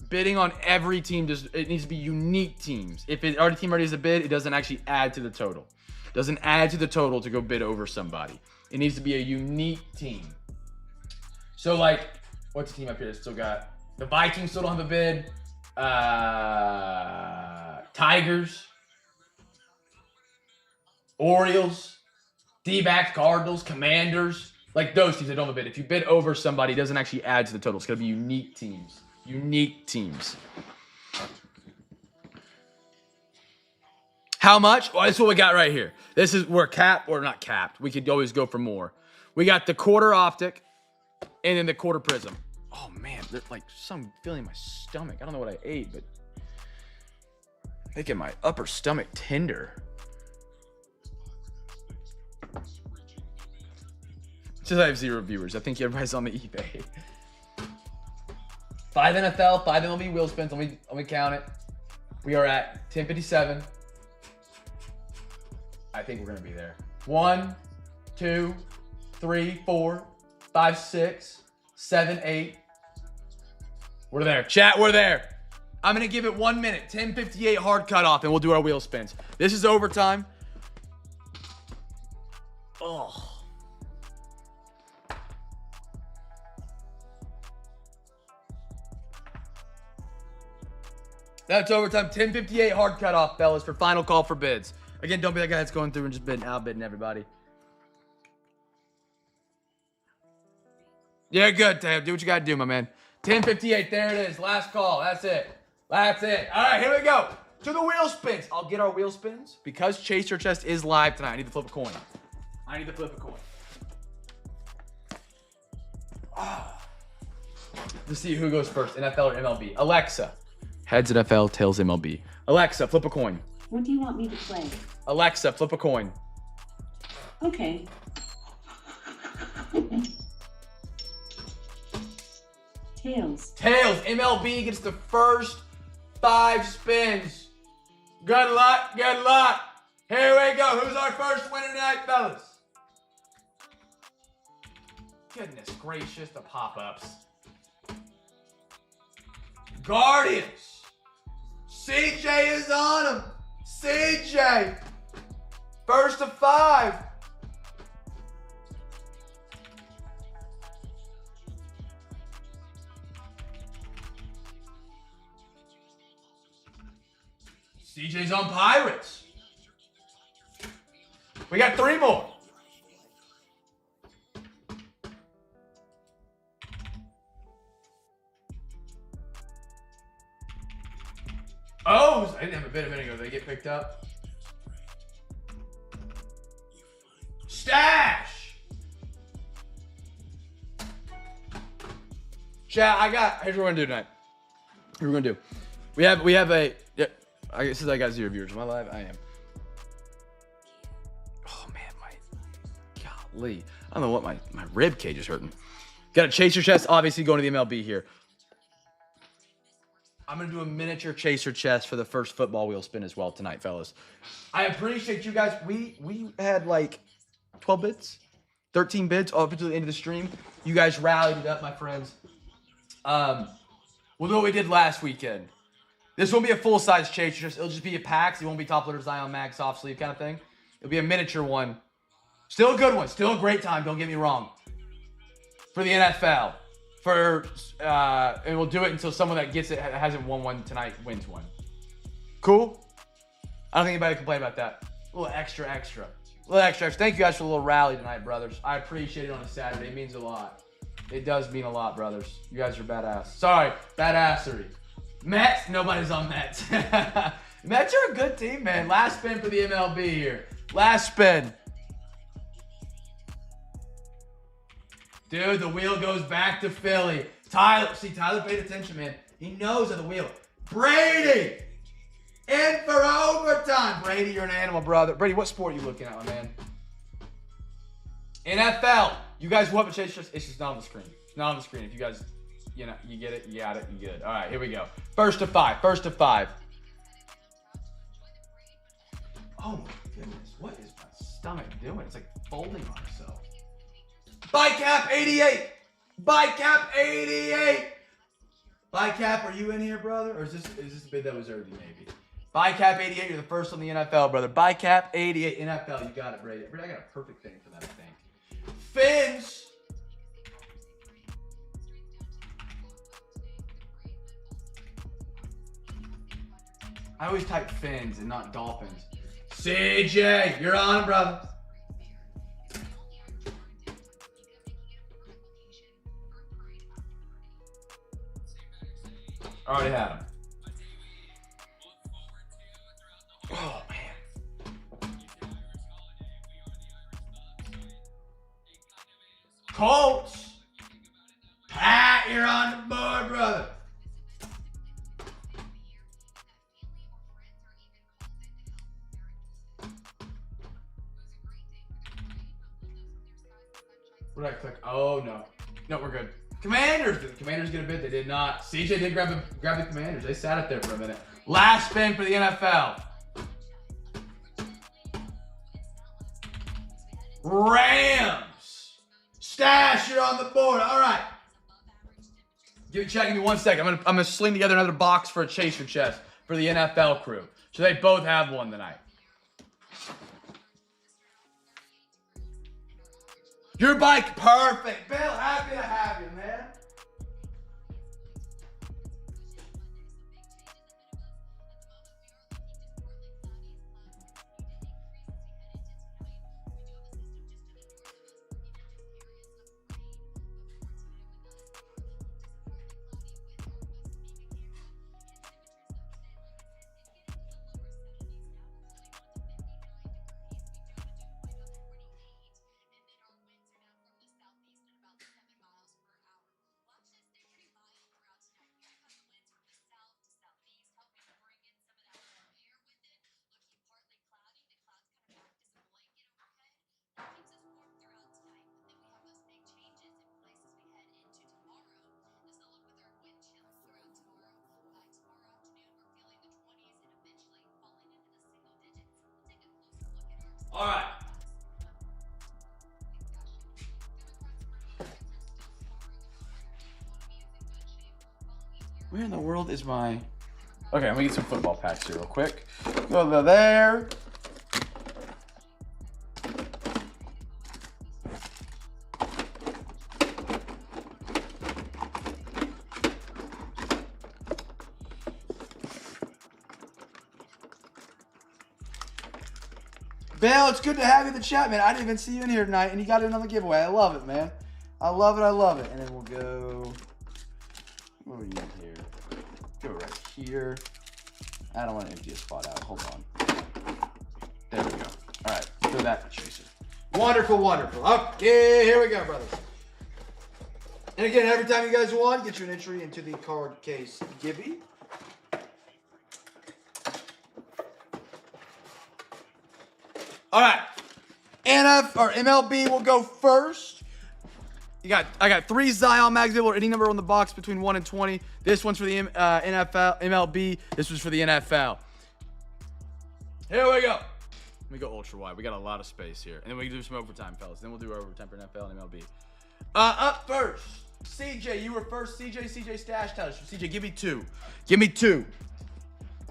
Bidding on every team, it needs to be unique teams. If it already team already has a bid, it doesn't actually add to the total. It doesn't add to the total to go bid over somebody. It needs to be a unique team. So like, what's the team up here that still got? The Vikings still don't have a bid. Tigers. Orioles. D-backs, Cardinals, Commanders. Like those teams that don't have a bid. If you bid over somebody, it doesn't actually add to the total. It's going to be unique teams. Unique teams. How much? Well, that's what we got right here. This is, we're capped, or not capped. We could always go for more. We got the quarter Optic and then the quarter Prism. Oh man, there's like some feeling in my stomach. I don't know what I ate, but making my upper stomach tender. Since I have 0 viewers, I think everybody's on the eBay. 5 NFL, 5 MLB wheel spins. Let me count it. We are at 1057. I think we're gonna be there. 1, 2, 3, 4, 5, 6, 7, 8. We're there. Chat, we're there. I'm gonna give it 1 minute. 10:58 hard cutoff, and we'll do our wheel spins. This is overtime. Oh. That's overtime. 10:58 hard cutoff, fellas, for final call for bids. Again, don't be that guy that's going through and just outbidding everybody. Yeah, good, Tab. Do what you got to do, my man. 10:58. There it is. Last call. That's it. That's it. All right, here we go. To the wheel spins. I'll get our wheel spins. Because Chaser Chest is live tonight, I need to flip a coin. Oh. Let's see who goes first, NFL or MLB. Alexa. Heads NFL, tails MLB. Alexa, flip a coin. What do you want me to play? Alexa, flip a coin. Okay. Tails. Tails. MLB gets the first 5 spins. Good luck. Good luck. Here we go. Who's our first winner tonight, fellas? Goodness gracious, the pop-ups. Guardians. CJ is on him. CJ. First of 5. CJ's on Pirates. We got 3 more. Oh, I didn't have a bid a minute ago. Did they get picked up? Stash. Chat, here's what we're gonna do tonight. Here's what we're gonna do. We have a, yeah, I guess I got 0 viewers. Am I live? I am. Oh man, golly. I don't know what my rib cage is hurting. Got a Chaser Chest, obviously going to the MLB here. I'm going to do a miniature Chaser Chest for the first football wheel spin as well tonight, fellas. I appreciate you guys. We had like 12 bids, 13 bids up until the end of the stream. You guys rallied it up, my friends. We'll do what we did last weekend. This won't be a full-size Chaser Chest. It'll just be a packs. It won't be top loader Zion Mag soft sleeve kind of thing. It'll be a miniature one. Still a good one. Still a great time. Don't get me wrong. For the NFL. And we'll do it until someone that gets it hasn't won one tonight wins one. Cool? I don't think anybody can complain about that. A little extra. Thank you guys for the little rally tonight, brothers. I appreciate it on a Saturday. It means a lot. It does mean a lot, brothers. You guys are badass. Sorry, badassery. Mets? Nobody's on Mets. Mets are a good team, man. Last spin for the MLB here. Last spin. Dude, the wheel goes back to Philly. Tyler paid attention, man. He knows of the wheel. Brady! In for overtime. Brady, you're an animal, brother. Brady, what sport are you looking at, my man? NFL. You guys will have a chase. It's just not on the screen. It's not on the screen. If you guys, you get it, you got it, you good. All right, here we go. First to five. Oh my goodness. What is my stomach doing? It's like folding on itself. Bicap 88. Bicap 88. Bicap, are you in here, brother? Or is this a bid that was early, maybe? Bicap 88, you're the first on the NFL, brother. Bicap 88, NFL, you got it, Brady. Brady, I got a perfect thing for that, I think. Fins. I always type fins and not dolphins. CJ, you're on, brother. Already had him. Oh, man. Colts. Pat, you're on the board, brother. What did I click? Oh, no. No, we're good. Commanders. Did the Commanders get a bid? They did not. CJ did grab the Commanders. They sat up there for a minute. Last spin for the NFL. Rams. Stash, you're on the board. All right. Give me 1 second. I'm gonna sling together another box for a chaser chest for the NFL crew. So they both have one tonight. Your bike, perfect. Bill, happy to have you, man. All right. Where in the world is my... Okay, I'm gonna get some football packs here real quick. Go to there. Bill, it's good to have you in the chat, man. I didn't even see you in here tonight, and you got in on the giveaway. I love it, man. I love it. And then we'll go... What are you in here? Go right here. I don't want to empty a spot out. Hold on. There we go. All right, throw that chaser. Wonderful. Okay, here we go, brothers. And again, every time you guys won, get you an entry into the card case Gibby. All right, MLB will go first. I got 3 Zion mags available, any number on the box between 1 and 20. This one's for the MLB. This was for the NFL. Here we go. Let me go ultra wide. We got a lot of space here, and then we can do some overtime, fellas. Then we'll do overtime for NFL and MLB. Up first, CJ. You were first. CJ Stash Tellers. CJ, give me 2. Give me 2.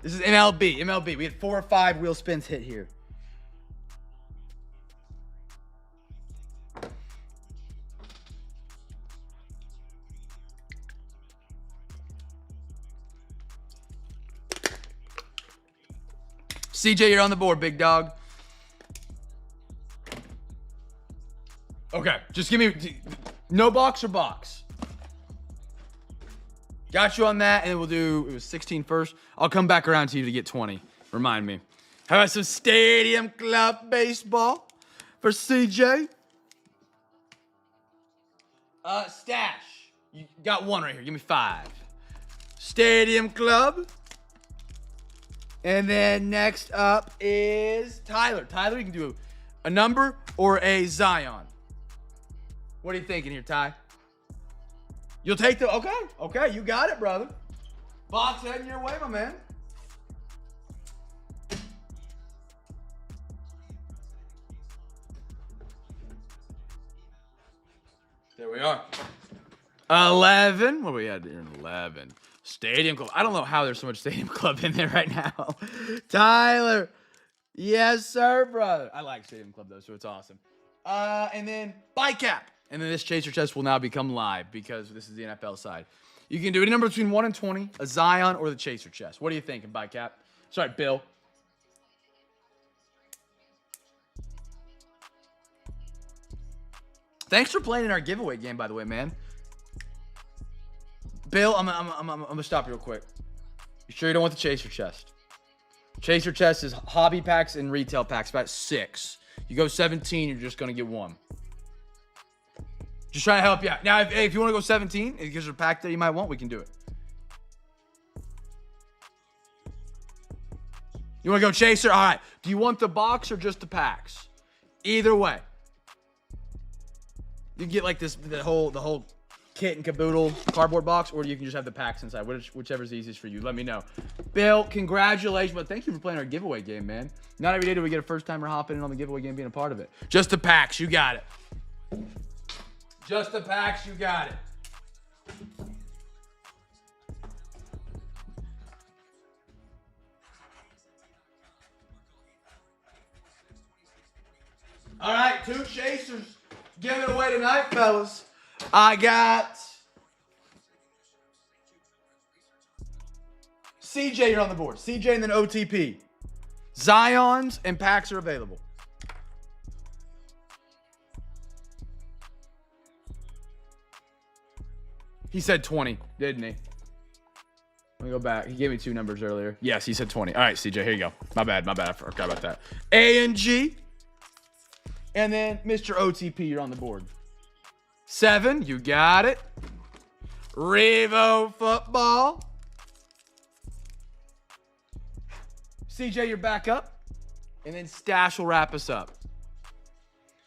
This is MLB. We had 4 or 5 wheel spins hit here. CJ, you're on the board, big dog. Okay, just give me no box or box. Got you on that, and we'll do, it was 16 first. I'll come back around to you to get 20. Remind me. How about some Stadium Club baseball for CJ? Stash. You got 1 right here. Give me 5. Stadium Club. And then next up is Tyler. Tyler, you can do a number or a Zion. What are you thinking here, Ty? You'll take the, okay, you got it, brother. Box heading your way, my man. There we are. 11. What do we had here in 11? Stadium Club. I don't know how there's so much Stadium Club in there right now. Tyler. Yes, sir, brother. I like Stadium Club, though, so it's awesome. And then Bike Cap. And then this Chaser Chest will now become live because this is the NFL side. You can do any number between 1 and 20, a Zion or the Chaser Chest. What are you thinking, Bike Cap? Sorry, Bill. Thanks for playing in our giveaway game, by the way, man. Bill, I'm gonna stop you real quick. You sure you don't want the Chaser Chest? Chaser Chest is hobby packs and retail packs, about 6. You go 17, you're just gonna get 1. Just trying to help you out. Now, if you want to go 17, because there's a pack that you might want, we can do it. You want to go Chaser? All right. Do you want the box or just the packs? Either way. You can get like this, the whole kit and caboodle cardboard box, or you can just have the packs inside. Whichever's easiest for you. Let me know. Bill, congratulations. But thank you for playing our giveaway game, man. Not every day do we get a first timer hopping in on the giveaway game being a part of it. Just the packs. You got it. Just the packs, you got it. All right, 2 Chasers. Giving it away tonight, fellas. I got CJ, you're on the board. CJ and then OTP. Zions and packs are available. He said 20, didn't he? Let me go back. He gave me 2 numbers earlier. Yes, he said 20. All right, CJ, here you go. My bad. I forgot about that. A and G. And then Mr. OTP, you're on the board. 7, you got it. Revo Football. CJ, you're back up. And then Stash will wrap us up.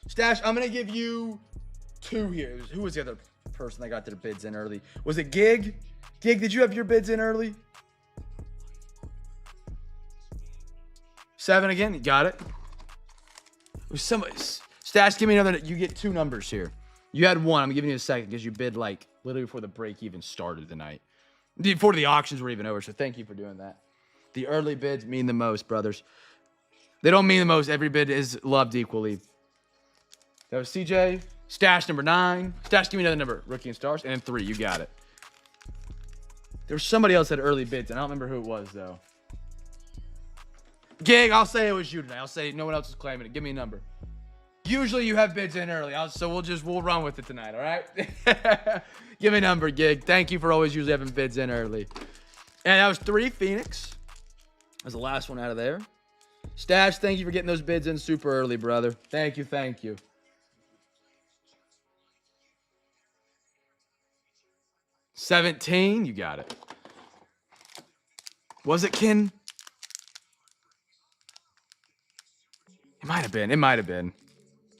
Stash, I'm going to give you 2 here. Who was the other person that got their bids in early? Was it Gig? Gig, did you have your bids in early? 7 again? You got it. Somebody, Stash, give me another. You get 2 numbers here. You had 1. I'm giving you a second because you bid like literally before the break even started tonight. Before the auctions were even over. So thank you for doing that. The early bids mean the most, brothers. They don't mean the most. Every bid is loved equally. That was CJ. Stash number 9. Stash, give me another number. Rookie and Stars. And then 3. You got it. There was somebody else that had early bids, and I don't remember who it was, though. Gig, I'll say it was you tonight. I'll say no one else is claiming it. Give me a number. Usually you have bids in early, so we'll run with it tonight, all right? Give me a number, Gig. Thank you for always usually having bids in early. And that was 3 Phoenix. That was the last one out of there. Stash, thank you for getting those bids in super early, brother. Thank you, thank you. $17, you got it. Was it Ken? It might have been.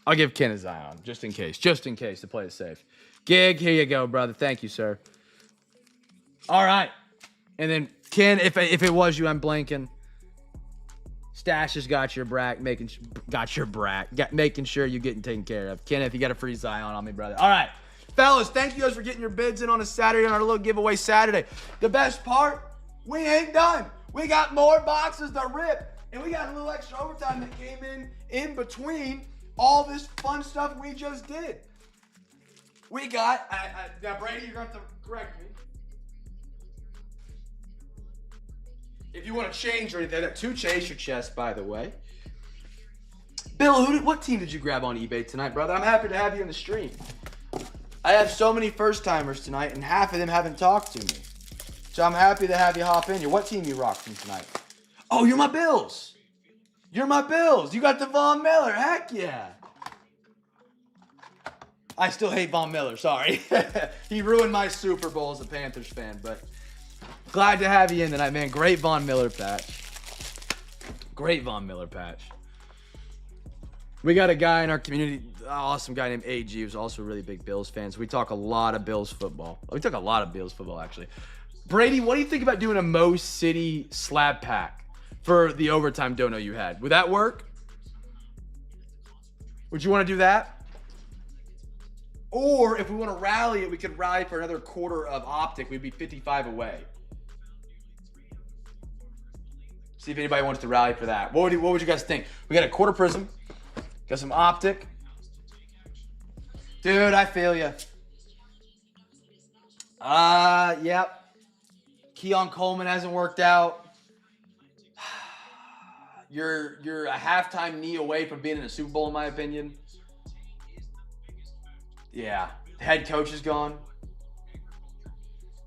I'll give Ken a Zion, just in case, to play it safe. Gig, here you go, brother. Thank you, sir. All right. And then, Ken, if it was you, I'm blanking. Stash has got your brack, making sure you're getting taken care of. Ken, if you got a free Zion on me, brother. All right. Fellas, thank you guys for getting your bids in on a Saturday on our little giveaway Saturday. The best part, we ain't done. We got more boxes to rip, and we got a little extra overtime that came in between all this fun stuff we just did. We got, now Brady, you're going to have to correct me. If you want to change or anything, I got 2 Chaser chests, by the way. Bill, what team did you grab on eBay tonight, brother? I'm happy to have you in the stream. I have so many first-timers tonight, and half of them haven't talked to me. So I'm happy to have you hop in here. What team you rocking tonight? Oh, you're my Bills. You're my Bills. You got the Von Miller. Heck yeah. I still hate Von Miller. Sorry. He ruined my Super Bowl as a Panthers fan, but Glad to have you in tonight, man. Great Von Miller patch. Great Von Miller patch. We got a guy in our community, awesome guy named AG, who's also a really big Bills fan. So we talk a lot of Bills football. We talk a lot of Bills football, actually. Brady, what do you think about doing a Mo City slab pack for the overtime dono you had? Would that work? Would you want to do that? Or if we want to rally it, we could rally for another quarter of Optic. We'd be 55 away. See if anybody wants to rally for that. What would you guys think? We got a quarter prism. Got some Optic. Dude, I feel you. Yep. Keon Coleman hasn't worked out. You're a halftime knee away from being in a Super Bowl, in my opinion. Yeah. The head coach is gone.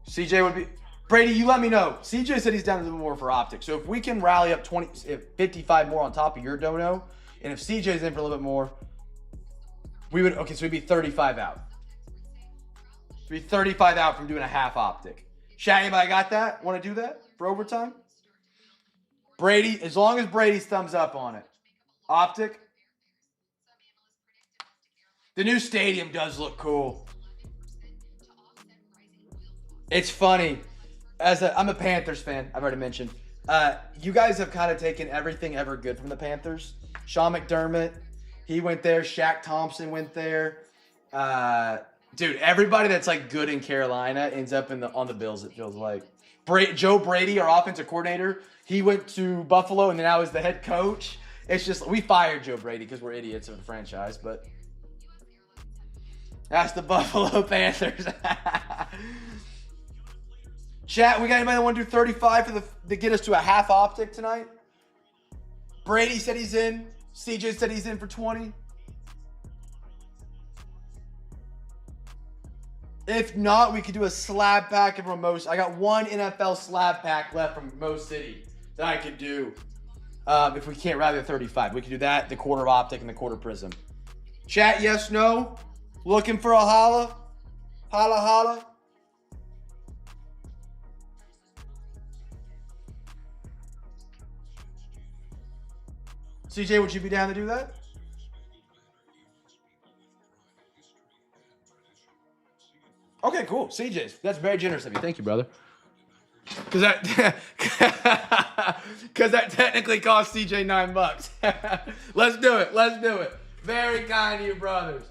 CJ would be... Brady, you let me know. CJ said he's down a little more for Optic. So if we can rally up 55 more on top of your dono, and if CJ's in for a little bit more, we would... Okay, so we'd be 35 out. We'd be 35 out from doing a half Optic. Shat, anybody got that? Want to do that for overtime? Brady, as long as Brady's thumbs up on it. Optic. The new stadium does look cool. It's funny. I'm a Panthers fan, I've already mentioned. You guys have kind of taken everything ever good from the Panthers. Sean McDermott, he went there. Shaq Thompson went there. Dude, everybody that's like good in Carolina ends up on the Bills, it feels like. Joe Brady, our offensive coordinator, he went to Buffalo and then now is the head coach. It's just, we fired Joe Brady because we're idiots of the franchise, but that's the Buffalo Panthers. Chat, we got anybody that want to do 35 to get us to a half Optic tonight? Brady said he's in. CJ said he's in for 20. If not, we could do a slab pack from Mo. I got one NFL slab pack left from Mo City that I could do. If we can't rally the 35, we could do that, the quarter Optic and the quarter prism. Chat, yes, no? Looking for a holla? Holla, holla. CJ, would you be down to do that? Okay, cool. CJ, that's very generous of you. Thank you, brother. Because that technically cost CJ $9. Let's do it. Let's do it. Very kind of you, brothers.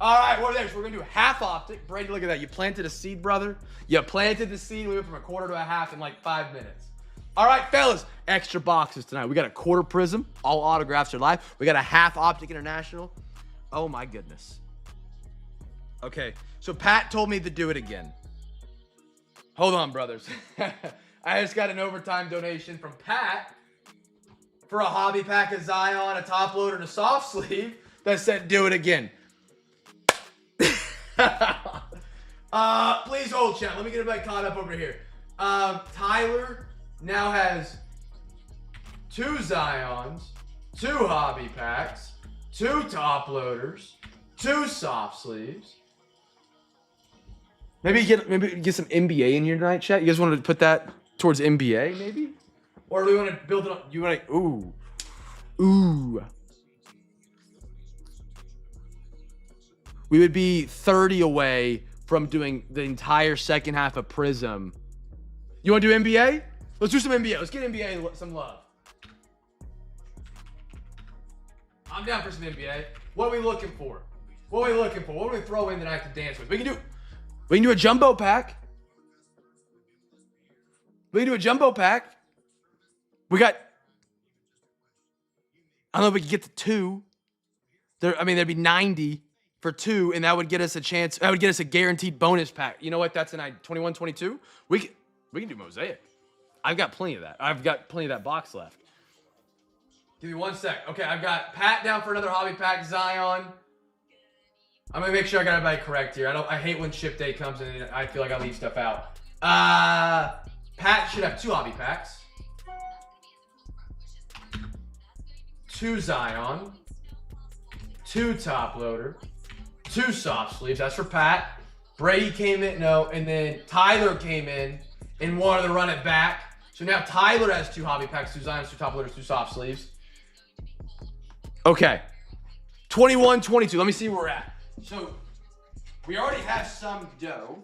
All right, we're there. So we're going to do half Optic. Brady, look at that. You planted a seed, brother. You planted the seed. We went from a quarter to a half in like 5 minutes. All right, fellas. Extra boxes tonight. We got a quarter prism. All autographs are live. We got a half Optic International. Oh, my goodness. Okay, so Pat told me to do it again. Hold on, brothers. I just got an overtime donation from Pat for a hobby pack of Zion, a top loader, and a soft sleeve that said do it again. Please hold, chat. Let me get everybody caught up over here. Tyler now has 2 Zions, 2 hobby packs, 2 top loaders, 2 soft sleeves. Maybe get some NBA in here tonight, chat. You guys want to put that towards NBA, maybe? Or do we want to build it up? You want to, ooh. We would be 30 away from doing the entire second half of Prism. You want to do NBA? Let's do some NBA. Let's get NBA some love. I'm down for some NBA. What are we looking for? What are we looking for? What do we throw in tonight to dance with? We can do a jumbo pack. We can do a jumbo pack. We got, I don't know if we could get to 2. There'd be 90 for 2, and that would get us a chance. That would get us a guaranteed bonus pack. You know what? That's a 21, 22. We can do Mosaic. I've got plenty of that. I've got plenty of that box left. Give me 1 sec. Okay, I've got Pat down for another hobby pack. Zion. I'm gonna make sure I got everybody correct here. I hate when ship day comes and I feel like I leave stuff out. Pat should have 2 hobby packs. 2 Zion. 2 top loader. 2 soft sleeves. That's for Pat. Brady came in, no, and then Tyler came in and wanted to run it back. So now Tyler has 2 hobby packs, 2 Zions, 2 top loaders, 2 soft sleeves. Okay. 21, 22. Let me see where we're at. So we already have some dough.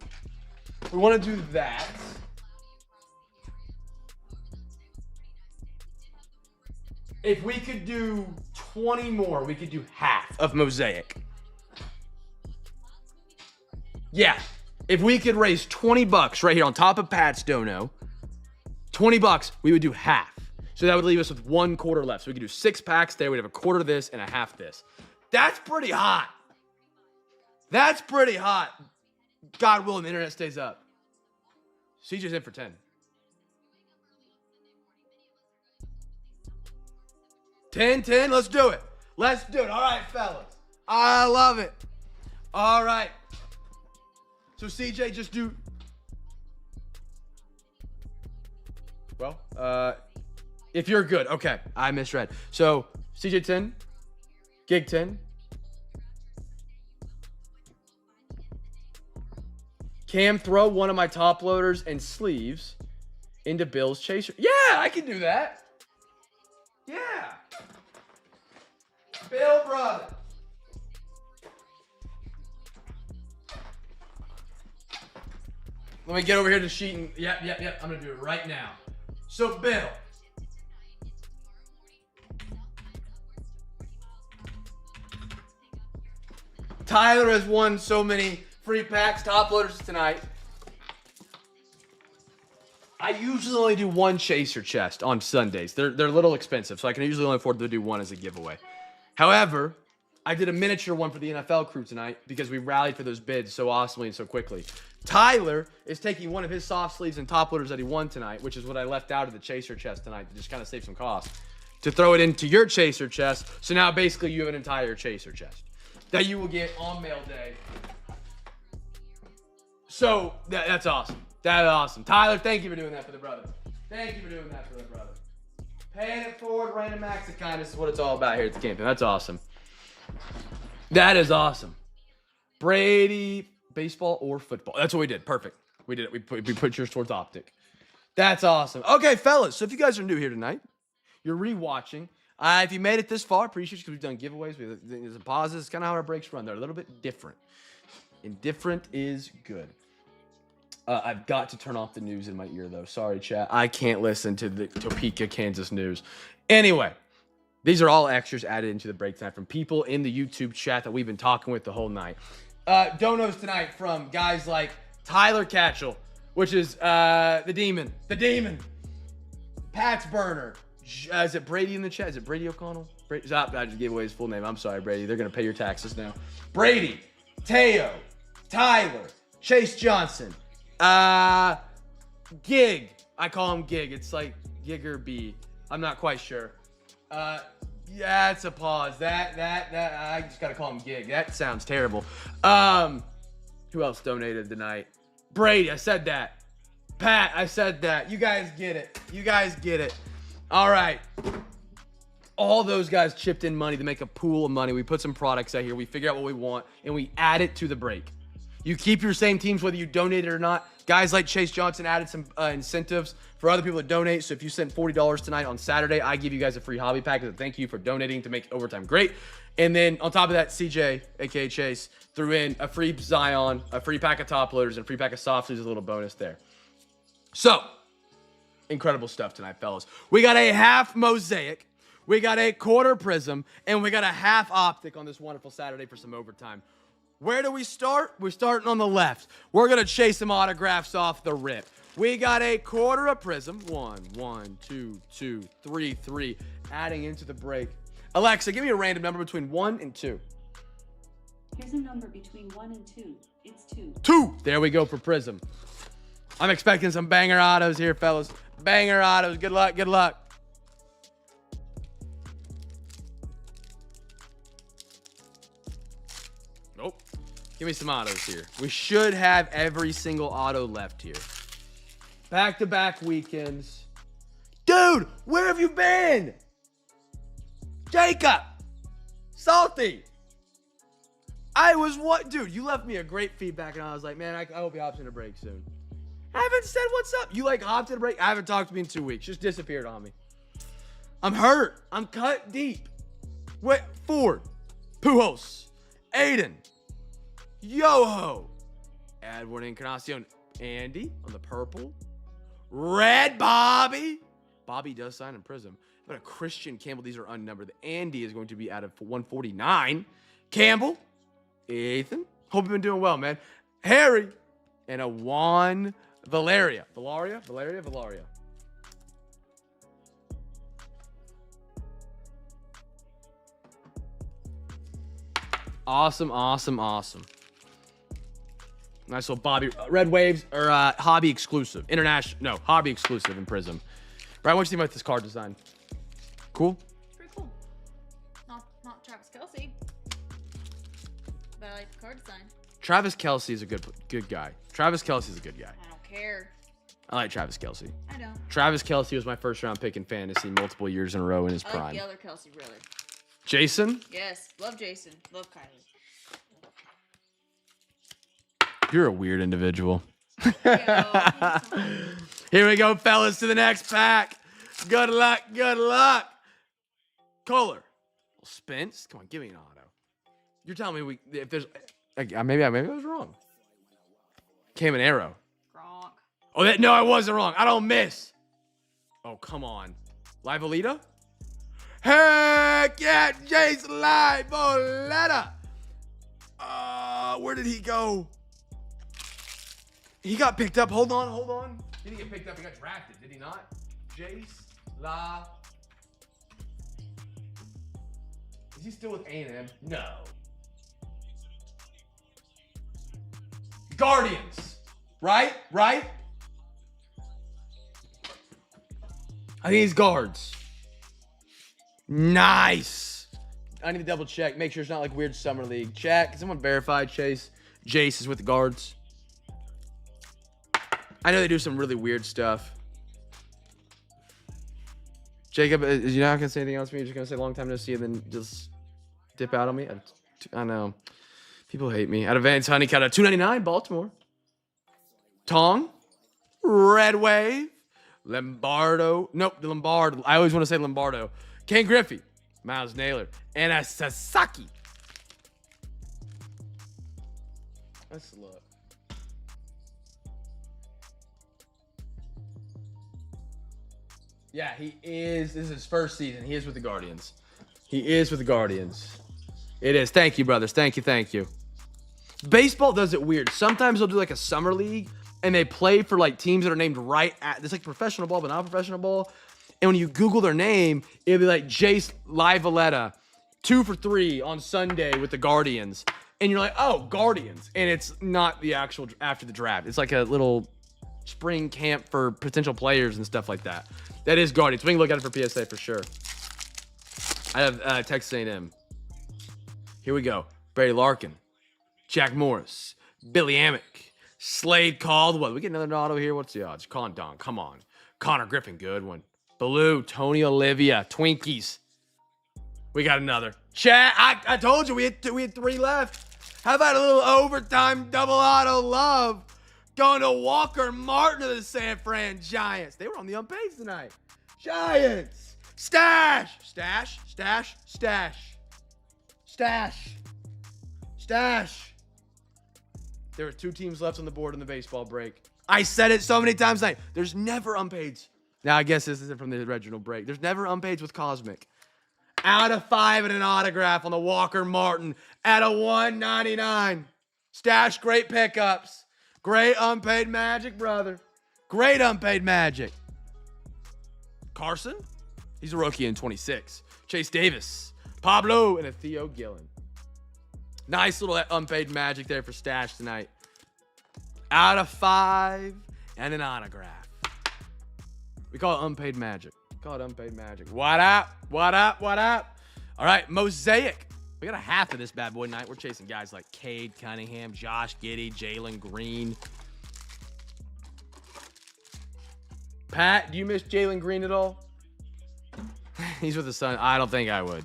We want to do that. If we could do 20 more, we could do half of Mosaic. Yeah. If we could raise 20 bucks right here on top of Pat's dono, 20 bucks, we would do half. So that would leave us with 1 quarter left. So we could do 6 packs there. We'd have a quarter of this and a half this. That's pretty hot. That's pretty hot. God willing, the internet stays up. CJ's in for 10. 10, let's do it. Let's do it. All right, fellas. I love it. All right. So CJ, just do. Well, if you're good. Okay, I misread. So CJ 10, Gig 10. Cam, throw one of my top loaders and sleeves into Bill's chaser. Yeah, I can do that. Yeah. Bill, brother. Let me get over here to the sheet and yep. I'm gonna do it right now. So Bill. Tyler has won so many free packs, top loaders tonight. I usually only do 1 chaser chest on Sundays. They're a little expensive, so I can usually only afford to do 1 as a giveaway. However, I did a miniature one for the NFL crew tonight because we rallied for those bids so awesomely and so quickly. Tyler is taking one of his soft sleeves and top loaders that he won tonight, which is what I left out of the chaser chest tonight to just kind of save some cost, to throw it into your chaser chest. So now basically you have an entire chaser chest that you will get on mail day. So that's awesome. That's awesome. Tyler, thank you for doing that for the brother. Thank you for doing that for the brother. Paying it forward, random acts of kindness is what it's all about here at the camping. That's awesome. That is awesome. Brady, baseball or football. That's what we did. Perfect. We did it. We put yours towards Optic. That's awesome. Okay, fellas. So if you guys are new here tonight, you're rewatching. If you made it this far, appreciate you because we've done giveaways. There's some pauses. It's kind of how our breaks run. They're a little bit different. And different is good. I've got to turn off the news in my ear, though. Sorry, chat. I can't listen to the Topeka, Kansas news. Anyway, these are all extras added into the break tonight from people in the YouTube chat that we've been talking with the whole night. Donos tonight from guys like Tyler Catchell, which is the demon. Pat's Burner. Is it Brady in the chat? Is it Brady O'Connell? I just gave away his full name. I'm sorry, Brady. They're going to pay your taxes now. Brady, Teo, Tyler, Chase Johnson, Gig. I call him Gig. It's like Gig or B. I'm not quite sure. Yeah, it's a pause. That I just gotta call him Gig. That sounds terrible. Who else donated tonight? Brady, I said that. Pat, I said that. You guys get it. All right. All those guys chipped in money to make a pool of money. We put some products out here. We figure out what we want, and we add it to the break. You keep your same teams whether you donate it or not. Guys like Chase Johnson added some incentives for other people to donate. So if you sent $40 tonight on Saturday, I give you guys a free hobby pack as a thank you for donating to make overtime great. And then on top of that, CJ, aka Chase, threw in a free Zion, a free pack of top loaders, and a free pack of soft sleeves, a little bonus there. So, incredible stuff tonight, fellas. We got a half Mosaic, we got a quarter Prism, and we got a half Optic on this wonderful Saturday for some overtime. Where do we start? We're starting on the left. We're going to chase some autographs off the rip. We got a quarter of Prism. 1, 2, 3. Adding into the break. Alexa, give me a random number between 1 and 2. Here's a number between 1 and 2. It's 2. 2. There we go for Prism. I'm expecting some banger autos here, fellas. Banger autos. Good luck. Nope. Give me some autos here. We should have every single auto left here. Back-to-back weekends. Dude, where have you been? Jacob. Salty. Dude, you left me a great feedback, and I was like, man, I hope he hops in a break soon. Haven't said what's up. You like hopped in a break. I haven't talked to me in 2 weeks. Just disappeared on me. I'm hurt. I'm cut deep. Wait, Ford, Pujols, Aiden, Yoho, Edwin Encarnacion, Andy on the purple, red Bobby. Bobby does sign in Prism, but a Christian Campbell. These are unnumbered. The Andy is going to be out of 149. Campbell, Ethan. Hope you've been doing well, man. Harry, and a Juan Valeria. Valeria. Awesome. Nice little Bobby. Red Waves or hobby exclusive. International. No, hobby exclusive in Prism. Brian, what do you think about this card design? Cool? Pretty cool. Not Travis Kelce. But I like the card design. Travis Kelce is a good guy. Travis Kelce is a good guy. I don't care. I like Travis Kelce. I don't. Travis Kelce was my first round pick in fantasy multiple years in a row in his I like prime. the other Kelsey, really. Jason? Yes. Love Jason. Love Kylie. You're a weird individual. Yo. Here we go, fellas, to the next pack. Good luck. Kohler. Spence. Come on, give me an auto. You're telling me if there's... Maybe I was wrong. Came an arrow. Gronk. Oh, no, I wasn't wrong. I don't miss. Oh, come on. Live Alita? Heck yeah, Jace Live Alita. Where did he go? He got picked up. Hold on. He didn't get picked up. He got drafted, did he not? Jace La. Is he still with A&M? No. Guardians. Right? I think he's guards. Nice. I need to double check. Make sure it's not like weird summer league. Check. Can someone verify Jace is with the guards? I know they do some really weird stuff. Jacob, is you not going to say anything else to me? You're just going to say long time no see and then just dip out on me? I know. People hate me. Out of Vance Honeycutt at $2.99, Baltimore. Tong. Red Wave. Lombardo. Nope, the Lombard. I always want to say Lombardo. Ken Griffey. Miles Naylor. And a Sasaki. Let's look. Yeah, he is. This is his first season. He is with the Guardians. It is. Thank you, brothers. Thank you. Baseball does it weird. Sometimes they'll do like a summer league and they play for like teams that are named right at, it's like professional ball, but not professional ball. And when you Google their name, it'll be like Jace Livaletta, 2 for 3 on Sunday with the Guardians. And you're like, oh, Guardians. And it's not the actual after the draft. It's like a little spring camp for potential players and stuff like that. That is Guardians. We can look at it for PSA for sure. I have Texas A&M. Here we go. Barry Larkin. Jack Morris. Billy Amick. Slade Caldwell. We get another auto here. What's the odds? Condon. Come on. Connor Griffin. Good one. Baloo. Tony Olivia. Twinkies. We got another. Chat. I told you we had 3 left. How about a little overtime double auto love? Going to Walker Martin of the San Fran Giants. They were on the unpaid tonight. Giants. Stash. There were 2 teams left on the board in the baseball break. I said it so many times tonight. There's never unpaids. Now, I guess this isn't from the original break. There's never unpaids with Cosmic. Out of 5 and an autograph on the Walker Martin at a 199. Stash, great pickups. Great unpaid magic, brother. Great unpaid magic. Carson? He's a rookie in 26. Chase Davis. Pablo and a Theo Gillen. Nice little unpaid magic there for Stash tonight. Out of 5 and an autograph. We call it unpaid magic. What up? All right, Mosaic. We got a half of this bad boy night. We're chasing guys like Cade Cunningham, Josh Giddey, Jalen Green. Pat, do you miss Jalen Green at all? He's with the Sun. I don't think I would.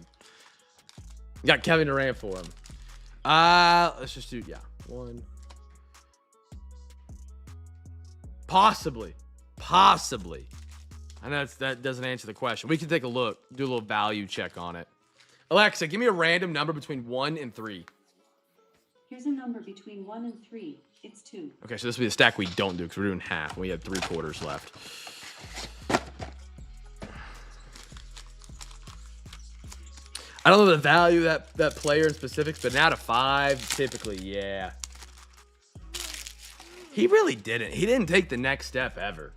Got Kevin Durant for him. Let's just do, 1. Possibly. I know that doesn't answer the question. We can take a look, do a little value check on it. Alexa, give me a random number between 1 and 3. Here's a number between 1 and 3. It's 2. Okay, so this will be the stack we don't do because we're doing half. We have 3/4 left. I don't know the value of that player in specifics, but an out of 5, typically, yeah. He really didn't. He didn't take the next step ever.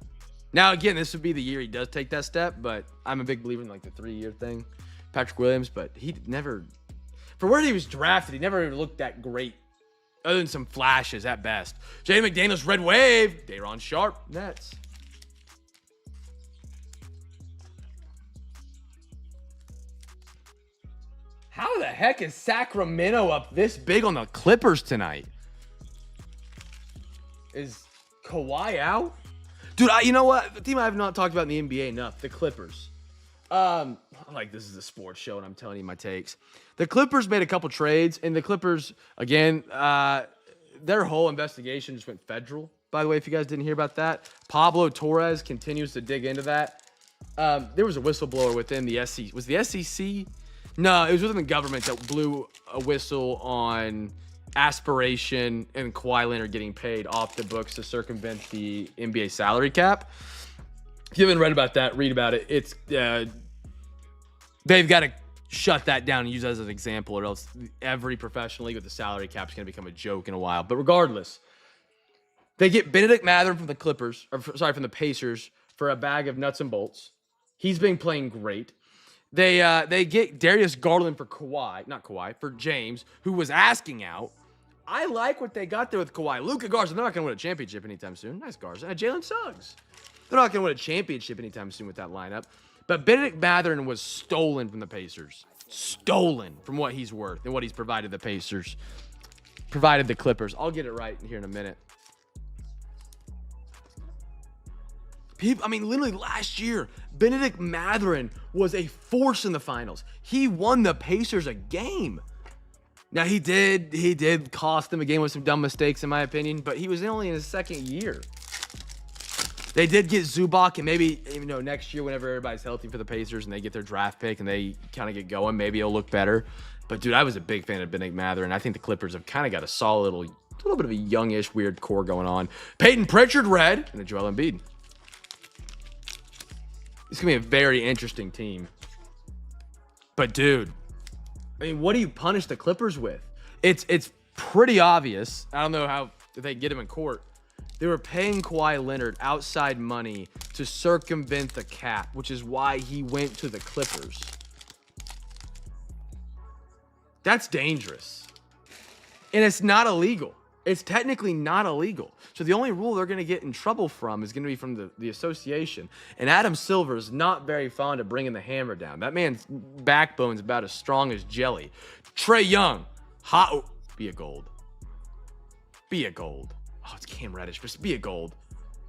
Now, again, this would be the year he does take that step, but I'm a big believer in like the 3-year thing. Patrick Williams, but he never, for where he was drafted, he never looked that great, other than some flashes at best. Jaden McDaniels, Red Wave, Day'Ron Sharp, Nets. How the heck is Sacramento up this big on the Clippers tonight? Is Kawhi out? Dude, you know what? The team I have not talked about in the NBA enough, the Clippers. Like this is a sports show and I'm telling you my takes. The Clippers made a couple trades, and the Clippers, again, their whole investigation just went federal. By the way, if you guys didn't hear about that, Pablo Torres continues to dig into that. There was a whistleblower within the SEC. Was the SEC? No, it was within the government that blew a whistle on aspiration and Kawhi Leonard getting paid off the books to circumvent the NBA salary cap. If you haven't read about that, read about it. It's they've got to shut that down and use that as an example, or else every professional league with the salary cap is going to become a joke in a while. But regardless, they get Benedict Mathurin from the Clippers, or from the Pacers, for a bag of nuts and bolts. He's been playing great. They get Darius Garland for for James, who was asking out. I like what they got there with Kawhi. Luka Garza, they're not going to win a championship anytime soon. Nice Garza. And Jalen Suggs. They're not going to win a championship anytime soon with that lineup. But Benedict Mathurin was stolen from the Pacers. Stolen from what he's worth and what he's provided the Pacers. Provided the Clippers. I'll get it right here in a minute. Literally last year, Benedict Mathurin was a force in the finals. He won the Pacers a game. Now, he did cost them a game with some dumb mistakes, in my opinion, but he was only in his second year. They did get Zubac, and maybe, next year, whenever everybody's healthy for the Pacers and they get their draft pick and they kind of get going, maybe it'll look better. But, dude, I was a big fan of Benedict Mathurin. I think the Clippers have kind of got a solid little bit of a youngish, weird core going on. Peyton Pritchard, red, and a Joel Embiid. It's going to be a very interesting team. But, dude, what do you punish the Clippers with? It's pretty obvious. I don't know how if they get him in court. They were paying Kawhi Leonard outside money to circumvent the cap, which is why he went to the Clippers. That's dangerous. And it's not illegal. It's technically not illegal. So the only rule they're going to get in trouble from is going to be from the association. And Adam Silver is not very fond of bringing the hammer down. That man's backbone's about as strong as jelly. Trae Young, be a gold. Be a gold. Oh, it's Cam Reddish. Just be a gold.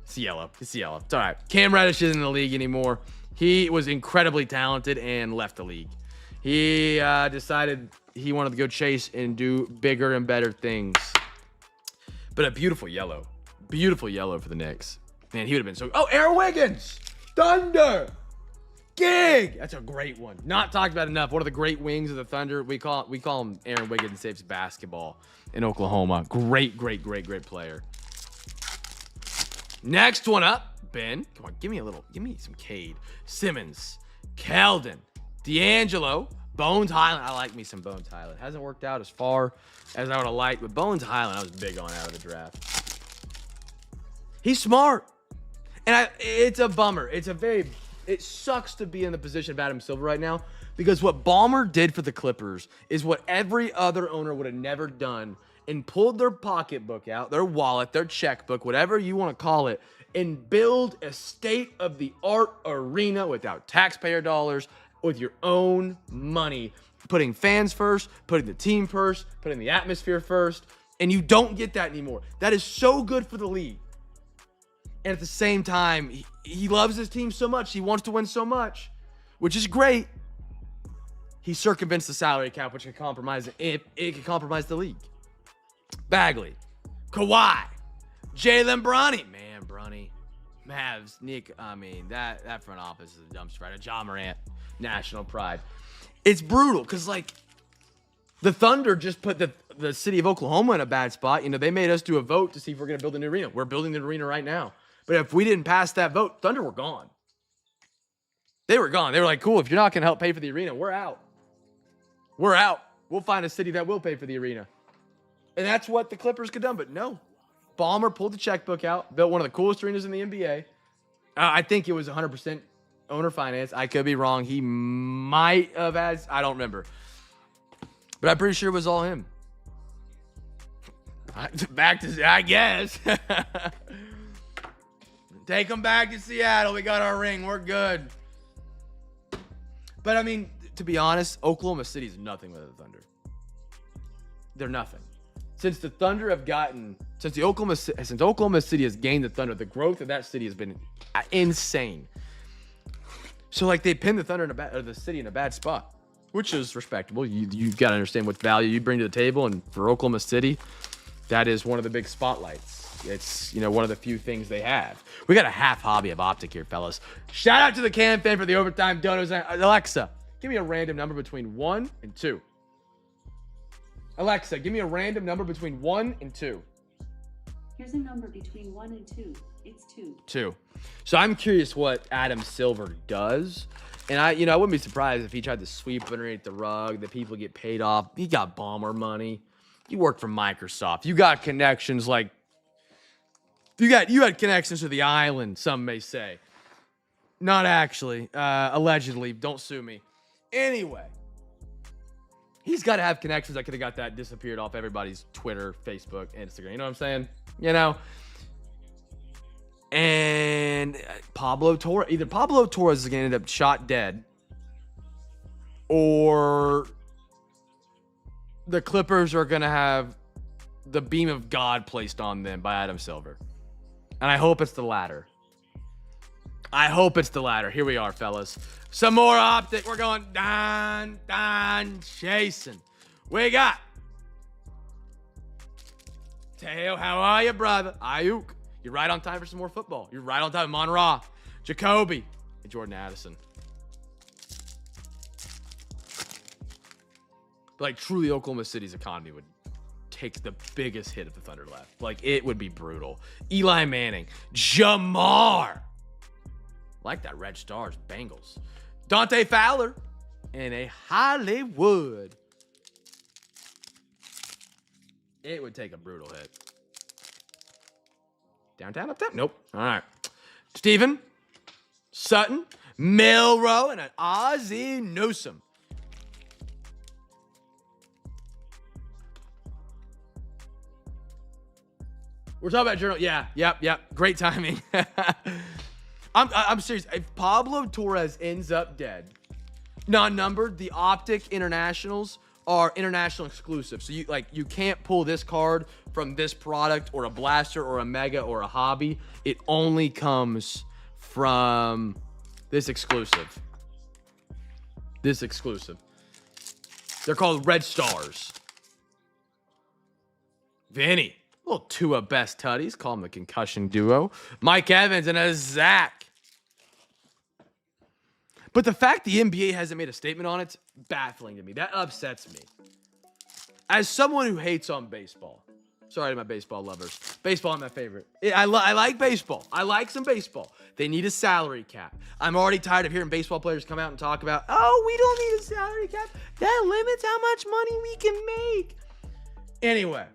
It's yellow. It's yellow. It's all right. Cam Reddish isn't in the league anymore. He was incredibly talented and left the league. He decided he wanted to go chase and do bigger and better things. But a beautiful yellow. Beautiful yellow for the Knicks. Man, he would have been so... Oh, Aaron Wiggins! Thunder! Gig! That's a great one. Not talked about enough. One of the great wings of the Thunder. We call him Aaron Wiggins saves basketball in Oklahoma. Great player. Next one up, Ben. Come on, give me some Cade. Simmons, Keldon, D'Angelo, Bones Highland. I like me some Bones Highland. Hasn't worked out as far as I would have liked, but Bones Highland I was big on out of the draft. He's smart. And it's a bummer. It sucks to be in the position of Adam Silver right now, because what Ballmer did for the Clippers is what every other owner would have never done, and pulled their pocketbook out, their wallet, their checkbook, whatever you want to call it, and build a state-of-the-art arena without taxpayer dollars, with your own money, putting fans first, putting the team first, putting the atmosphere first, and you don't get that anymore. That is so good for the league. And at the same time, he loves his team so much. He wants to win so much, which is great. He circumvents the salary cap, which can compromise it can compromise the league. Bagley, Kawhi, Jalen Bronny. Man, Bronny. Mavs, Nick, I mean, that front office is a dumpster fire. John Morant, national pride. It's brutal because, like, the Thunder just put the city of Oklahoma in a bad spot. You know, they made us do a vote to see if we're going to build a new arena. We're building the arena right now. But if we didn't pass that vote, Thunder were gone. They were gone. They were like, cool, if you're not going to help pay for the arena, we're out. We're out. We'll find a city that will pay for the arena. And that's what the Clippers could have done. But no. Ballmer pulled the checkbook out, built one of the coolest arenas in the NBA. I think it was 100% owner finance. I could be wrong. He might have had, I don't remember. But I'm pretty sure it was all him. Back to, I guess. Take them back to Seattle. We got our ring. We're good. But, I mean, to be honest, Oklahoma City is nothing without the Thunder. They're nothing. Since the Thunder have gotten, since Oklahoma City has gained the Thunder, the growth of that city has been insane. So, like, they pinned the Thunder or the city in a bad spot, which is respectable. You've got to understand what value you bring to the table, and for Oklahoma City, that is one of the big spotlights. It's, you know, one of the few things they have. We got a half hobby of Optic here, fellas. Shout out to the CamFam for the overtime donos. Alexa, give me a random number between 1 and 2. Alexa, give me a random number between 1 and 2. Here's a number between 1 and 2. It's 2. 2. So I'm curious what Adam Silver does. And I wouldn't be surprised if he tried to sweep underneath the rug, that people get paid off. He got bomber money. You work for Microsoft. You got connections like you had connections to the island, some may say. Not actually. Allegedly. Don't sue me. Anyway. He's got to have connections. I could have got that disappeared off everybody's Twitter, Facebook, Instagram. You know what I'm saying? You know? And either Pablo Torres is going to end up shot dead, or the Clippers are going to have the beam of God placed on them by Adam Silver. And I hope it's the latter. Here we are, fellas. Some more Optic. We're going chasing. We got Teo. How are you, brother? Ayuk. You're right on time for some more football. You're right on time. Monra, Jacoby, and Jordan Addison. But like, truly, Oklahoma City's economy would take the biggest hit if the Thunder left. Like, it would be brutal. Eli Manning, Jamar. Like that Red Stars, Bengals. Dante Fowler, and a Hollywood. It would take a brutal hit. Downtown, uptown? Nope. All right. Steven, Sutton, Milrow, and an Ozzie Newsome. We're talking about journal. Yeah. Yep. Great timing. I'm serious. If Pablo Torres ends up dead, non-numbered, the Optic Internationals are international exclusive. So you can't pull this card from this product or a blaster or a mega or a hobby. It only comes from this exclusive. They're called Red Stars. Vinny. Little Tua best tutties. Call them the concussion duo. Mike Evans and a Zach. But the fact the NBA hasn't made a statement on it's baffling to me. That upsets me. As someone who hates on baseball. Sorry to my baseball lovers. Baseball is my favorite. I like baseball. I like some baseball. They need a salary cap. I'm already tired of hearing baseball players come out and talk about, oh, we don't need a salary cap. That limits how much money we can make. Anyway.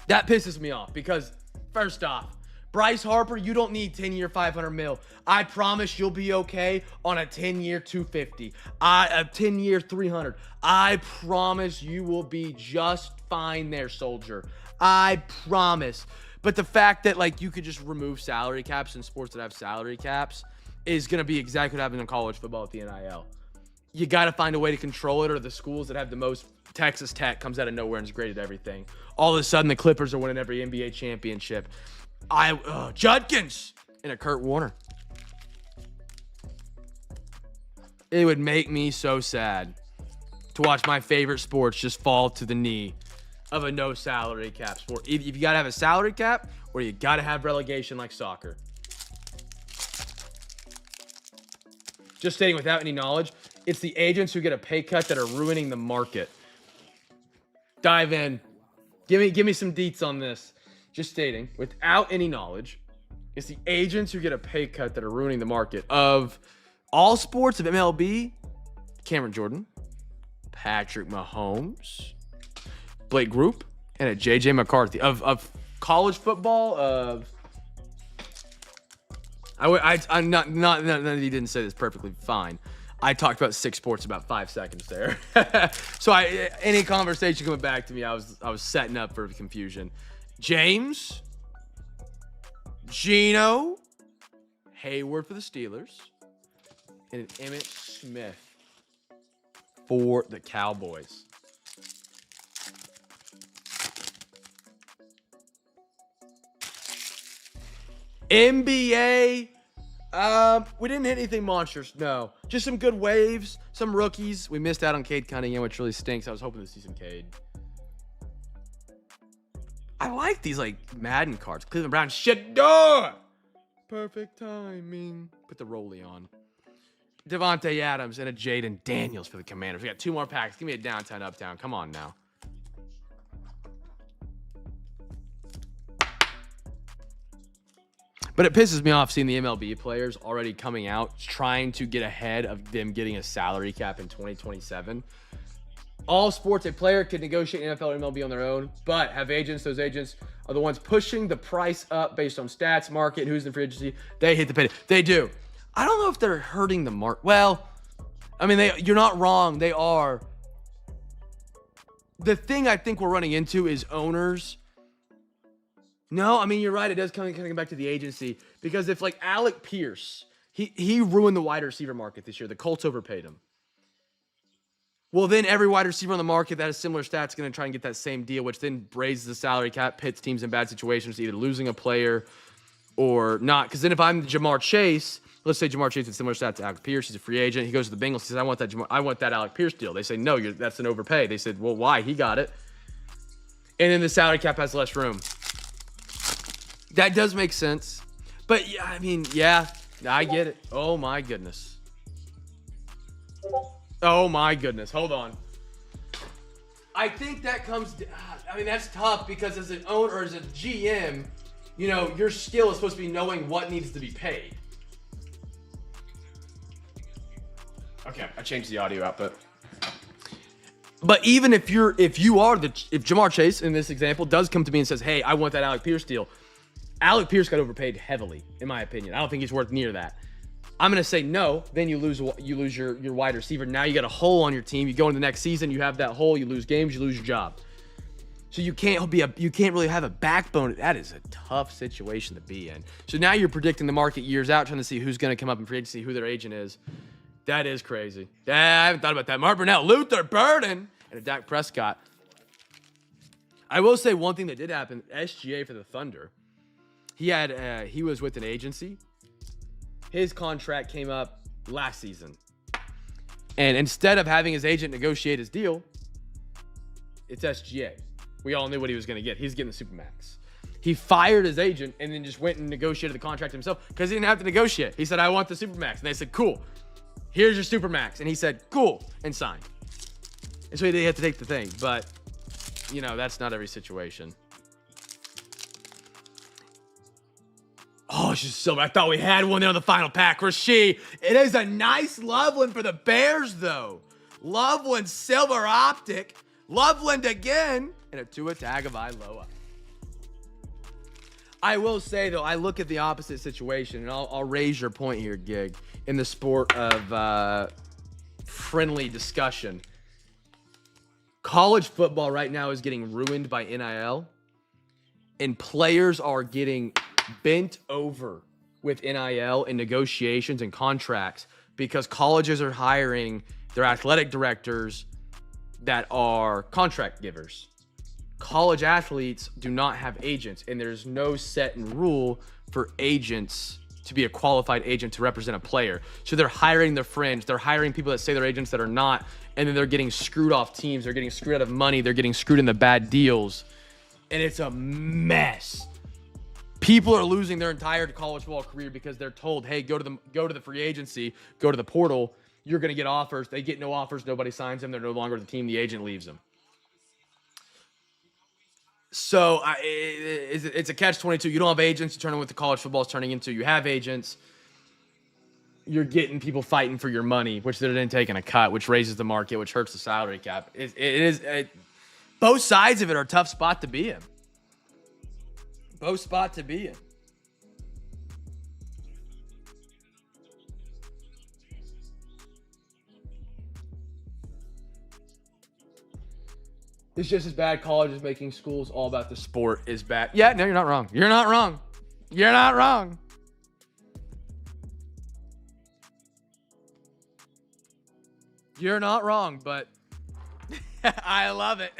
That pisses me off because, first off, Bryce Harper, you don't need 10-year $500 million. I promise you'll be okay on a 10-year $250. A 10-year $300. I promise you will be just fine there, soldier. I promise. But the fact that, like, you could just remove salary caps in sports that have salary caps is going to be exactly what happened in college football with the NIL. You got to find a way to control it, or the schools that have the most. Texas Tech comes out of nowhere and is great at everything. All of a sudden, the Clippers are winning every NBA championship. Judkins and a Kurt Warner. It would make me so sad to watch my favorite sports just fall to the knee of a no salary cap sport. Either you got to have a salary cap or you got to have relegation like soccer. Just stating without any knowledge, it's the agents who get a pay cut that are ruining the market. Dive in. Give me some deets on this. Just stating, without any knowledge, it's the agents who get a pay cut that are ruining the market. Of all sports of MLB, Cameron Jordan, Patrick Mahomes, Blake Group, and a JJ McCarthy. Of college football, I'm not he didn't say this perfectly fine. I talked about 6 sports about 5 seconds there. So any conversation coming back to me, I was setting up for confusion. James, Geno, Hayward for the Steelers, and an Emmitt Smith for the Cowboys. NBA, we didn't hit anything monsters, no. Just some good waves, some rookies. We missed out on Cade Cunningham, which really stinks. I was hoping to see some Cade. I like these, like, Madden cards. Cleveland Browns, Shador! Perfect timing. Put the rollie on. Devontae Adams and a Jaden Daniels for the Commanders. We got 2 more packs. Give me a downtown, uptown. Come on now. But it pisses me off seeing the MLB players already coming out trying to get ahead of them getting a salary cap in 2027. All sports, a player can negotiate NFL or MLB on their own, but have agents. Those agents are the ones pushing the price up based on stats, market, who's in free agency. They hit the pay. They do. I don't know if they're hurting the market. Well, I mean, you're not wrong. They are. The thing I think we're running into is owners. No, I mean, you're right. It does come back to the agency. Because if, like, Alec Pierce, he ruined the wide receiver market this year. The Colts overpaid him. Well, then every wide receiver on the market that has similar stats is going to try and get that same deal, which then raises the salary cap, pits teams in bad situations, either losing a player or not. Because then if I'm Jamar Chase, let's say Jamar Chase has similar stats to Alec Pierce. He's a free agent. He goes to the Bengals. He says, I want that Alec Pierce deal. They say, no, that's an overpay. They said, well, why? He got it. And then the salary cap has less room. That does make sense. But, yeah, I mean, yeah, I get it. Oh, my goodness. Oh, my goodness. Hold on. I think that comes to, I mean, that's tough because as an owner or as a GM, you know, your skill is supposed to be knowing what needs to be paid. Okay, I changed the audio output. But even if Jamar Chase in this example does come to me and says, hey, I want that Alec Pierce deal, Alec Pierce got overpaid heavily, in my opinion. I don't think he's worth near that. I'm going to say no. Then you lose your wide receiver. Now you got a hole on your team. You go into the next season, you have that hole. You lose games, you lose your job. So you can't really have a backbone. That is a tough situation to be in. So now you're predicting the market years out, trying to see who's going to come up in free agency, who their agent is. That is crazy. I haven't thought about that. Mark Burnell, Luther Burden, and a Dak Prescott. I will say one thing that did happen. SGA for the Thunder. He was with an agency. His contract came up last season. And instead of having his agent negotiate his deal, it's SGA. We all knew what he was going to get. He's getting the Supermax. He fired his agent and then just went and negotiated the contract himself because he didn't have to negotiate. He said, I want the Supermax. And they said, cool. Here's your Supermax. And he said, cool, and signed. And so he had to take the thing. But, you know, that's not every situation. Oh, she's silver. I thought we had one there on the final pack. Where's she? It is a nice Loveland for the Bears, though. Loveland silver optic. Loveland again. And a Tua Tagovailoa. I will say, though, I look at the opposite situation, and I'll raise your point here, Gig, in the sport of friendly discussion. College football right now is getting ruined by NIL, and players are getting bent over with NIL and negotiations and contracts because colleges are hiring their athletic directors that are contract givers. College athletes do not have agents, and there's no set and rule for agents to be a qualified agent to represent a player. So they're hiring their fringe. They're hiring people that say they're agents that are not, and then they're getting screwed off teams. They're getting screwed out of money. They're getting screwed in the bad deals. And it's a mess. People are losing their entire college football career because they're told, hey, go to the free agency, go to the portal. You're going to get offers. They get no offers. Nobody signs them. They're no longer the team. The agent leaves them. So it's a catch-22. You don't have agents. You turn in what the college football is turning into. You have agents. You're getting people fighting for your money, which they're then taking a cut, which raises the market, which hurts the salary cap. Both sides of it are a tough spot to be in. Both spot to be in. It's just as bad. College is making schools all about the sport is bad. Yeah, no, you're not wrong. You're not wrong. You're not wrong. You're not wrong, but I love it.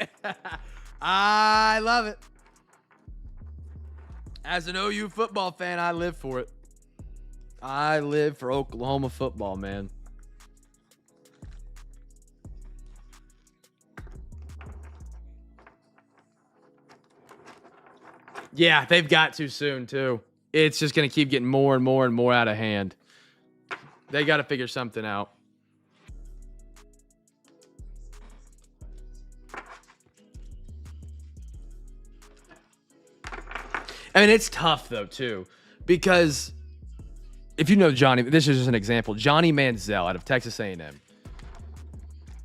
I love it. As an OU football fan, I live for it. I live for Oklahoma football, man. Yeah, they've got to soon, too. It's just going to keep getting more and more and more out of hand. They got to figure something out. I mean, it's tough, though, too, because if you know Johnny, this is just an example. Johnny Manziel out of Texas A&M.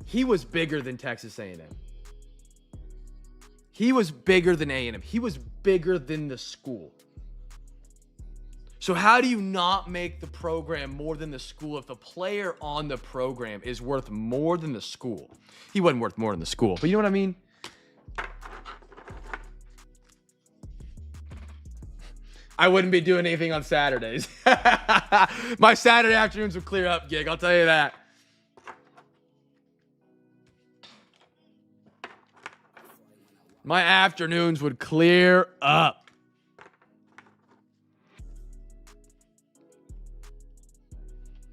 He was bigger than Texas A&M. He was bigger than A&M. He was bigger than the school. So how do you not make the program more than the school if the player on the program is worth more than the school? He wasn't worth more than the school, but you know what I mean? I wouldn't be doing anything on Saturdays. My Saturday afternoons would clear up, gig. I'll tell you that. My afternoons would clear up.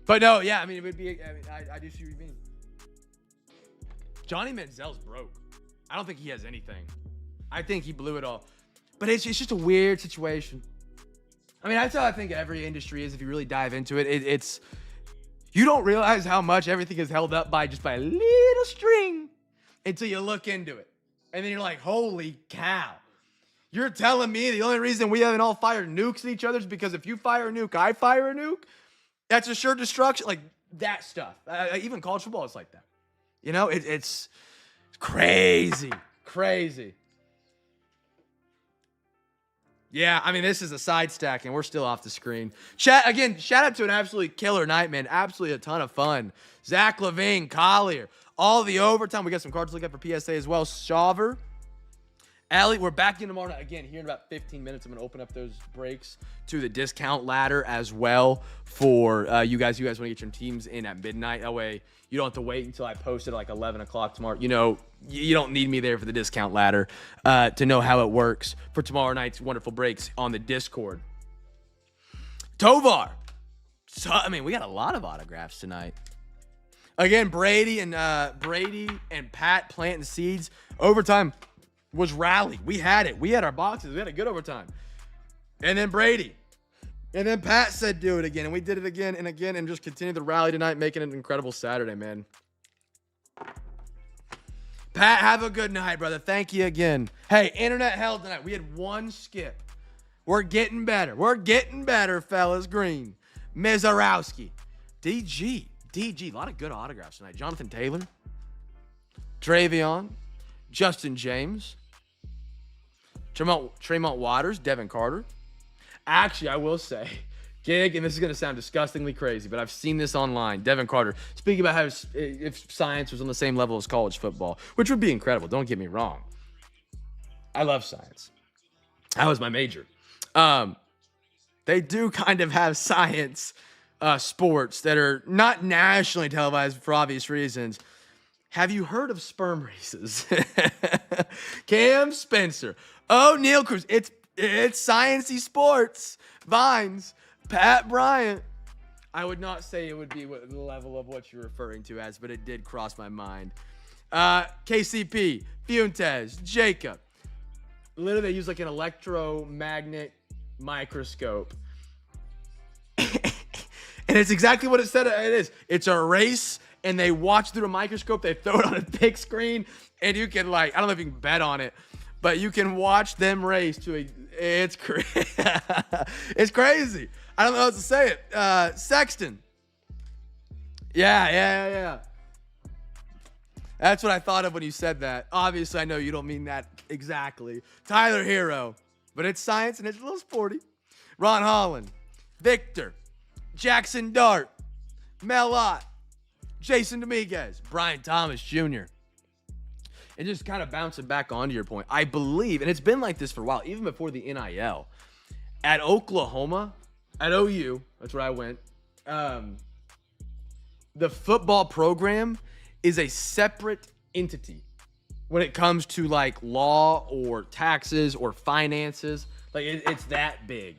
But no, yeah, I mean, it would be, I do see what you mean. Johnny Manziel's broke. I don't think he has anything. I think he blew it all. But it's just a weird situation. I mean, that's how I think every industry is if you really dive into it. It's you don't realize how much everything is held up by just by a little string until you look into it. And then you're like, holy cow. You're telling me the only reason we haven't all fired nukes at each other is because if you fire a nuke, I fire a nuke? That's assured destruction? Like, that stuff. Even college football is like that. You know, it's crazy. Crazy. Yeah, I mean, this is a side stack, and we're still off the screen. Chat, again, shout out to an absolutely killer night, man. Absolutely a ton of fun. Zach Levine, Collier, all the overtime. We got some cards to look at for PSA as well. Shaver, Allie, we're back in tomorrow night. Again, here in about 15 minutes, I'm going to open up those breaks to the discount ladder as well for you guys. You guys want to get your teams in at midnight. That way, you don't have to wait until I post it at like 11 o'clock tomorrow. You know, you don't need me there for the discount ladder to know how it works for tomorrow night's wonderful breaks on the Discord. Tovar. So, I mean, we got a lot of autographs tonight. Again, Brady and Pat planting seeds. Overtime was rally. We had it. We had our boxes. We had a good overtime. And then Brady. And then Pat said do it again. And we did it again and again and just continued the rally tonight, making it an incredible Saturday, man. Pat, have a good night, brother. Thank you again. Hey, internet held tonight. We had one skip. We're getting better. We're getting better, fellas. Green. Mizarowski. DG. A lot of good autographs tonight. Jonathan Taylor. Travion. Justin James. Tremont Waters. Devin Carter. Actually, I will say, gig, and this is going to sound disgustingly crazy, but I've seen this online. Devin Carter, speaking about how if science was on the same level as college football, which would be incredible. Don't get me wrong. I love science. That was my major. They do kind of have science sports that are not nationally televised for obvious reasons. Have you heard of sperm races? Cam Spencer. Oh, Neil Cruz. It's sciencey sports. Vines. Pat Bryant. I would not say it would be the level of what you're referring to as, but it did cross my mind. KCP, Fuentes, Jacob. Literally, they use like an electromagnet microscope. And it's exactly what it said it is. It's a race, and they watch through a microscope. They throw it on a big screen, and you can I don't know if you can bet on it, but you can watch them race to it's it's crazy. I don't know how to say it. Sexton. Yeah. That's what I thought of when you said that. Obviously, I know you don't mean that exactly. Tyler Hero, but it's science and it's a little sporty. Ron Holland, Victor, Jackson Dart, Mel Ott, Jason Dominguez, Brian Thomas Jr. And just kind of bouncing back onto your point, I believe, and it's been like this for a while, even before the NIL, at Oklahoma, at OU, that's where I went, the football program is a separate entity when it comes to like law or taxes or finances. Like it's that big.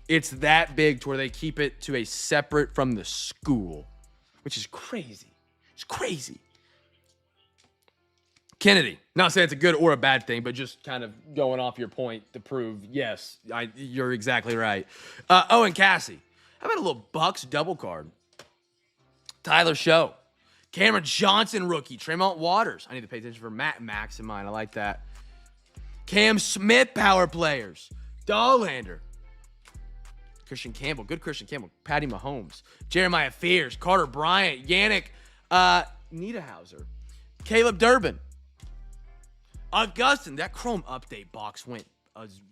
It's that big to where they keep it to a separate from the school, which is crazy. It's crazy. Kennedy, not saying it's a good or a bad thing, but just kind of going off your point to prove, yes, you're exactly right. Owen Cassie, how about a little Bucks double card? Tyler Show, Cameron Johnson rookie, Tremont Waters. I need to pay attention for Max in mine. I like that. Cam Smith power players, Dahlander. Christian Campbell, good Christian Campbell. Patty Mahomes, Jeremiah Fears, Carter Bryant, Yannick Niederhauser, Caleb Durbin, Augustin. That Chrome update box went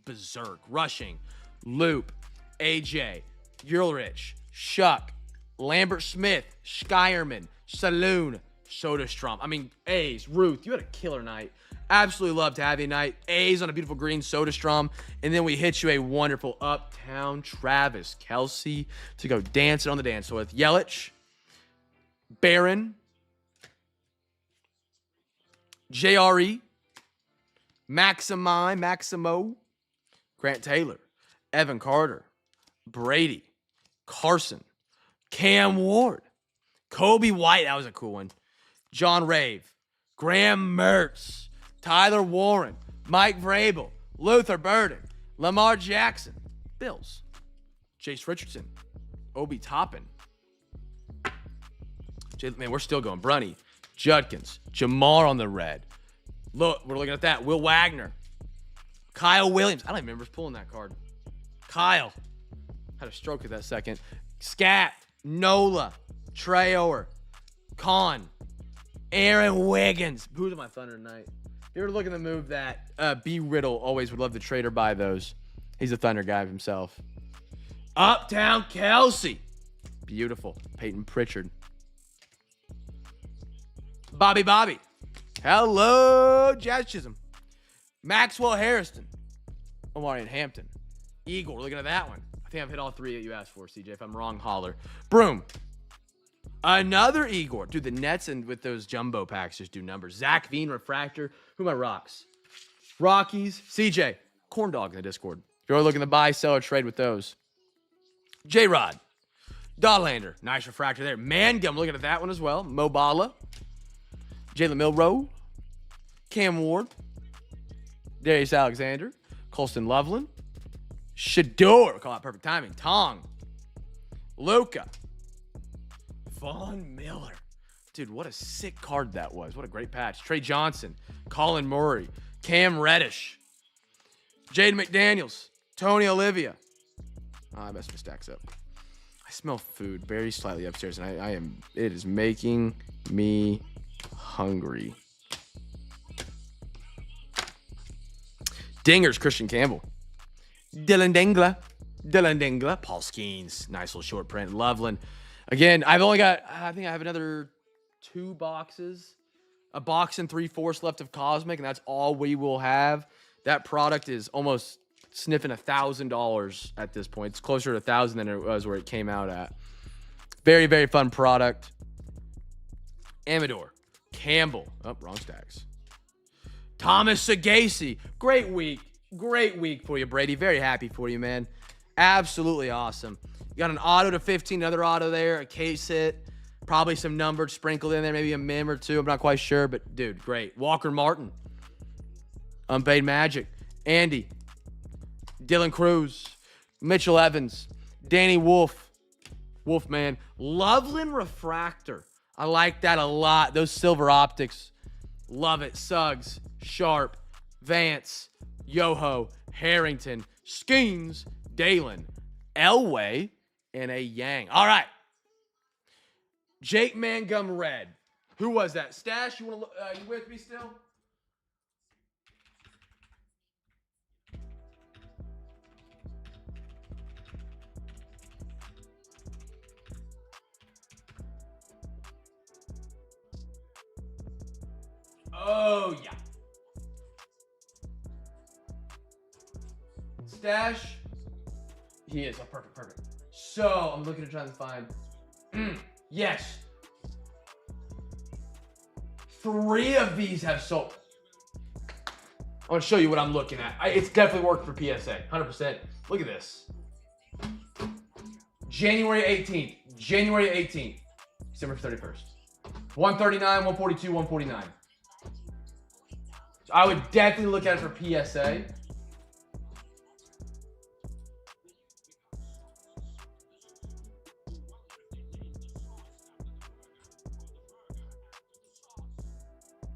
berserk. Rushing, Loop, AJ, Ulrich, Shuck, Lambert Smith, Skyerman, Saloon, Soderstrom. I mean, A's, Ruth, you had a killer night. Absolutely loved to have you tonight. A's on a beautiful green Soderstrom. And then we hit you a wonderful Uptown Travis Kelce to go dancing on the dance floor with Yelich, Barron, JRE, Maximo, Grant Taylor, Evan Carter, Brady, Carson, Cam Ward, Kobe White, that was a cool one, John Rave, Graham Mertz, Tyler Warren, Mike Vrabel, Luther Burden, Lamar Jackson, Bills, Chase Richardson, Obi Toppin. Man, we're still going. Brunny, Judkins, Jamar on the red. Look, we're looking at that. Will Wagner, Kyle Williams. I don't even remember pulling that card. Kyle. Had a stroke at that second. Scat, Nola, Trayor, Con, Aaron Wiggins. Who's on my Thunder tonight? If you were looking to move that, B. Riddle always would love to trade or buy those. He's a Thunder guy himself. Uptown Kelsey. Beautiful. Peyton Pritchard. Bobby. Hello, Jazz Chisholm. Maxwell Harrison. Omarion Hampton. Eagle. We're looking at that one. I think I've hit all three that you asked for, CJ. If I'm wrong, holler. Broom. Another Igor. Dude, the Nets and with those jumbo packs just do numbers. Zach Veen, Refractor. Who am I rocks? Rockies. CJ. Corn Dog in the Discord. If you're looking to buy, sell, or trade with those. J-Rod. Dahlander. Nice refractor there. Mangum. Looking at that one as well. Mobala. Jalen Milroe. Cam Ward. Darius Alexander. Colston Loveland. Shador. Call out perfect timing. Tong. Luca. Vaughn Miller. Dude, what a sick card that was. What a great patch. Trey Johnson. Colin Murray. Cam Reddish. Jaden McDaniels. Tony Olivia. Oh, I messed my stacks up. I smell food very slightly upstairs, and it is making me hungry. Dingers, Christian Campbell. Dylan Dingler. Paul Skeens. Nice little short print. Loveland. Again, I think I have another 2 boxes. A box and 3/4 left of Cosmic, and that's all we will have. That product is almost sniffing $1,000 at this point. It's closer to 1,000 than it was where it came out at. Very, very fun product. Amador. Campbell. Oh, wrong stacks. Thomas Sagasi. Great week for you, Brady. Very happy for you, man. Absolutely awesome. You got an auto to 15, another auto there, a case hit, probably some numbered sprinkled in there, maybe a mim or two. I'm not quite sure, but dude, great. Walker Martin, unpaid Magic, Andy, Dylan Cruz, Mitchell Evans, Danny Wolfman, Loveland Refractor. I like that a lot. Those silver optics, love it. Suggs, Sharp, Vance, Yoho, Harrington, Skeens, Dalen, Elway, and a Yang. All right. Jake Mangum Red. Who was that? Stash, you want to? You with me still? Oh yeah. Stash. He is. Oh, perfect. So I'm looking to try to find. Yes. 3 of these have sold. I want to show you what I'm looking at. It's definitely worked for PSA. 100%. Look at this. January 18th. December 31st. 139, 142, 149. So I would definitely look at it for PSA.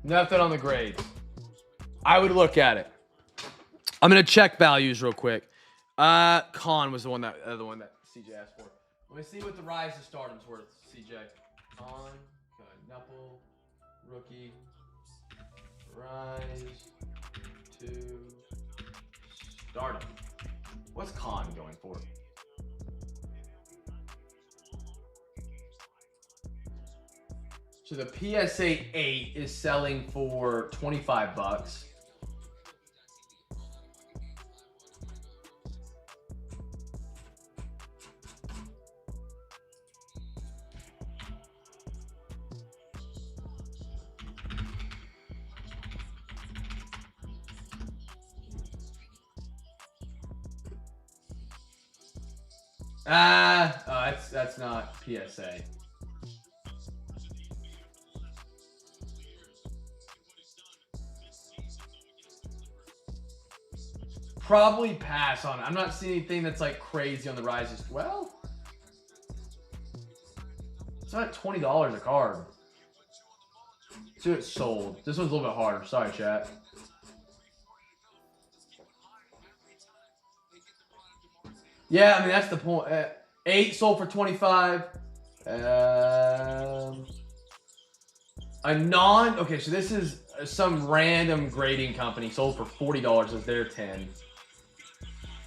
Nothing on the grades. I would look at it. I'm gonna check values real quick. Khan was the one that CJ asked for. Let me see what the Rise to Stardom's worth. CJ. Khan, Knuckle, rookie, Rise to Stardom. What's Khan going for? So the PSA 8 is selling for $25. That's not PSA. Probably pass on it. I'm not seeing anything that's like crazy on the rises. Well, it's not $20 a card. So it's sold. This one's a little bit harder. Sorry, chat. Yeah, I mean that's the point. 8 sold for 25. Okay, so this is some random grading company sold for $40 as their 10.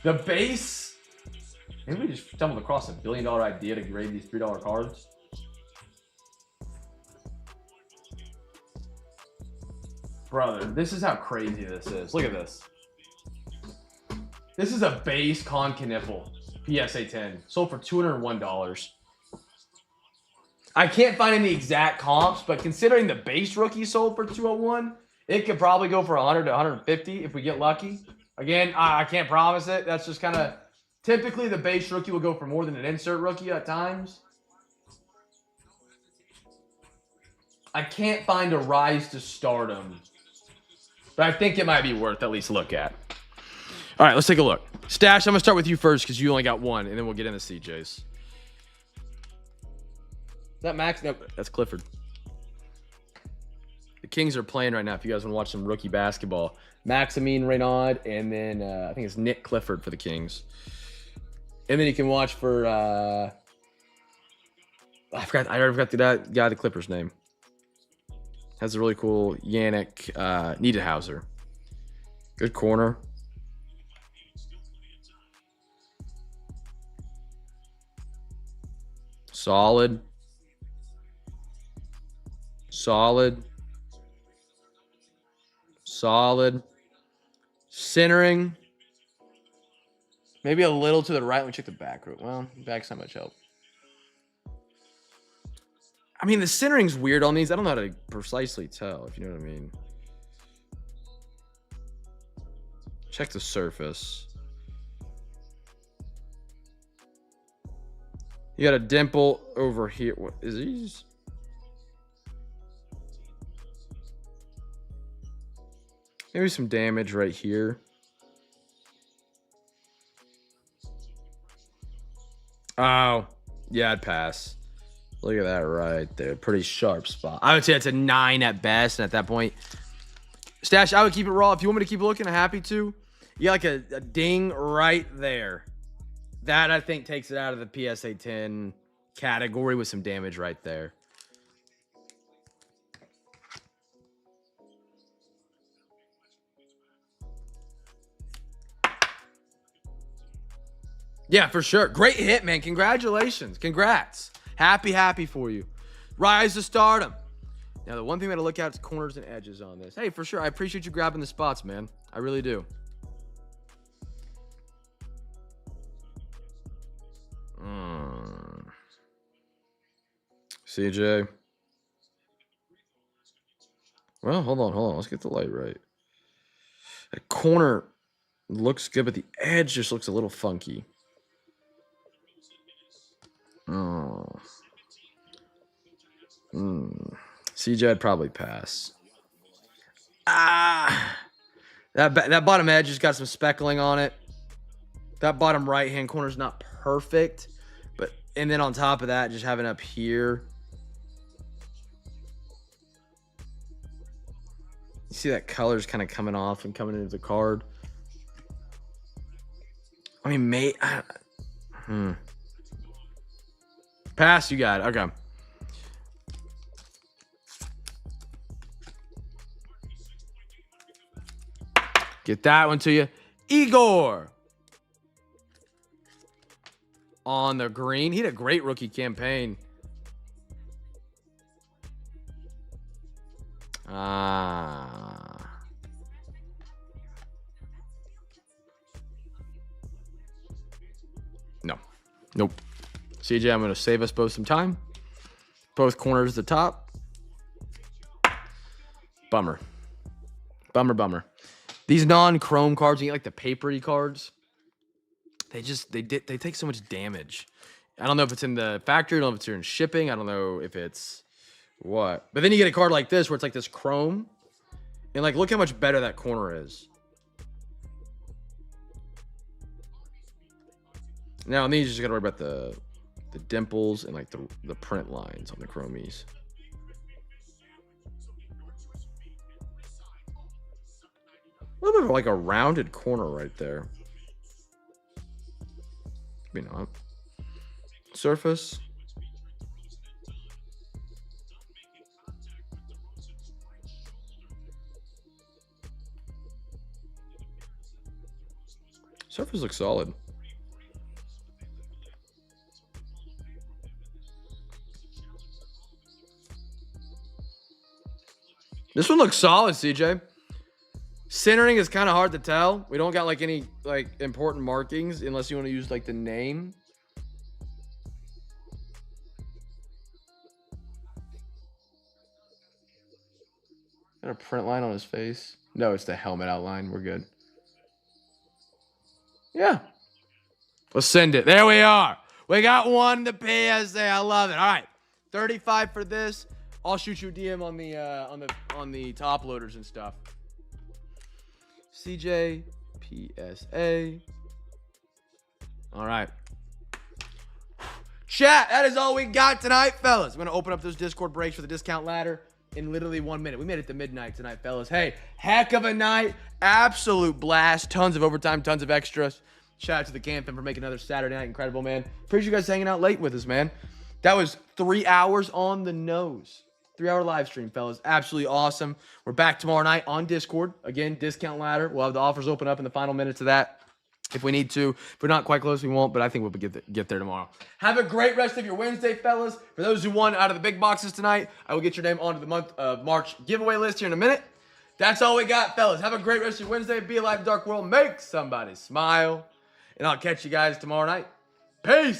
The base, maybe we just stumbled across $1 billion idea to grade these $3 cards. Brother, this is how crazy this is. Look at this. This is a base Con Kniffle PSA 10. Sold for $201. I can't find any exact comps, but considering the base rookie sold for $201, it could probably go for $100 to $150 if we get lucky. Again, I can't promise it. That's just kind of typically the base rookie will go for more than an insert rookie at times. I can't find a Rise to Stardom, but I think it might be worth at least a look at. All right, let's take a look. Stash, I'm going to start with you first because you only got one, and then we'll get into CJ's. Is that Max? Nope, that's Clifford. The Kings are playing right now if you guys want to watch some rookie basketball. Maximine Reynaud, and then I think it's Nick Clifford for the Kings. And then you can watch for, I already forgot the guy, the Clippers name. Has a really cool Yannick Niederhauser. Good corner. Solid. Centering. Maybe a little to the right. Let me check the back row. Well, back's not much help. I mean, the centering's weird on these. I don't know how to precisely tell, if you know what I mean. Check the surface. You got a dimple over here. What is these? Maybe some damage right here. Oh, yeah, I'd pass. Look at that right there. Pretty sharp spot. I would say it's a 9 at best. And at that point, Stash, I would keep it raw. If you want me to keep looking, I'm happy to. You got like a ding right there. That, I think, takes it out of the PSA 10 category with some damage right there. Yeah, for sure. Great hit, man. Congratulations. Congrats. Happy for you. Rise to stardom. Now, the one thing that I look at is corners and edges on this. Hey, for sure. I appreciate you grabbing the spots, man. I really do. CJ. Well, hold on. Let's get the light right. That corner looks good, but the edge just looks a little funky. Oh. CJ, I'd probably pass. That bottom edge has got some speckling on it. That bottom right-hand corner is not perfect. And then on top of that, just having up here. You see that color's kind of coming off and coming into the card. I mean, Pass, you got it. Okay. Get that one to you. Igor. On the green. He had a great rookie campaign. No. Nope. CJ, I'm going to save us both some time. Both corners at the top. Bummer. Bummer. These non-chrome cards, you get like the papery cards. They take so much damage. I don't know if it's in the factory. I don't know if it's in shipping. I don't know if it's what. But then you get a card like this where it's like this chrome. And like, look how much better that corner is. Now, on these, you just got to worry about the dimples and like the print lines on the chromies. A little bit of like a rounded corner right there. Maybe not. Surface. Surface looks solid. This one looks solid, CJ. Centering is kind of hard to tell. We don't got like any like important markings unless you want to use like the name. Got a print line on his face. No, it's the helmet outline. We're good. Yeah. Let's send it. There we are. We got one to PSA. I love it. All right. 35 for this. I'll shoot you a DM on the top loaders and stuff. CJ, PSA. All right. Chat, that is all we got tonight, fellas. I'm going to open up those Discord breaks for the discount ladder in literally 1 minute. We made it to midnight tonight, fellas. Hey, heck of a night. Absolute blast. Tons of overtime, tons of extras. Shout out to the CamFam for making another Saturday night incredible, man. Appreciate you guys hanging out late with us, man. That was 3 hours on the nose. 3-hour live stream, fellas. Absolutely awesome. We're back tomorrow night on Discord. Again, discount ladder. We'll have the offers open up in the final minutes of that if we need to. If we're not quite close, we won't, but I think we'll get there tomorrow. Have a great rest of your Wednesday, fellas. For those who won out of the big boxes tonight, I will get your name onto the month of March giveaway list here in a minute. That's all we got, fellas. Have a great rest of your Wednesday. Be alive, dark world. Make somebody smile. And I'll catch you guys tomorrow night. Peace.